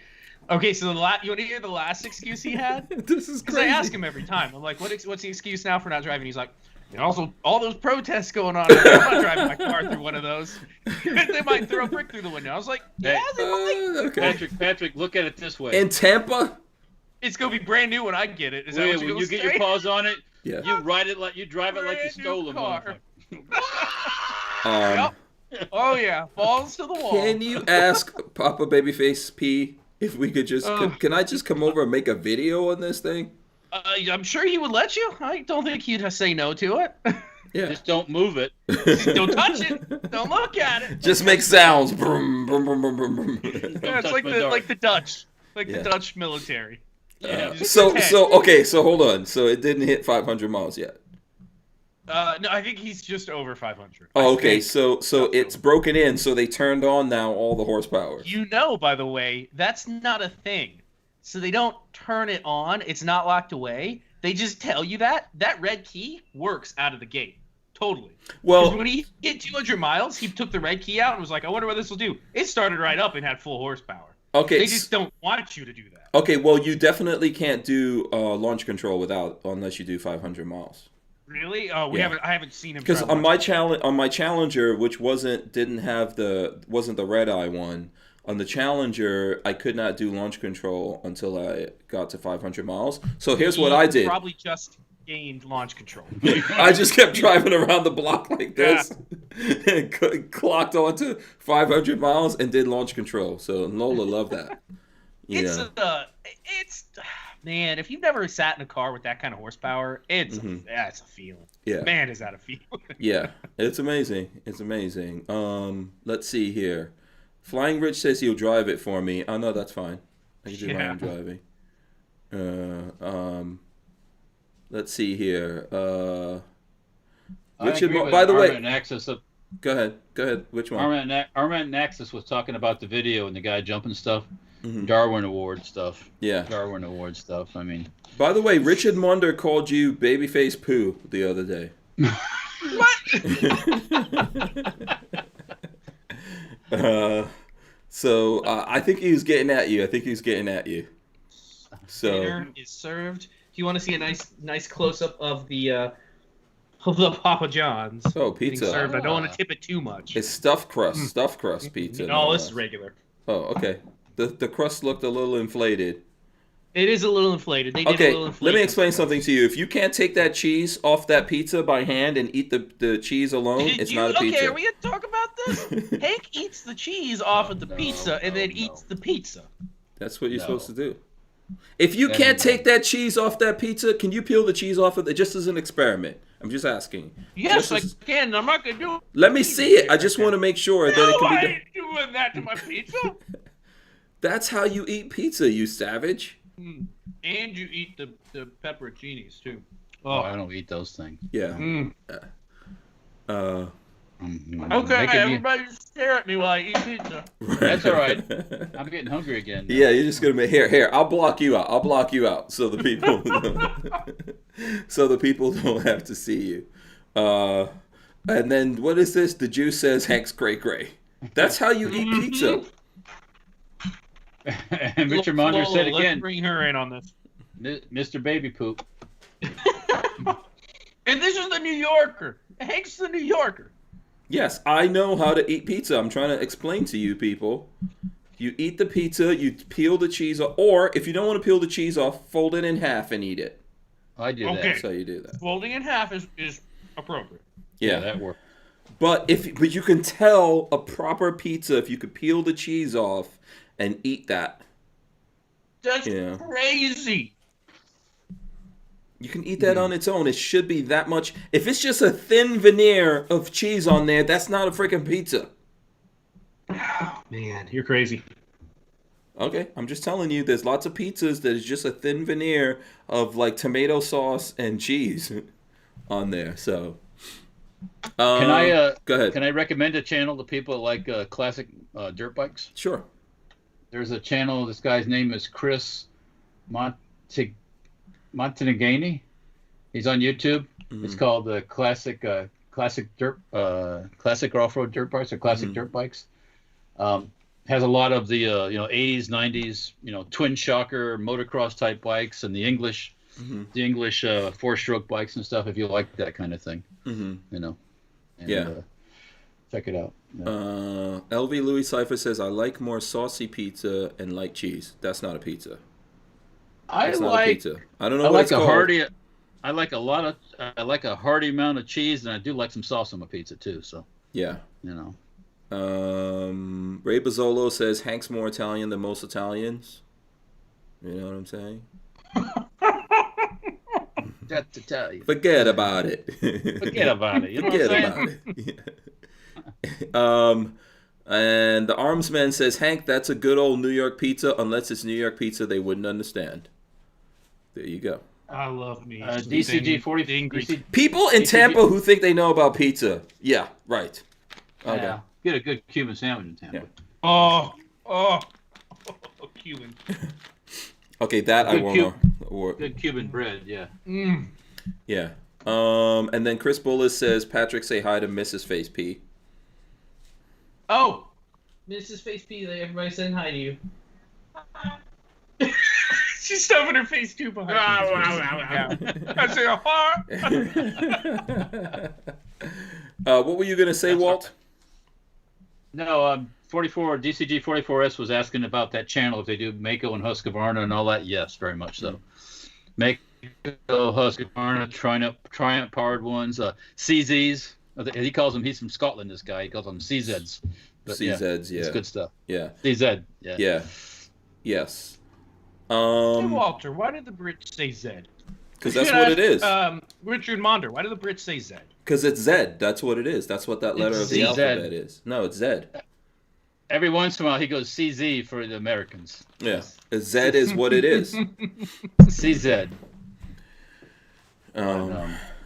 Okay, so you want to hear the last excuse he had? This is crazy. Because I ask him every time. I'm like, what's the excuse now for not driving? He's like, and also all those protests going on. I'm not driving my car through one of those. They might throw a brick through the window. I was like, yeah, they might. Okay. Patrick, look at it this way. In Tampa? It's going to be brand new when I get it. Is that what when you get your paws on it, yeah. You drive it like you stole a car. Yep. Oh, yeah. Falls to the wall. Can you ask Papa Babyface P if we could just... Can I just come over and make a video on this thing? I'm sure he would let you. I don't think he'd say no to it. Yeah. Just don't move it. Don't touch it. Don't look at it. Just make sounds. Brum, brum, brum, brum, brum, brum. Yeah, it's like the Dutch. The Dutch military. Yeah. So hold on. So it didn't hit 500 miles yet. No, I think he's just over 500. Oh, okay. So it's broken in. So they turned on now all the horsepower. By the way, that's not a thing. So they don't turn it on. It's not locked away. They just tell you that red key works out of the gate. Totally. Well, when he hit 200 miles, he took the red key out and was like, I wonder what this will do. It started right up and had full horsepower. Okay. They just don't want you to do that. Okay, well, you definitely can't do launch control unless you do 500 miles. Really? Oh, I haven't seen him. Because on my Challenger, which wasn't the red eye one, on the Challenger, I could not do launch control until I got to 500 miles. So here's what I did. Probably just gained launch control. I just kept driving around the block like this, clocked on to 500 miles, and did launch control. So Lola loved that. It's man, if you've never sat in a car with that kind of horsepower, it's a feeling. Yeah. Man, is that a feeling? Yeah, it's amazing. It's amazing. Let's see here. Flying Rich says he'll drive it for me. Oh no, that's fine. I can do my own driving. Let's see here. Richard, by the way, go ahead. Which one? Armament Nexus was talking about the video and the guy jumping stuff. Darwin Award stuff. Yeah. Darwin Award stuff. I mean. By the way, Richard Munder called you babyface poo the other day. What? So I think he was getting at you. So dinner is served. Do you want to see a nice close up of the Papa John's? Oh, pizza. Being served. I don't want to tip it too much. It's stuffed crust pizza. No, this is regular. Oh, okay. The crust looked a little inflated. It is a little inflated. They did a little inflated. Let me explain something to you. If you can't take that cheese off that pizza by hand and eat the cheese alone, it's not a pizza. Okay, are we going to talk about this? Hank eats the cheese off of the pizza and then eats the pizza. That's what you're supposed to do. If you can't take that cheese off that pizza, can you peel the cheese off of it just as an experiment? I'm just asking. Yes, I can. I'm not going to do it. Let me see it. I just want to make sure that it can be done. I ain't doing that to my pizza. That's how you eat pizza, you savage. And you eat the pepperoncinis too. Oh, I don't eat those things. Yeah. Okay, everybody stare at me while I eat pizza. That's all right. I'm getting hungry again. Yeah, you're just gonna make here. I'll block you out so the people don't have to see you. And then what is this? The juice says Hank's cray. That's how you eat pizza. And Richard Monder said again. Let's bring her in on this. Mr. Baby Poop. And this is the New Yorker. Hank's the New Yorker. Yes, I know how to eat pizza. I'm trying to explain to you people. You eat the pizza, you peel the cheese off, or if you don't want to peel the cheese off, fold it in half and eat it. I do that. That's how you do that. Folding in half is appropriate. Yeah, that works. But you can tell a proper pizza if you could peel the cheese off and eat that. That's crazy. You can eat that on its own. It should be that much. If it's just a thin veneer of cheese on there, that's not a freaking pizza. Oh, man, you're crazy. Okay, I'm just telling you, there's lots of pizzas that is just a thin veneer of like tomato sauce and cheese on there. So, go ahead. Can I recommend a channel to people that like classic dirt bikes? Sure. There's a channel. This guy's name is Chris Montenegani. He's on YouTube. Mm-hmm. It's called the Classic Off-Road Dirt Bikes or Classic Dirt Bikes. Has a lot of the 80s, 90s, twin shocker motocross type bikes and the English 4-stroke bikes and stuff. If you like that kind of thing, check it out. Yeah. LV Louis Cipher says, I like more saucy pizza and light cheese. That's not a pizza. That's not a pizza. I don't know what it's called. I like a hearty amount of cheese, and I do like some sauce on my pizza too. So yeah, Ray Bazzolo says Hank's more Italian than most Italians. You know what I'm saying? That's Italian. Forget about it. Forget about it. You know what I'm saying? Yeah. And the Armsman says, Hank, that's a good old New York pizza. Unless it's New York pizza, they wouldn't understand. There you go. I love me. DCG 40. People in Tampa who think they know about pizza. Yeah, right. Okay. Yeah. Get a good Cuban sandwich in Tampa. Yeah. Oh, Cuban. Okay, that I won't know. Good Cuban bread, yeah. Yeah. And then Chris Bullis says, Patrick, say hi to Mrs. Face P. Oh, Mrs. Face P, everybody's saying hi to you. She's stuffing her face too behind. I say a heart. What were you gonna say, Walt? No, 44 DCG 44S was asking about that channel if they do Mako and Husqvarna and all that. Yes, very much so. Mako, Husqvarna, Triumph powered ones, CZs. He calls them. He's from Scotland. This guy. He calls them CZs. But CZs, yeah. It's good stuff. Yeah. CZ. Yeah. Yeah. Yes. Hey, Walter, why did the Brits say Z? Because that's what it is. Richard Monder, why did the Brits say Z? Because it's Z. That's what it is. That's what that letter of the alphabet is. No, it's Z. Every once in a while, he goes CZ for the Americans. Yeah. Z is what it is. CZ.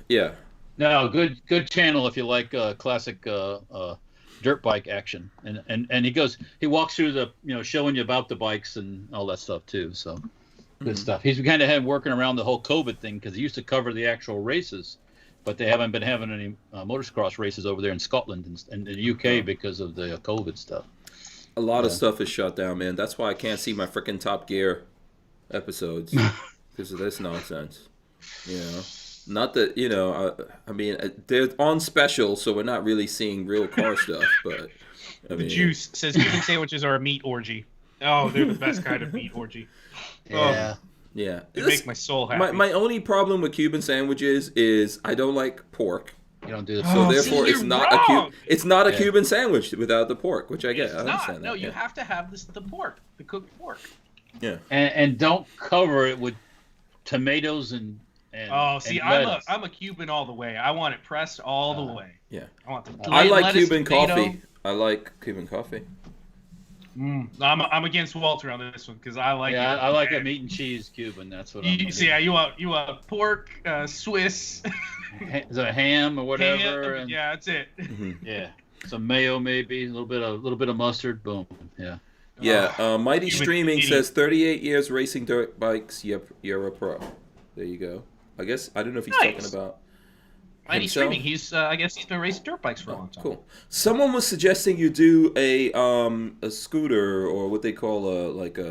Yeah. No, good channel if you like classic dirt bike action. And he walks through the, showing you about the bikes and all that stuff too. So good stuff. He's kind of working around the whole COVID thing because he used to cover the actual races, but they haven't been having any motocross races over there in Scotland and the UK because of the COVID stuff. A lot of stuff is shut down, man. That's why I can't see my freaking Top Gear episodes because of this nonsense. Not that, I mean, they're on special, so we're not really seeing real car stuff, but... The Juice says Cuban sandwiches are a meat orgy. Oh, they're the best kind of meat orgy. Yeah. Yeah. They make my soul happy. My only problem with Cuban sandwiches is I don't like pork. You don't do that. So therefore, it's not a Cuban sandwich without the pork, which I get. I understand that. No, you have to have the pork, the cooked pork. Yeah. And don't cover it with tomatoes and I'm a Cuban all the way. I want it pressed all the way. Yeah. I like Cuban coffee. I like Cuban coffee. I'm against Walter on this one because I like. Yeah, I like a meat and cheese Cuban. That's what I'm. See, you want pork, Swiss. Is it a ham or whatever? Ham, yeah, that's it. Yeah, some mayo maybe, a little bit of mustard. Boom. Yeah. Yeah. Mighty Streaming says 38 years racing dirt bikes. You're a pro. There you go. I guess I don't know if he's talking about. Mighty Streaming. I guess he's been racing dirt bikes for a long time. Cool. Someone was suggesting you do a scooter or what they call what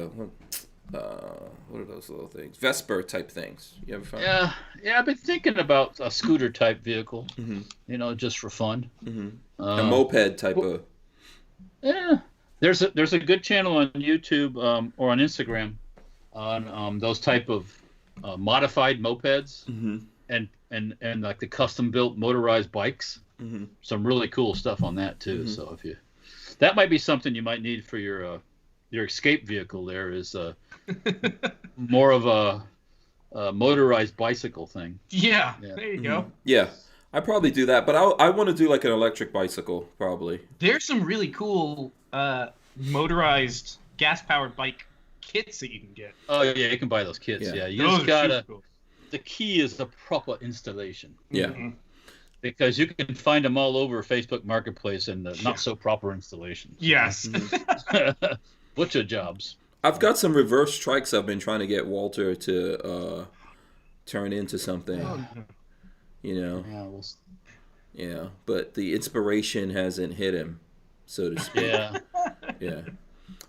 are those little things? Vesper type things. You ever found? Yeah. I've been thinking about a scooter type vehicle. Just for fun. A moped type of. Yeah. There's a good channel on YouTube or on Instagram on those type of modified mopeds. And like the custom built motorized bikes, some really cool stuff on that too. So that might be something you might need for your escape vehicle. There is more of a motorized bicycle thing. Yeah. There you go. Yeah, I probably do that, but I want to do like an electric bicycle probably. There's some really cool motorized gas powered bike kits that you can get. Oh yeah, you can buy those kits. Yeah, you just gotta. Cool. The key is the proper installation. Yeah. Because you can find them all over Facebook Marketplace and not so proper installations. Yes. Butcher jobs. I've got some reverse trikes I've been trying to get Walter to turn into something. Yeah, but the inspiration hasn't hit him, so to speak. Yeah.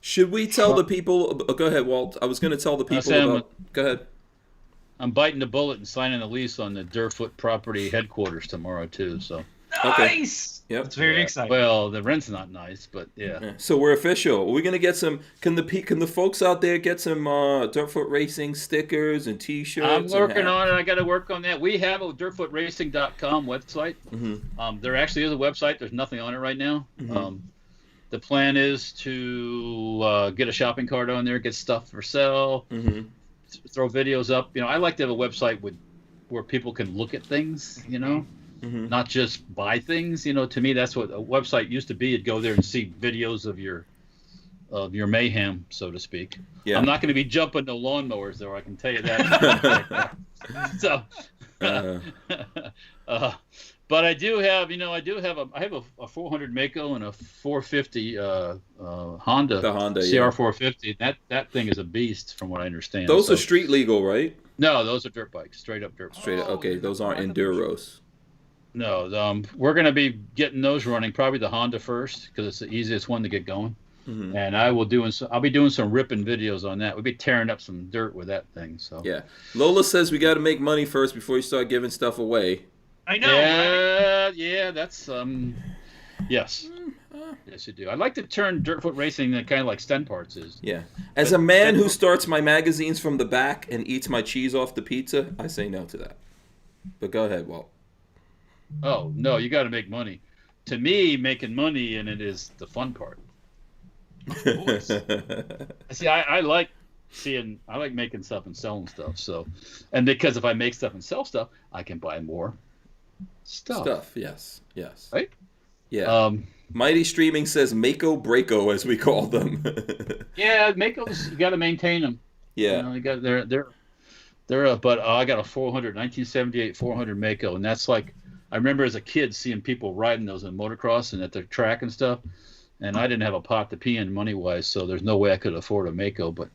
Should we tell the people? Go ahead, Walt. I was going to tell the people about. Go ahead. I'm biting the bullet and signing a lease on the Deerfoot property headquarters tomorrow too. So nice. Okay. Yep. It's very exciting. Well, the rent's not nice, but yeah. So we're official. We're gonna get some. Can the folks out there get some Deerfoot Racing stickers and T-shirts? I'm working on it. I got to work on that. We have a DeerfootRacing.com website. There actually is a website. There's nothing on it right now. The plan is to get a shopping cart on there, get stuff for sale. Throw videos up. I like to have a website where people can look at things, not just buy things. To me, that's what a website used to be. You'd go there and see videos of your mayhem, so to speak. Yeah. I'm not going to be jumping no lawnmowers, though. I can tell you that. So, but I do have, I have a 400 Mako and a 450 Honda. The Honda, CR450. That thing is a beast, from what I understand. Those are street legal, right? No, those are dirt bikes, straight up dirt bikes. Okay, those aren't enduros. No, we're going to be getting those running. Probably the Honda first because it's the easiest one to get going. And I'll be doing some ripping videos on that. We'll be tearing up some dirt with that thing. So yeah, Lola says we got to make money first before you start giving stuff away. I know. Yeah, right? yeah, that's yes. Yes, you do. I like to turn Dirtfoot Racing into kind of like Sten Parts is. Yeah. As a man who starts my magazines from the back and eats my cheese off the pizza, I say no to that. But go ahead, Walt. Oh, no, you got to make money. To me, making money in it is the fun part. Of course. See, I like making stuff and selling stuff. So, and because if I make stuff and sell stuff, I can buy more stuff. Yes. Right? Yeah. Mighty Streaming says Mako Breako, as we call them. Yeah, Makos, you got to maintain them. Yeah. You got they're but I got a 1978 400 Mako, and that's like, I remember as a kid seeing people riding those in motocross and at the track and stuff, and I didn't have a pot to pee in money wise, so there's no way I could afford a Mako. But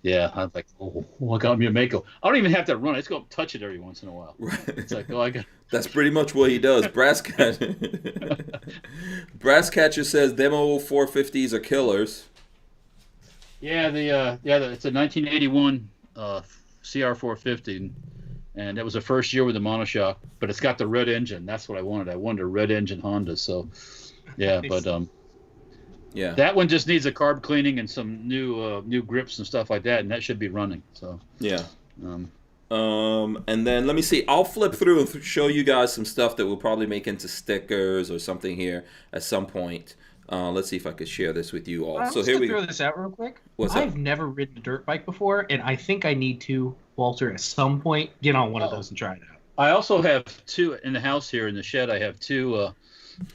yeah, I was like, oh, I got me a Mako. I don't even have to run. I just go touch it every once in a while. Right. It's like, oh, I got. That's pretty much what he does. Brass Catcher says demo 450s are killers. Yeah, it's a 1981 CR450, and that was the first year with the monoshock. But it's got the red engine. That's what I wanted. I wanted a red engine Honda. So, yeah, but yeah, that one just needs a carb cleaning and some new grips and stuff like that, and that should be running. So yeah. And then let me see. I'll flip through and show you guys some stuff that we'll probably make into stickers or something here at some point. Let's see if I could share this with you all. So here we throw this out real quick. What's I've up? never ridden a dirt bike before, and I think I need to, Walter, at some point get on one of those and try it out. I also have two in the house here in the shed. I have two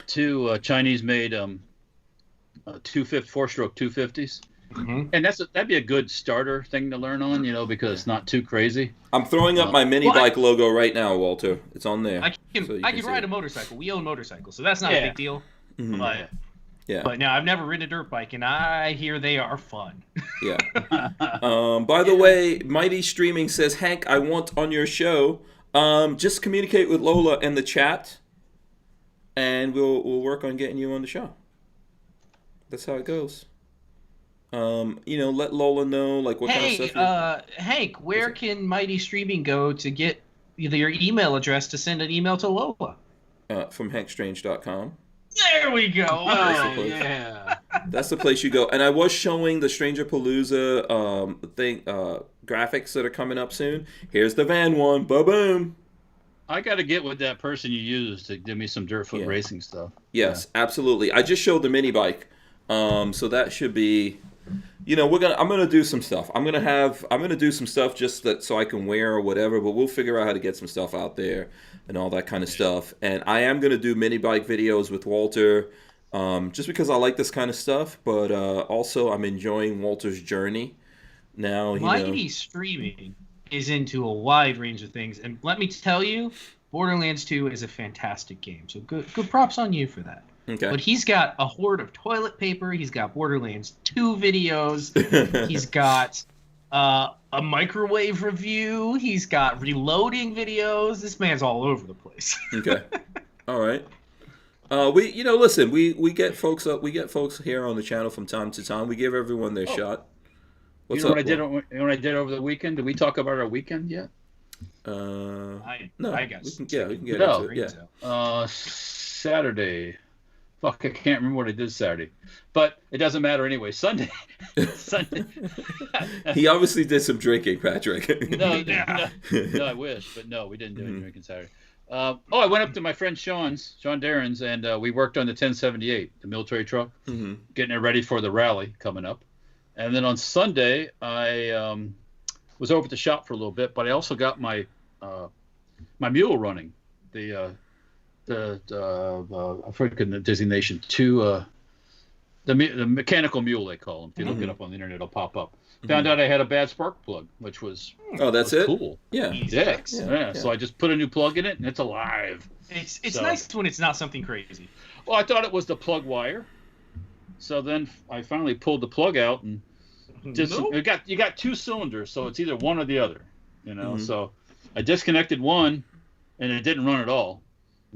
Chinese-made 4-stroke 250s. And that'd be a good starter thing to learn on, because it's not too crazy. I'm throwing up my mini bike logo right now, Walter. It's on there. I can ride a motorcycle. We own motorcycles, so that's not a big deal. But no, I've never ridden a dirt bike, and I hear they are fun. Yeah. By the way, Mighty Streaming says, Hank, I want on your show. Just communicate with Lola in the chat, and we'll work on getting you on the show. That's how it goes. Let Lola know what kind of stuff. Hank, where can Mighty Streaming go to get your email address to send an email to Lola? From hankstrange.com. There we go. Oh, yeah. That's the place you go. And I was showing the Stranger Palooza graphics that are coming up soon. Here's the van one. Ba-boom. I got to get with that person you used to give me some Dirtfoot racing stuff. Yes, absolutely. I just showed the mini bike. So that should be... I'm gonna do some stuff. I'm gonna do some stuff just so I can wear or whatever. But we'll figure out how to get some stuff out there and all that kind of stuff. And I am gonna do mini bike videos with Walter, just because I like this kind of stuff. But also I'm enjoying Walter's journey. Now, Mighty Streaming is into a wide range of things, and let me tell you, Borderlands 2 is a fantastic game. So good props on you for that. Okay. But he's got a hoard of toilet paper. He's got Borderlands 2 videos. He's got a microwave review. He's got reloading videos. This man's all over the place. Okay. All right. Listen, we get folks up. We get folks here on the channel from time to time. We give everyone their shot. What's up? What I did over the weekend? Did we talk about our weekend yet? No. I guess. We can get into it. Yeah. Saturday. Fuck, I can't remember what I did Saturday, but it doesn't matter anyway. Sunday. He obviously did some drinking, Patrick. No, I wish, but no, we didn't do any drinking Saturday. I went up to my friend Sean Darren's, and we worked on the 1078, the military truck, getting it ready for the rally coming up. And then on Sunday, I was over at the shop for a little bit, but I also got my mule running, the African designation to the mechanical mule, they call them. If you look it up on the internet, it'll pop up. Found out I had a bad spark plug, which was cool. Yeah. So I just put a new plug in it, and it's alive. It's nice when it's not something crazy. Well, I thought it was the plug wire. So then I finally pulled the plug out, and you got two cylinders, so it's either one or the other. So I disconnected one, and it didn't run at all.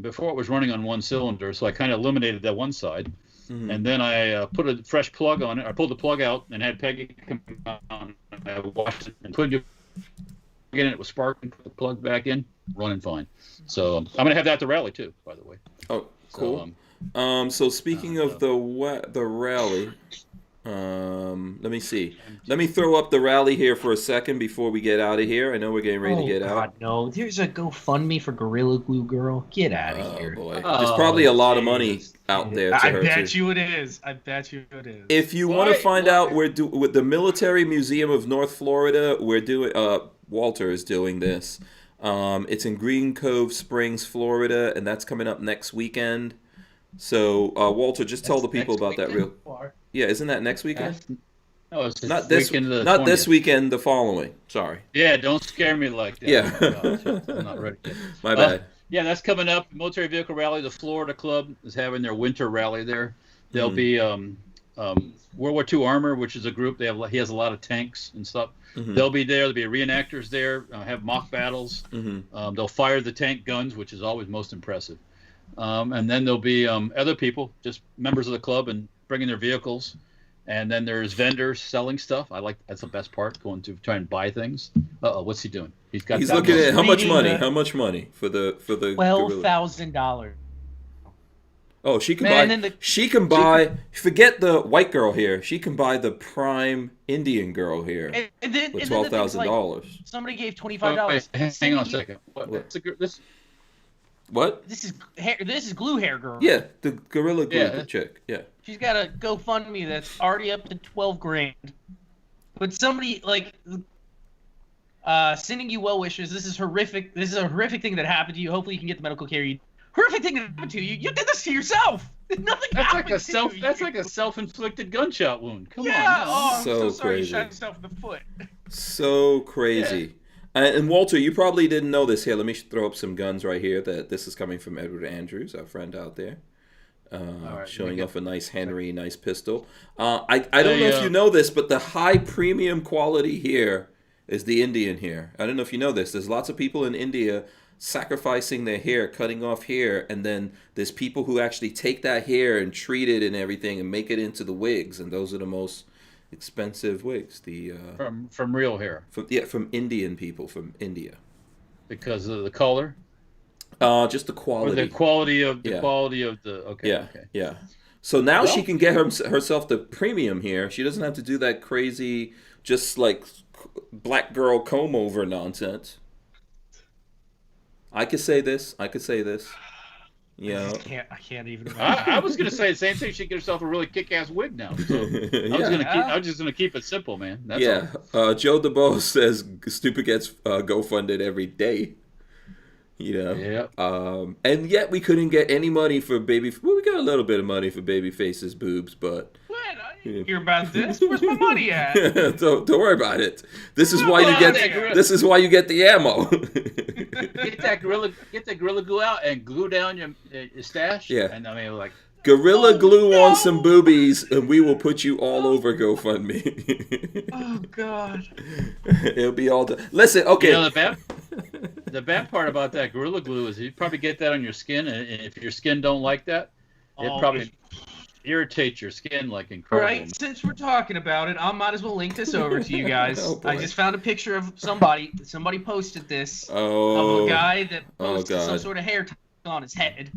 Before it was running on one cylinder, so I kind of eliminated that one side. and then I put a fresh plug on it. I pulled the plug out and had Peggy come out. I washed it and put it in. It was sparking. Put the plug back in, running fine. So I'm gonna have that at the rally too, by the way. Oh, cool. So speaking of the rally, let me see. Let me throw up the rally here for a second before we get out of here. I know we're getting ready to get out. No, there's a GoFundMe for Gorilla Glue Girl. Get out of here. Boy. There's probably a lot of money out there to her, bet you it is. I bet you it is. If you want to find out, with the Military Museum of North Florida, we're doing. Walter is doing this. It's in Green Cove Springs, Florida, and that's coming up next weekend. So, Walter, just tell the people about that real. Yeah, isn't that next weekend? No, it's not this weekend. Not this weekend. The following. Sorry. Yeah, don't scare me like that. Yeah. Oh, gosh, I'm not ready yet. My bad. Yeah, that's coming up. Military Vehicle Rally. The Florida Club is having their winter rally there. There'll be World War II Armor, which is a group. He has a lot of tanks and stuff. They'll be there. There'll be reenactors there. Have mock battles. They'll fire the tank guns, which is always most impressive. And then there'll be other people, just members of the club, and bringing their vehicles. And then there's vendors selling stuff. That's the best part, going to try and buy things. What's he doing? He's looking at how much money? How much money for the $12,000. Oh, she can buy. Forget the white girl here. She can buy the prime Indian girl here for $12,000. Somebody gave $25. Hang on a second. What? This is glue hair girl. Yeah, the Gorilla Glue chick. Yeah. She's got a GoFundMe that's already up to $12,000. But somebody sending you well wishes. This is horrific. This is a horrific thing that happened to you. Hopefully you can get the medical care you. Horrific thing that happened to you. You did this to yourself. Nothing happened to you. That's like a self-inflicted gunshot wound. Come on. I'm so sorry crazy. You shot yourself in the foot. So crazy. Yeah. And Walter, you probably didn't know this. Here, let me throw up some guns right here. This is coming from Edward Andrews, our friend out there. Showing off a nice Henry, nice pistol. I don't know if you know this, but the high premium quality here is the Indian here. I don't know if you know this. There's lots of people in India sacrificing their hair, cutting off hair, and then there's people who actually take that hair and treat it and everything and make it into the wigs, and those are the most expensive wigs. From real hair. From Indian people from India. Because of the color. Just the quality. Or the quality of the. Okay. Yeah. Okay. Yeah. So now she can get herself the premium here. She doesn't have to do that crazy, just like black girl comb over nonsense. I could say this. Yeah. I can't even. I was gonna say the same thing. She get herself a really kick-ass wig now. So I was just gonna keep it simple, man. That's all. Joe DeBose says Stupid gets GoFunded every day. Yeah. And yet we couldn't get any money for baby. Well, we got a little bit of money for Babyface's boobs, but. What? I didn't hear about this. Where's my money at? Don't worry about it. This is why you get. This is why you get the ammo. Get that gorilla glue out and glue down your stash. Yeah. And I mean, Gorilla Glue on some boobies, and we will put you all over GoFundMe. Oh God. It'll be all done. Listen, okay. The bad part about that Gorilla Glue is you probably get that on your skin, and if your skin don't like that, it probably irritates your skin like incredible. Right. Since we're talking about it, I might as well link this over to you guys. I just found a picture of somebody. Somebody posted this of a guy that posted some sort of hair tie on his head.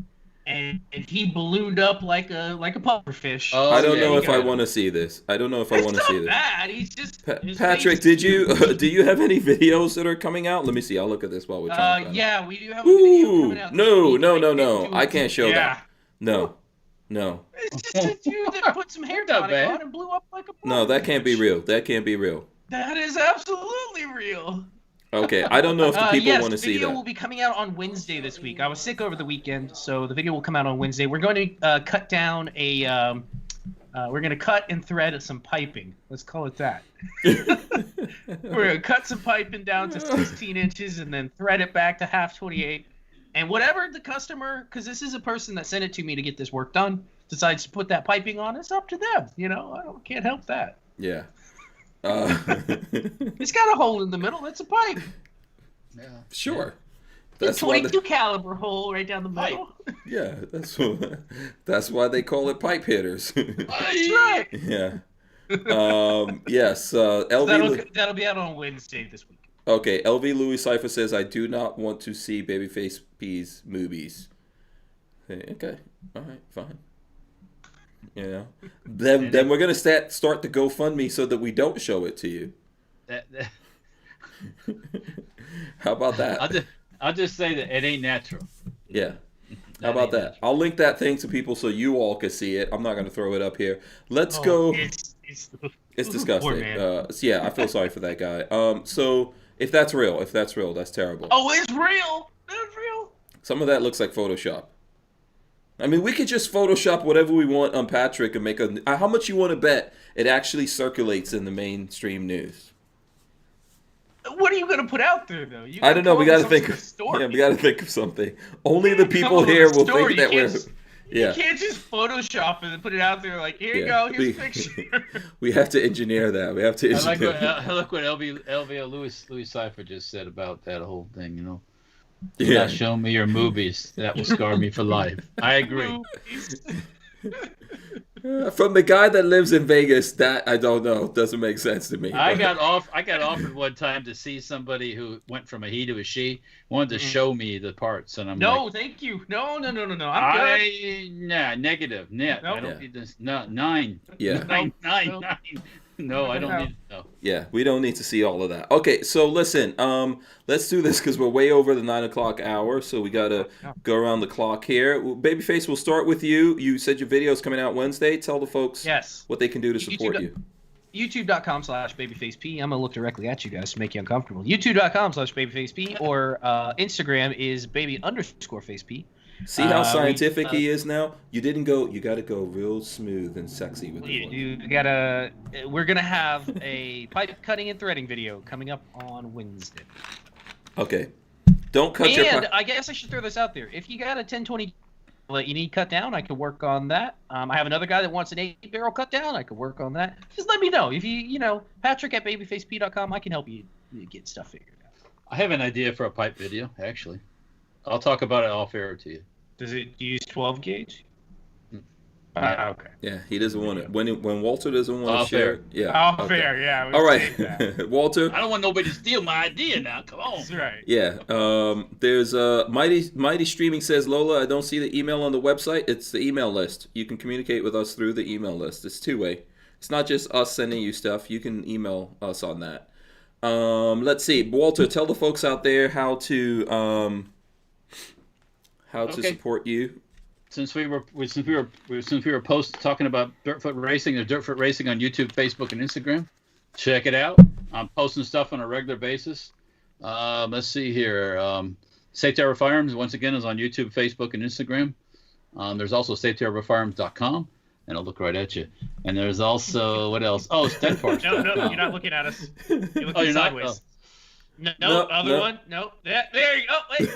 And he ballooned up like a pufferfish. I don't know if I want to see this. I don't know if I want to see this. Bad. He's just Patrick, do you have any videos that are coming out? Let me see. I'll look at this while we're talking. Yeah, we do have a video coming out. No. I can't show that. No. It's just a dude that put some hair tonic on and blew up like a pufferfish. No, that can't be real. That is absolutely real. Okay, I don't know if the people want to see that. The video will be coming out on Wednesday this week. I was sick over the weekend, so the video will come out on Wednesday. We're going to cut down we're going to cut and thread some piping. Let's call it that. We're going to cut some piping down to 16 inches and then thread it back to half 28. And whatever the customer, because this is a person that sent it to me to get this work done, decides to put that piping on, it's up to them. I can't help that. Yeah. It's got a hole in the middle. It's a pipe. Yeah. Sure. That's 22 caliber hole right down the middle. Yeah, that's why they call it pipe hitters. That's right. Yeah. Yes. LV. That'll be out on Wednesday this week. Okay. LV Louis Cipher says, "I do not want to see Babyface P's movies." Okay. All right. Fine. Yeah. Then we're gonna start the GoFundMe so that we don't show it to you. How about that? I'll just say that it ain't natural. Yeah. How about that? I'll link that thing to people so you all can see it. I'm not going to throw it up here. Let's go. It's disgusting. Poor man. Yeah, I feel sorry for that guy. So if that's real, that's terrible. Oh, it's real. It's real. Some of that looks like Photoshop. I mean, we could just Photoshop whatever we want on Patrick and make a. How much you want to bet it actually circulates in the mainstream news? What are you going to put out there, though? I don't know. We got to think. Yeah, we got to think of something. Only the people here will think that we're. Yeah. You can't just Photoshop it and put it out there like, here you go, here's a picture. We have to engineer that. We have to engineer. I like what LVO Louis Cipher just said about that whole thing. You know, not show me your movies. That will scar me for life. I agree. From the guy that lives in Vegas, that I don't know, doesn't make sense to me. I got offered one time to see somebody who went from a he to a she, wanted to show me the parts, and I'm like, thank you, no, I'm good. Negative. Nope. I don't need this. No, 9. Yeah. 9. No, I don't need. No. Yeah, we don't need to see all of that. Okay, so listen, let's do this because we're way over the 9 o'clock hour, so we gotta go around the clock here. Babyface, we'll start with you. You said your video is coming out Wednesday. Tell the folks what they can do to support you. YouTube.com/babyfaceP. I'm gonna look directly at you guys to make you uncomfortable. YouTube.com/babyfaceP or Instagram is baby_faceP. See how scientific he is now? You didn't go. You got to go real smooth and sexy with it. You gotta. We're gonna have a pipe cutting and threading video coming up on Wednesday. Okay. Don't cut your. And I guess I should throw this out there. If you got a 1020 that you need cut down, I can work on that. I have another guy that wants an 8-barrel cut down. I can work on that. Just let me know. If Patrick at babyfaceP.com, I can help you get stuff figured out. I have an idea for a pipe video, actually. I'll talk about it off air to you. Does it use 12 gauge? Okay. Yeah, he doesn't want it. When Walter doesn't want to share. Yeah. Fair. Yeah. All right, Walter. I don't want nobody to steal my idea now. Come on. That's right. Yeah. There's Mighty Streaming says, Lola, I don't see the email on the website. It's the email list. You can communicate with us through the email list. It's two-way. It's not just us sending you stuff. You can email us on that. Let's see, Walter. Tell the folks out there how to support you. Since we were talking about Dirtfoot Racing on YouTube, Facebook, and Instagram, check it out. I'm posting stuff on a regular basis. Let's see here. Safety Harbor Firearms once again is on YouTube, Facebook, and Instagram. There's also safetyharborfirearms.com, and I'll look right at you. And there's also what else? Oh, Stenparts. No, you're not looking at us. You're looking sideways. Not? No, other one. No, there you go. Wait,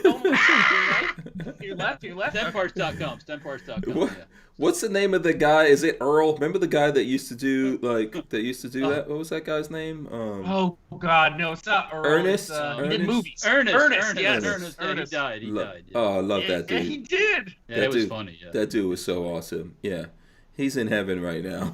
Your left. Stenparts.com. Stenparts.com. What's the name of the guy? Is it Earl? Remember the guy that used to do that? What was that guy's name? Oh God, no, it's not Earl. Ernest. He did movies. Ernest. Yes. Ernest. He died. He died. Yeah. Oh, I love that dude. Yeah, he did. Yeah, that was funny. Yeah. That dude was so awesome. Yeah. He's in heaven right now.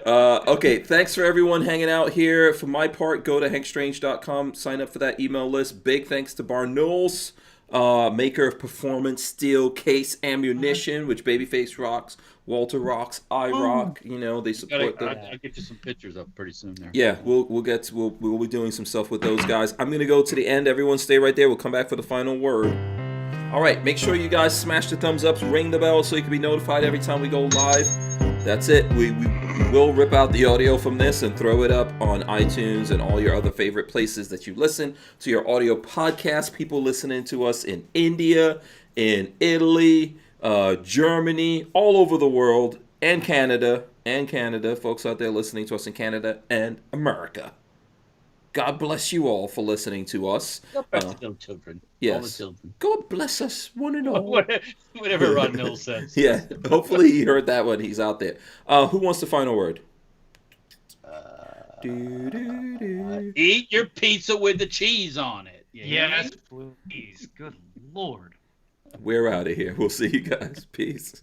Okay, thanks for everyone hanging out here. For my part, go to hankstrange.com, sign up for that email list. Big thanks to Barnauls, maker of performance steel case ammunition, which Babyface rocks, Walter rocks, I rock. They support them. I'll get you some pictures up pretty soon there. Yeah, we'll be doing some stuff with those guys. I'm gonna go to the end. Everyone stay right there. We'll come back for the final word. All right, make sure you guys smash the thumbs up, ring the bell so you can be notified every time we go live. That's it. We will rip out the audio from this and throw it up on iTunes and all your other favorite places that you listen to your audio podcast. People listening to us in India, in Italy, Germany, all over the world, and Canada. Folks out there listening to us in Canada and America. God bless you all for listening to us. God bless the little children. Yes. All the children. God bless us, one and all. Whatever Ron Mills says. Yeah. Hopefully he heard that one. He's out there. Who wants the final word? Eat your pizza with the cheese on it. Yes, please. Good Lord. We're out of here. We'll see you guys. Peace.